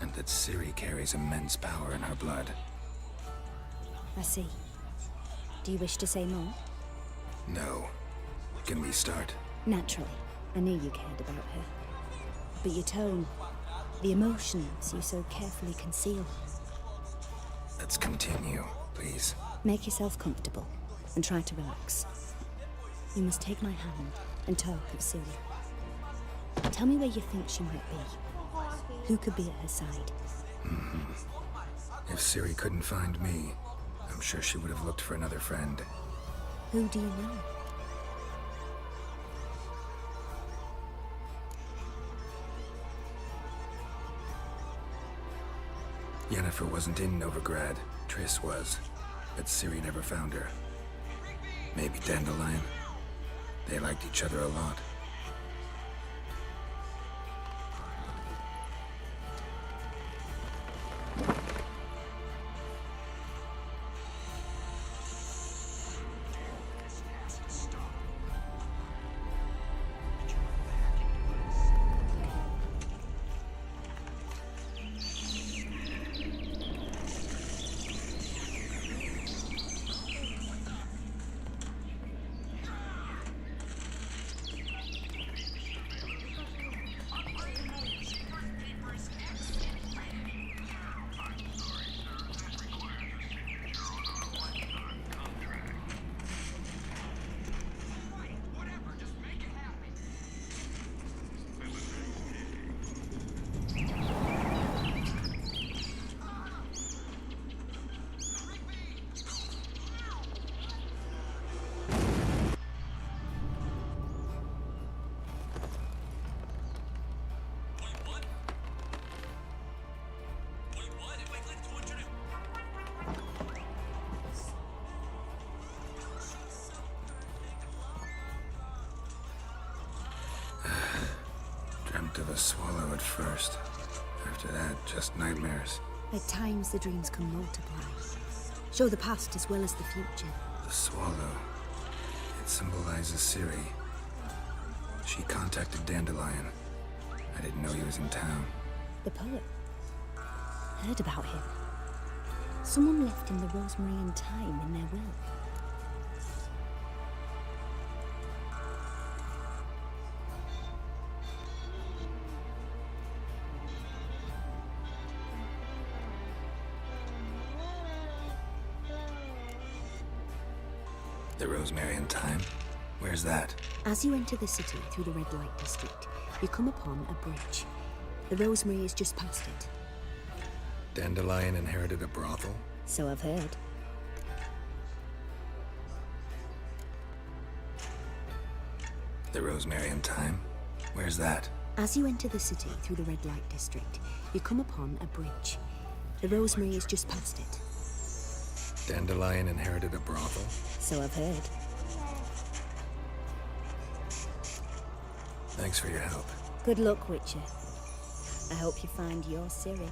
and that Ciri carries immense power in her blood. I see. Do you wish to say more? No. Can we start? Naturally. I knew you cared about her. But your tone, the emotions you so carefully conceal. Let's continue, please. Make yourself comfortable and try to relax. You must take my hand and talk of Ciri. Tell me where you think she might be. Who could be at her side? If Ciri couldn't find me, I'm sure she would have looked for another friend. Who do you know? Yennefer wasn't in Novigrad. Triss was. But Ciri never found her. Maybe Dandelion. They liked each other a lot. Of a swallow at first. After that, just nightmares. At times, the dreams can multiply. Show the past as well as the future. The swallow. It symbolizes Ciri. She contacted Dandelion. I didn't know he was in town. The poet. Heard about him. Someone left him the rosemary and thyme in their will. The rosemary and thyme? Where's that? As you enter the city through the red light district, you come upon a bridge. The rosemary is just past it. Dandelion inherited a brothel? So I've heard. The rosemary and thyme? Where's that? As you enter the city through the red light district, you come upon a bridge. The rosemary is just past it. Dandelion inherited a brothel? So I've heard. Thanks for your help. Good luck, Witcher. I hope you find your Ciri.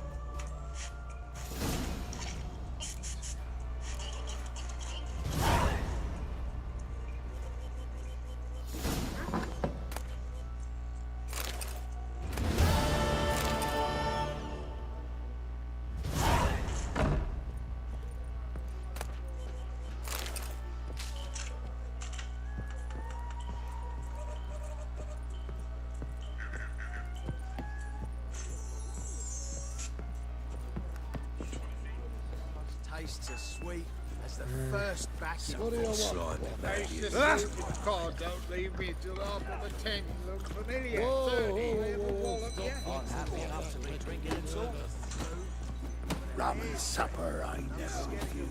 tastes as sweet as the first batch of What do you want? slimy Patience, God, don't leave me till after the 10. Look familiar. Whoa, 30, whoa, ever whoa, wallop, stop. yeah? I'm happy enough to be drinking it all. Rum and supper I never refuse.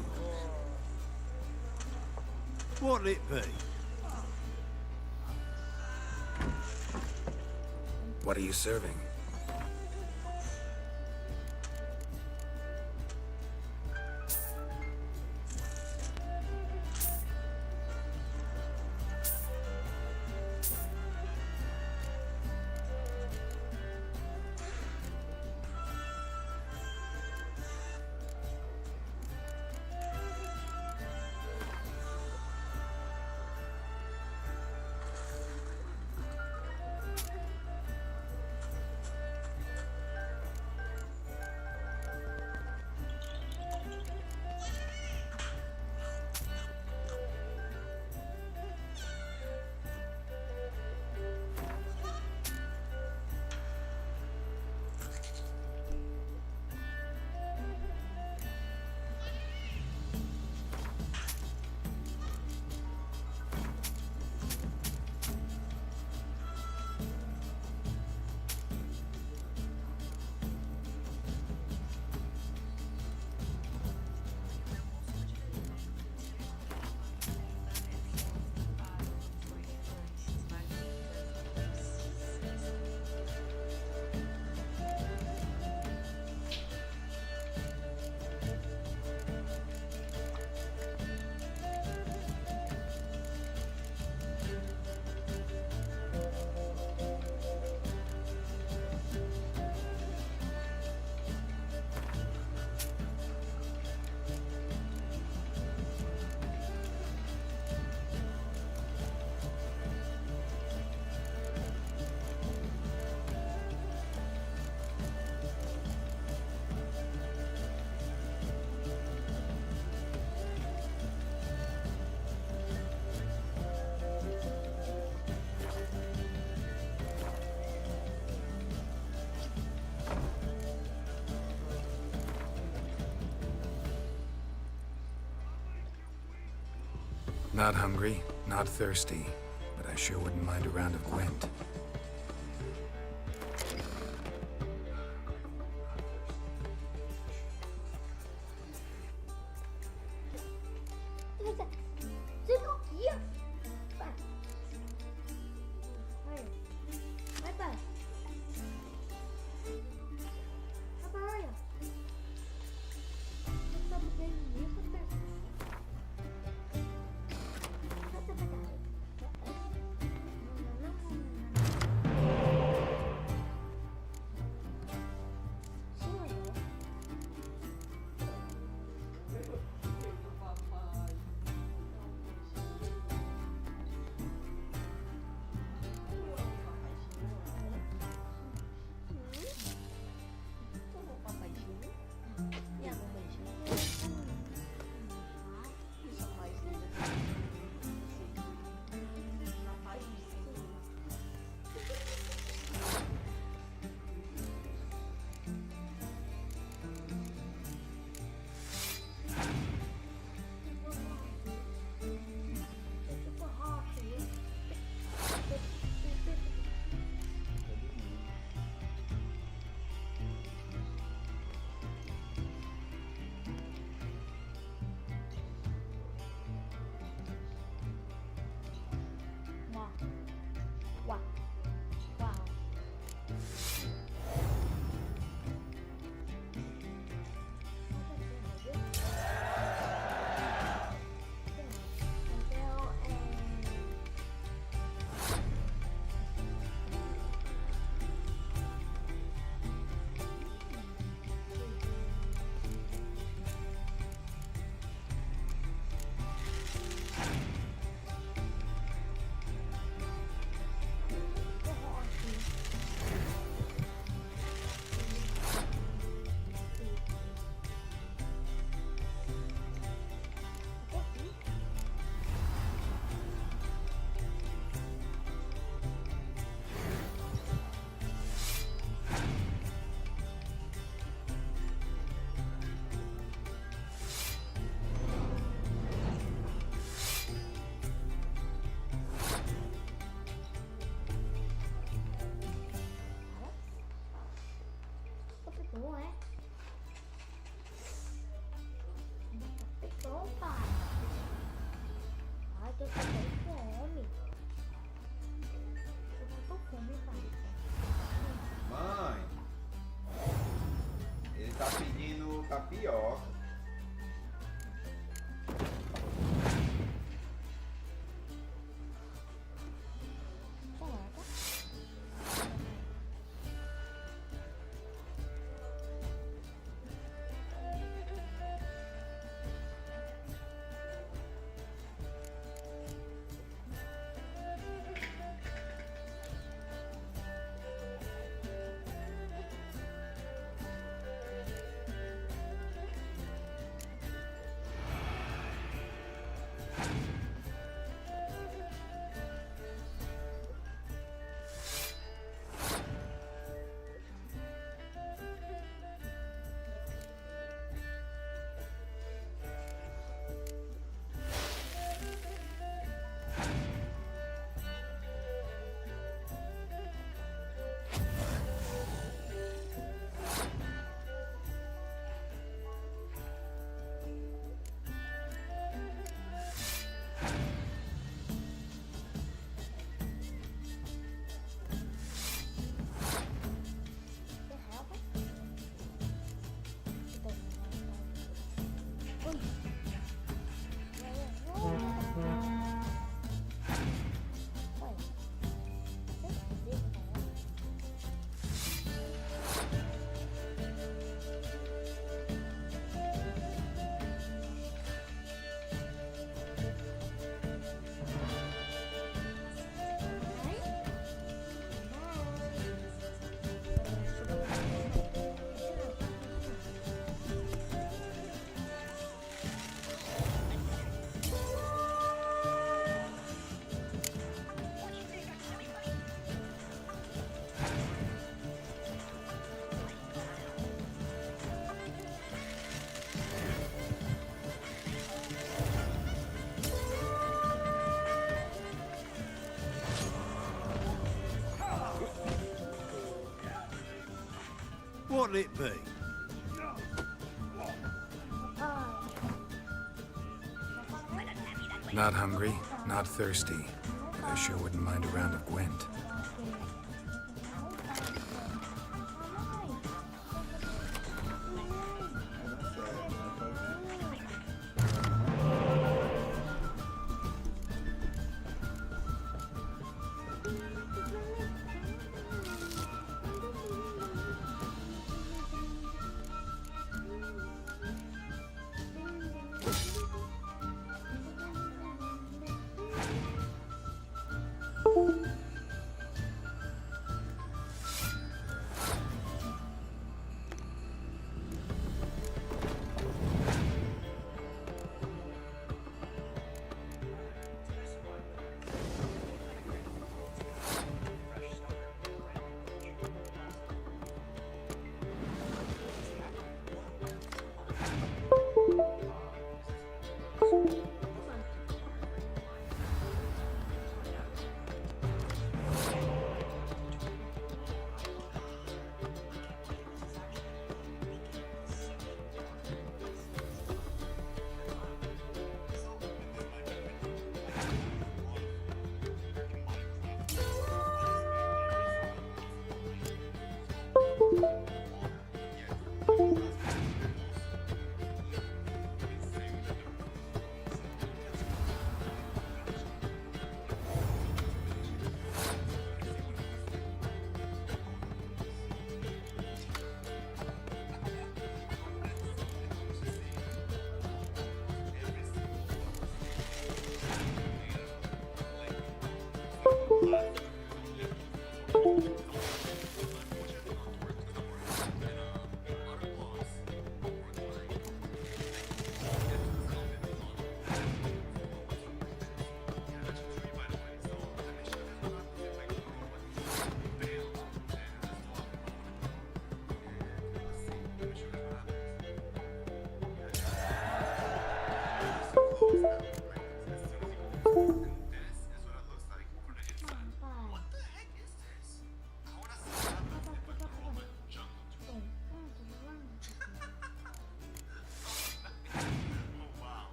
What'll it be? What are you serving? Not hungry, not thirsty, but I sure wouldn't mind a round of Gwent. what'll it be? Not hungry, not thirsty, but I sure wouldn't mind a round of Gwent.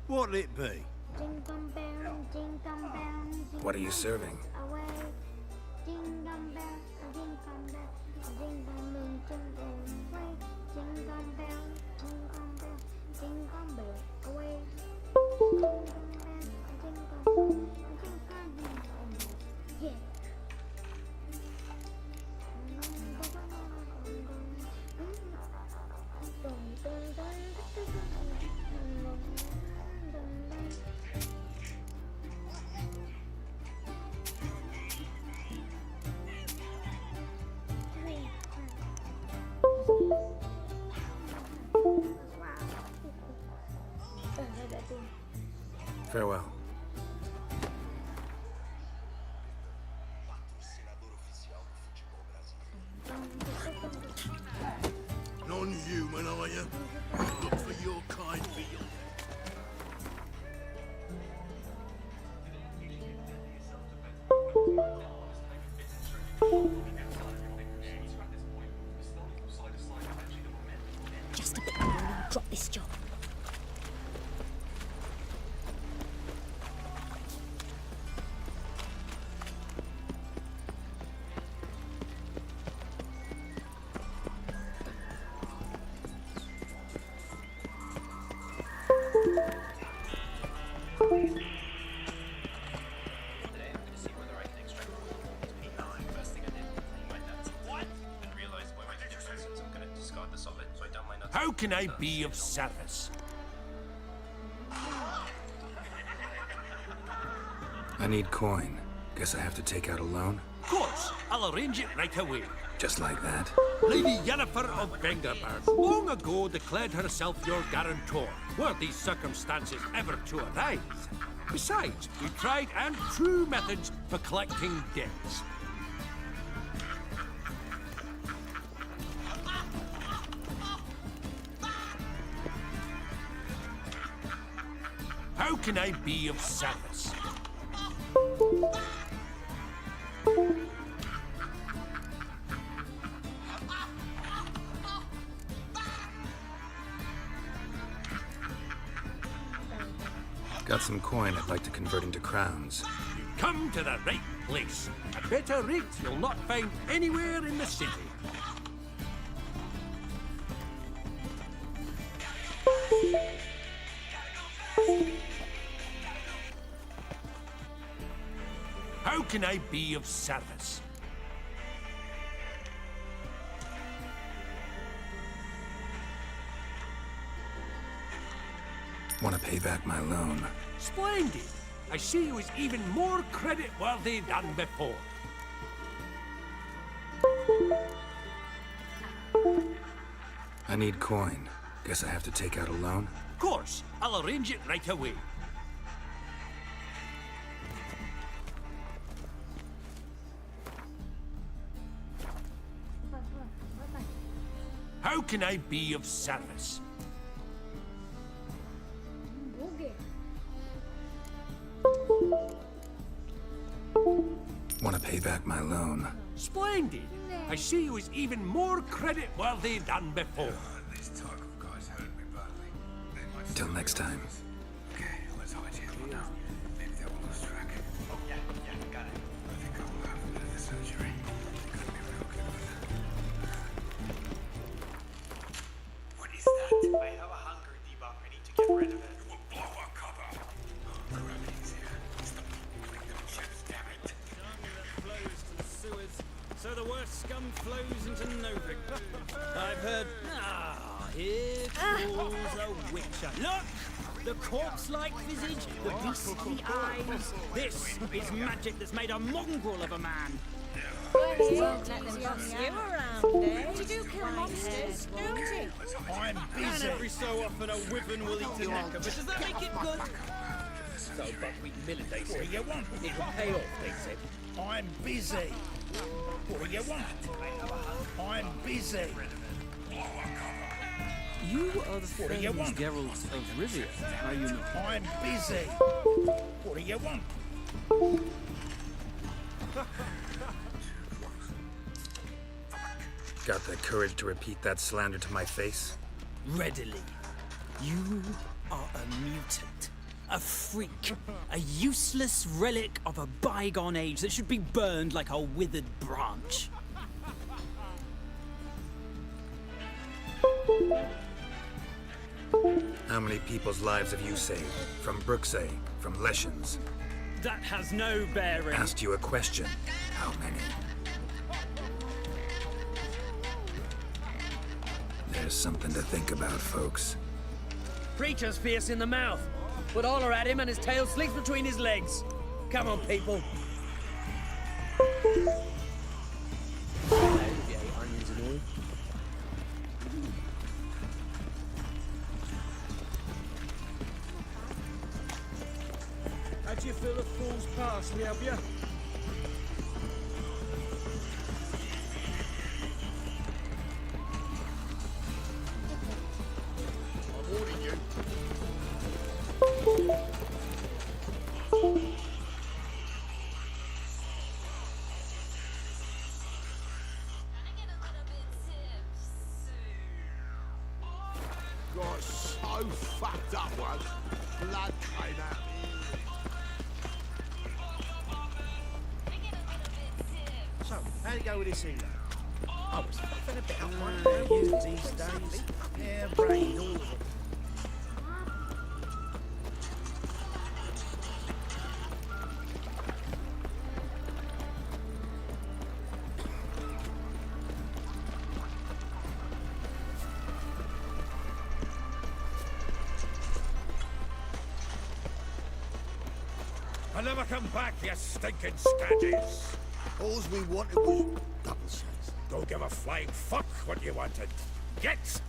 What'll it be? What are you serving? Farewell. Non-human, are you? Look for your kind beyond. Just a bit more and I'll drop this job. How can I be of service? I need coin. Guess I have to take out a loan? Of course, I'll arrange it right away. Just like that? Lady Yennefer of Vengerberg long ago declared herself your guarantor, were these circumstances ever to arise. Besides, we tried and true methods for collecting debts. How can I be of service? Got some coin I'd like to convert into crowns. Come to the right place. A better rate you'll not find anywhere in the city. How can I be of service? Want to pay back my loan? Splendid! I see you was even more credit-worthy than before. I need coin. Guess I have to take out a loan? Of course, I'll arrange it right away. How can I be of service? Want to pay back my loan? Splendid! I see you was even more credit-worthy than before. This talk of guys hurt me badly. Till next time. Okay, let's hide here for now. Maybe they will lose track. Oh, yeah, got it. I think I will have a bit of the surgery. They got me real good with it. What is that? I have a hunger debuff. I need to get rid of it. You will blow our cover. Oh, gravity So the worst scum flows into Novick. I've heard... here calls a witcher. Look! The corpse-like visage, the beastly eyes. This is magic that's made a mongrel of a man. Well, you won't let them boss you around, eh? You do kill monsters, don't you? I'm busy. And every so often a wyvern will eat a knacker, but does that make it good? So buckwheat millet, they say. What do you want? It will pay off, they said. I'm busy. What do you want? I'm busy. You are the famous Geralt of Rivia, are you not? I'm busy. What do you want? Got the courage to repeat that slander to my face? Readily. You are a mutant. A freak. A useless relic of a bygone age that should be burned like a withered branch. How many people's lives have you saved? From Brooksay? From Leshens? That has no bearing. Asked you a question. How many? There's something to think about, folks. Preacher's fierce in the mouth. Put holler at him and his tail slinks between his legs. Come on, people. How'd you feel the fool's past, me, have you? I'm warning you. Got so fucked up once. Blood came out. So, how'd it go with this healer? I was fucking a bit up one you these days. Yeah, brain, all of them. I'll never come back, you stinking scaddies. All we wanted was double safe. Don't give a flying fuck what you wanted. Get!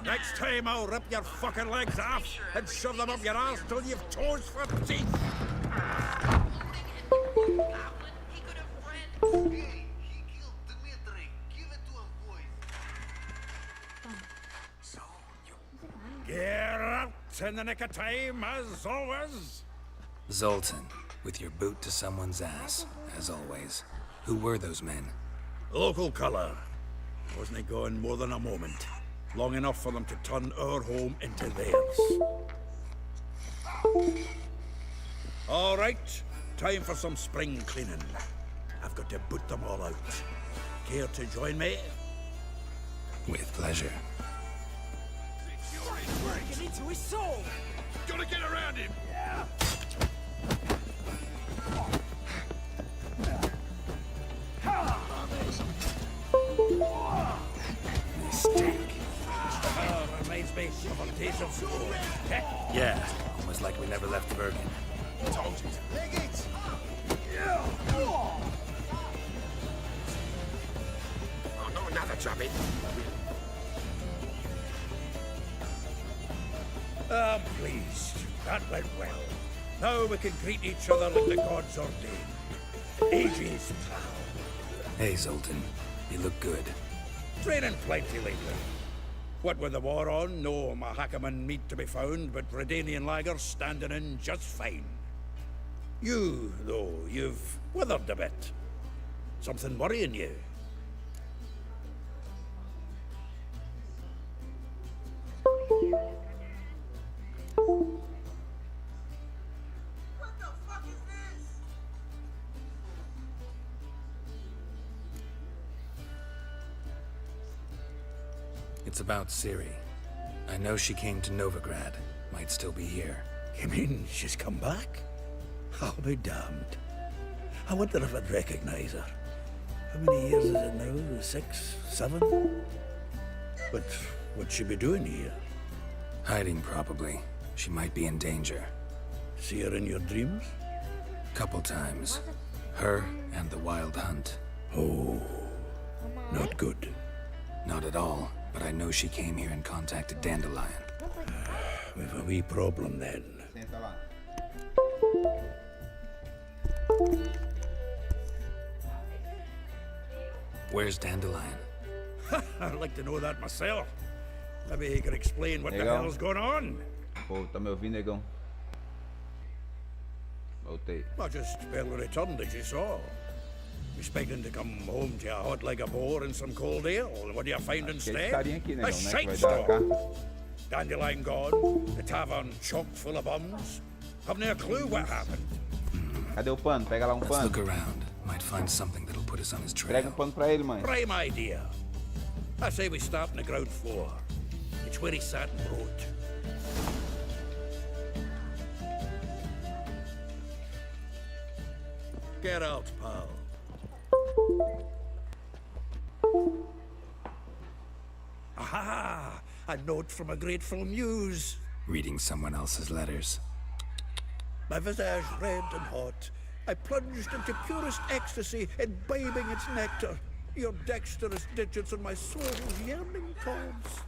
Next time I'll rip your fucking legs off and shove them up your ass till you've toes for teeth. Get out in the nick of time, as always. Zoltan, with your boot to someone's ass, as always. Who were those men? Local colour. Wasn't he gone more than a moment? Long enough for them to turn our home into theirs. All right, time for some spring cleaning. I've got to boot them all out. Care to join me? With pleasure. You're in to his soul! Gotta get around him! Yeah! Mistake. Reminds me of a taste of soul. Yeah, almost like we never left Bergen. Told you. Leg it! Oh, not another drubbing. I'm pleased. That went well. Now we can greet each other like the gods ordained. Ages, pal. Hey, Zoltan. You look good. Training plenty lately. What with the war on, no Mahakaman meat to be found, but Redanian lagers standing in just fine. You, though, you've withered a bit. Something worrying you? It's about Ciri. I know she came to Novigrad. Might still be here. You mean she's come back? I'll be damned. I wonder if I'd recognize her. How many years is it now? 6, 7? But what'd she be doing here? Hiding, probably. She might be in danger. See her in your dreams? Couple times. Her and the Wild Hunt. Oh, not good. Not at all, but I know she came here and contacted Dandelion. We've a wee problem then. Where's Dandelion? I'd like to know that myself. Maybe he could explain what the hell's going on. Pô, tá me ouvindo, negão? Voltei. I just barely returned, as you saw. Expecting to come home to a hot like a boar and some cold ale. What do you find instead? A shite storm. Dandelion gone, the tavern chock full of bums. Haven't a clue what happened. Cadê o pano? Pega lá um Let's pano. look around. Might find something that'll put us on his trail. Pega um pano pra ele, mãe. Prime idea. I say we start on the ground floor. It's where he sat and wrote. Get out, pal. Aha! A note from a grateful muse. Reading someone else's letters. My visage red and hot, I plunged into purest ecstasy, imbibing its nectar. Your dexterous digits on my soul's yearning chords.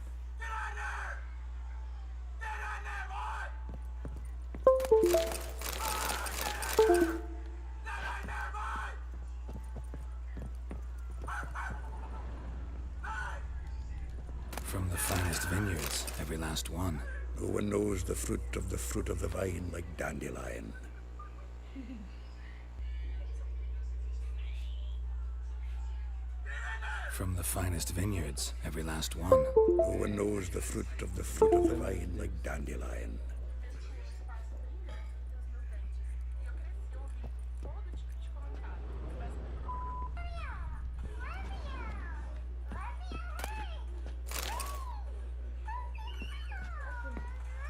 From the finest vineyards, every last one. No one knows the fruit of the vine like Dandelion. From the finest vineyards, every last one. No one knows the fruit of the vine like Dandelion.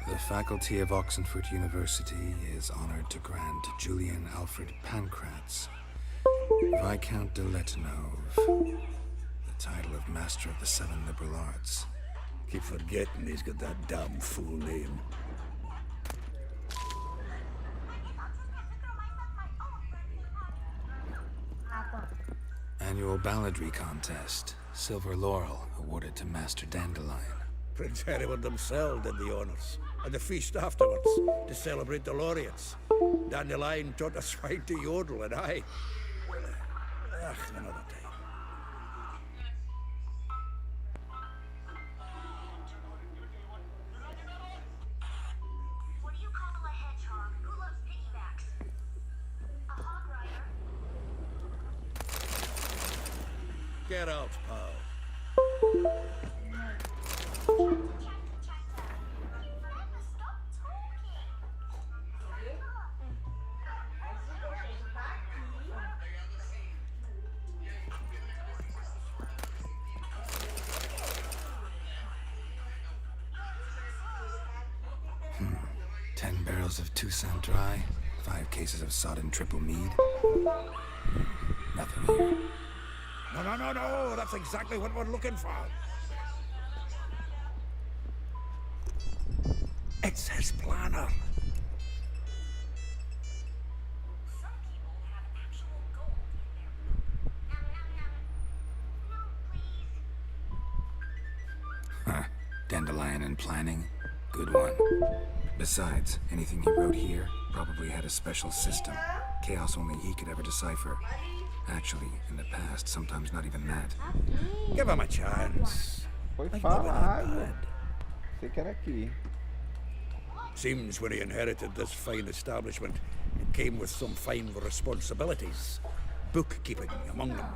The faculty of Oxenford University is honored to grant Julian Alfred Pancratz, Viscount de Letonov, the title of Master of the Seven Liberal Arts. Keep forgetting he's got that damn fool name. Annual balladry contest, Silver Laurel awarded to Master Dandelion. Prince Hereward himself did the honors, and the feast afterwards to celebrate the laureates. Dandelion taught us swine to yodel, and I... another time. What do you call a hedgehog who loves piggybacks? A hog rider? Get out, pal. 10 barrels of Toussaint Dry, 5 cases of sodden triple mead. Nothing here. No, that's exactly what we're looking for. It's his planner. Huh. Dandelion and planning. Good one. Besides, anything he wrote here probably had a special system. Chaos only he could ever decipher. Actually, in the past, sometimes not even that. Give him a chance. Foi falado. Sei que era aqui. Seems when he inherited this fine establishment, it came with some fine responsibilities. Bookkeeping among them.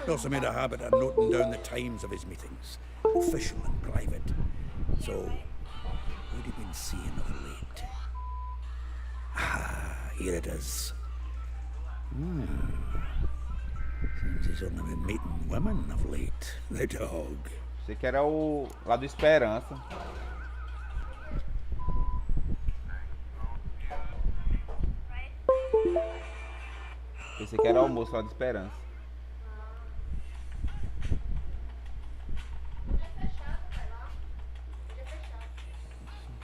He also made a habit of noting down the times of his meetings, official and private. So, what have you been seeing of late? Ah, here it is. Seems he's only been meeting women of late, the dog. Sei que era o lá do Esperança. Pensei que era o almoço lá do Esperança.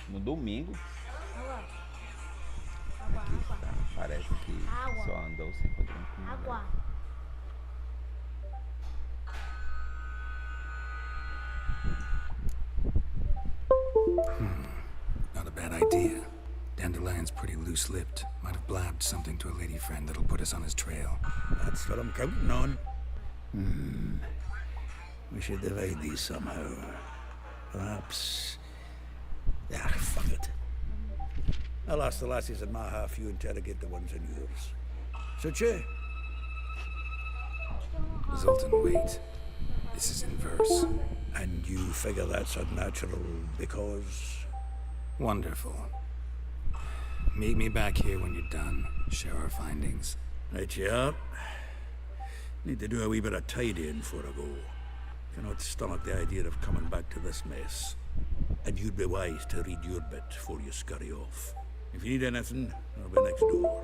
No domingo? Aqui está. Parece que só andou se encontrando com mulher. Not a bad idea. Dandelion's pretty loose-lipped. Might have blabbed something to a lady friend that'll put us on his trail. That's what I'm counting on. We should divide these somehow. Perhaps... Ah, fuck it. I'll ask the lassies in my half, you interrogate the ones in yours. Such a... Zoltan, wait. This is in verse. And you figure that's unnatural because... Wonderful. Meet me back here when you're done. Share our findings. Right you are. Need to do a wee bit of tidying before I go. Cannot stomach the idea of coming back to this mess. And you'd be wise to read your bit before you scurry off. If you need anything, I'll be next door.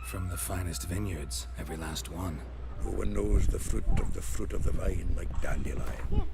From the finest vineyards, every last one. No one knows the fruit of the vine like dandelion.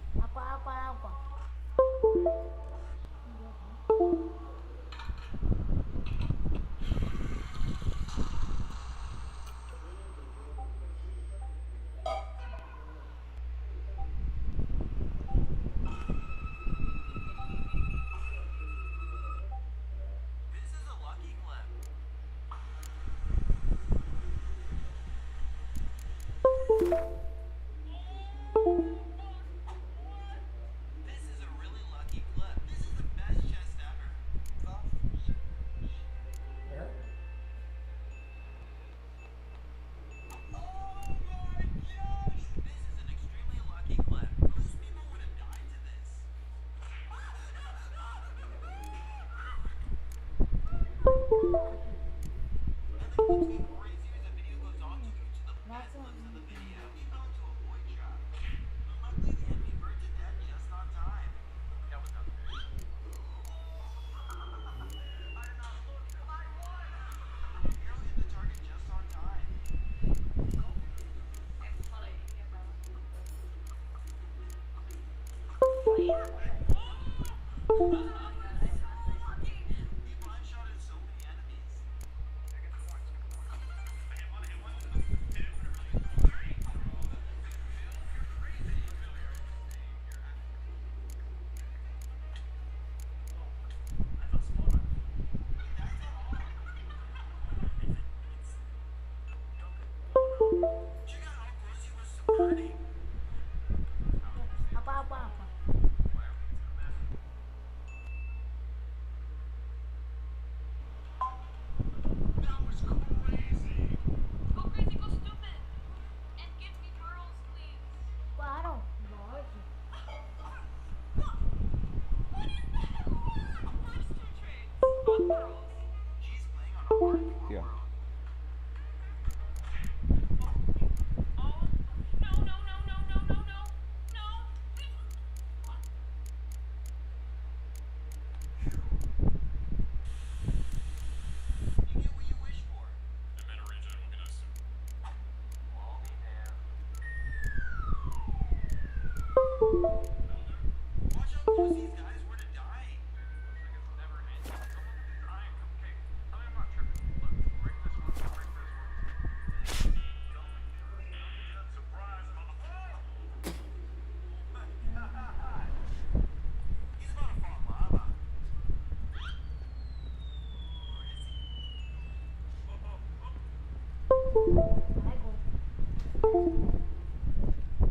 aqui, ó.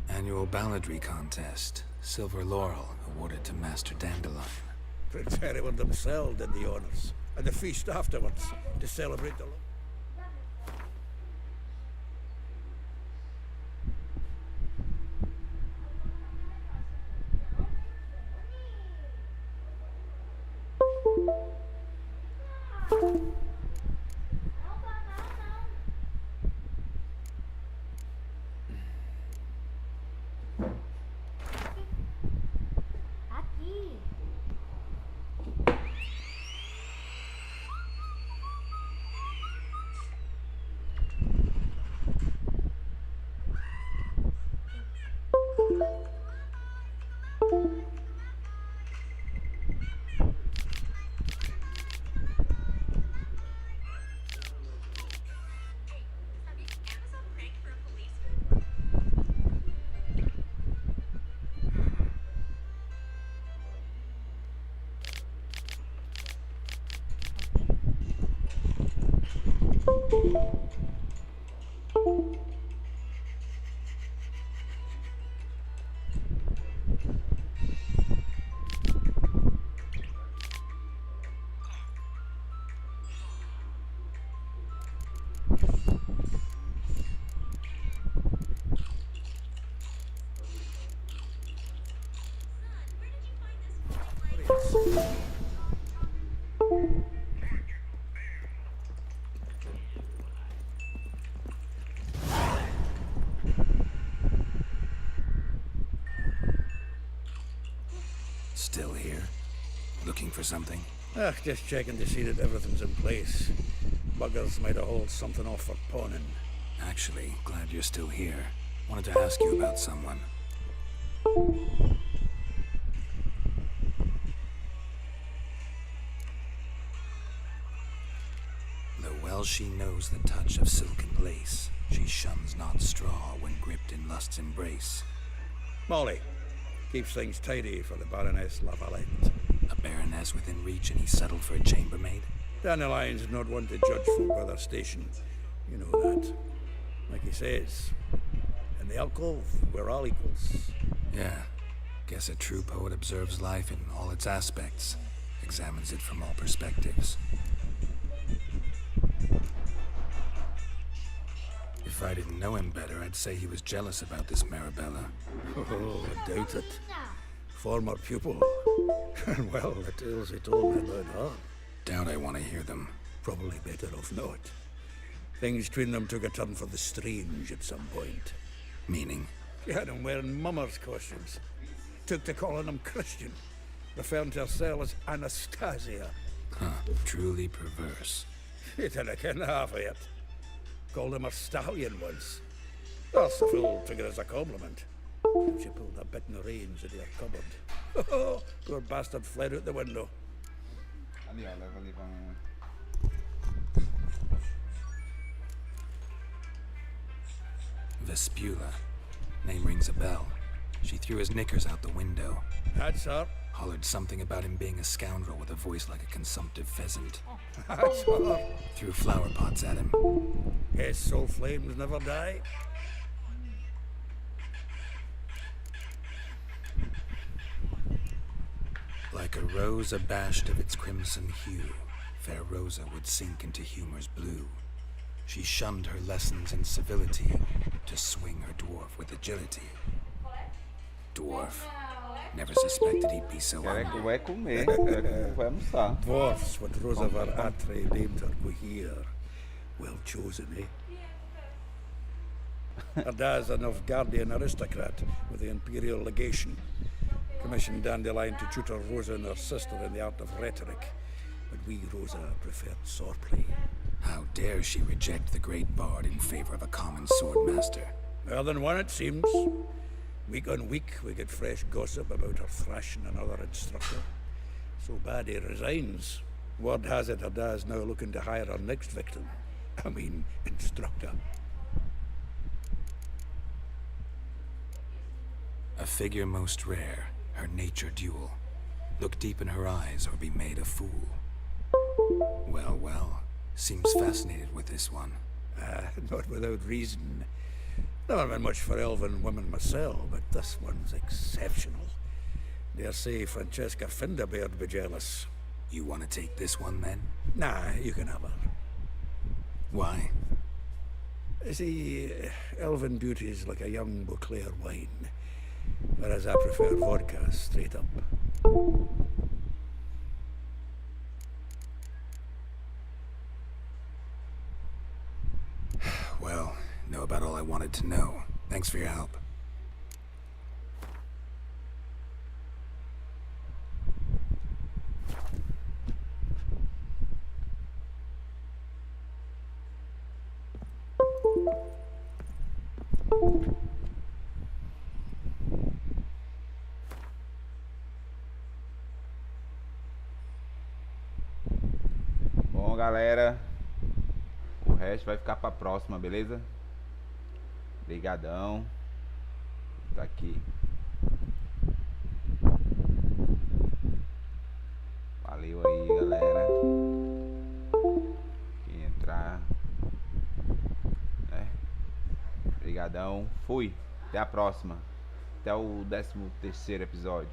Annual balladry contest. Silver laurel awarded to Master Dandelion. Prince Harry themselves did the honours, and the feast afterwards to celebrate the. Still here? Looking for something? Just checking to see that everything's in place. Buggers might have hauled something off for pawning. Actually, glad you're still here. Wanted to ask you about someone. Though well she knows the touch of silken lace, she shuns not straw when gripped in lust's embrace. Molly, keeps things tidy for the Baroness Lavalette. A baroness within reach and he settled for a chambermaid? Dandelion's not one to judge folk by their station. You know that. Like he says, in the alcove, we're all equals. Yeah. Guess a true poet observes life in all its aspects, examines it from all perspectives. If I didn't know him better, I'd say he was jealous about this Marabella. Oh, I doubt it. Former pupil. And well, the tales he told me about her. Doubt I want to hear them. Probably better off not. Things between them took a turn for the strange at some point. Meaning? She had him wearing mummers' costumes. Took to calling him Christian. Referring to herself as Anastasia. Huh, truly perverse. She didn't ken half of it. Called him a stallion once. Well, the fool took it as a compliment. She pulled a bit in the reins into her cupboard. Oh, poor bastard fled out the window. Vespula. Name rings a bell. She threw his knickers out the window. That's her. Hollered something about him being a scoundrel with a voice like a consumptive pheasant. That's her. Threw flower pots at him. Guess soul flames never die. Like a rose abashed of its crimson hue, fair Rosa would sink into humor's blue. She shunned her lessons in civility to swing her dwarf with agility. Dwarf. Never suspected he'd be so hungry. Vai comer, vai almoçar. Dwarfs, what Rosa var Atre named her Guhir. Well chosen, eh? Her dad's a Novgardian aristocrat with the Imperial Legation. Commissioned Dandelion to tutor Rosa and her sister in the art of rhetoric. But we, Rosa, preferred swordplay. How dare she reject the great bard in favor of a common swordmaster? More than one, it seems. Week on week, we get fresh gossip about her thrashing another instructor. So bad he resigns. Word has it her dad's now looking to hire her next victim. I mean, instructor. A figure most rare, her nature dual. Look deep in her eyes or be made a fool. Well, well, seems fascinated with this one. Not without reason. Never been much for elven women myself, but this one's exceptional. Dare say Francesca Finderbeard be jealous. You want to take this one then? Nah, you can have her. Why? See, elven beauty's like a young Beauclair wine, whereas I prefer vodka straight up. Well, know about all I wanted to know. Thanks for your help. Bom, galera, o resto vai ficar pra próxima, beleza? Obrigadão. Tá aqui. Valeu aí, galera. Quem entrar, né? Obrigadão. Fui. Até a próxima. Até o 13º episódio.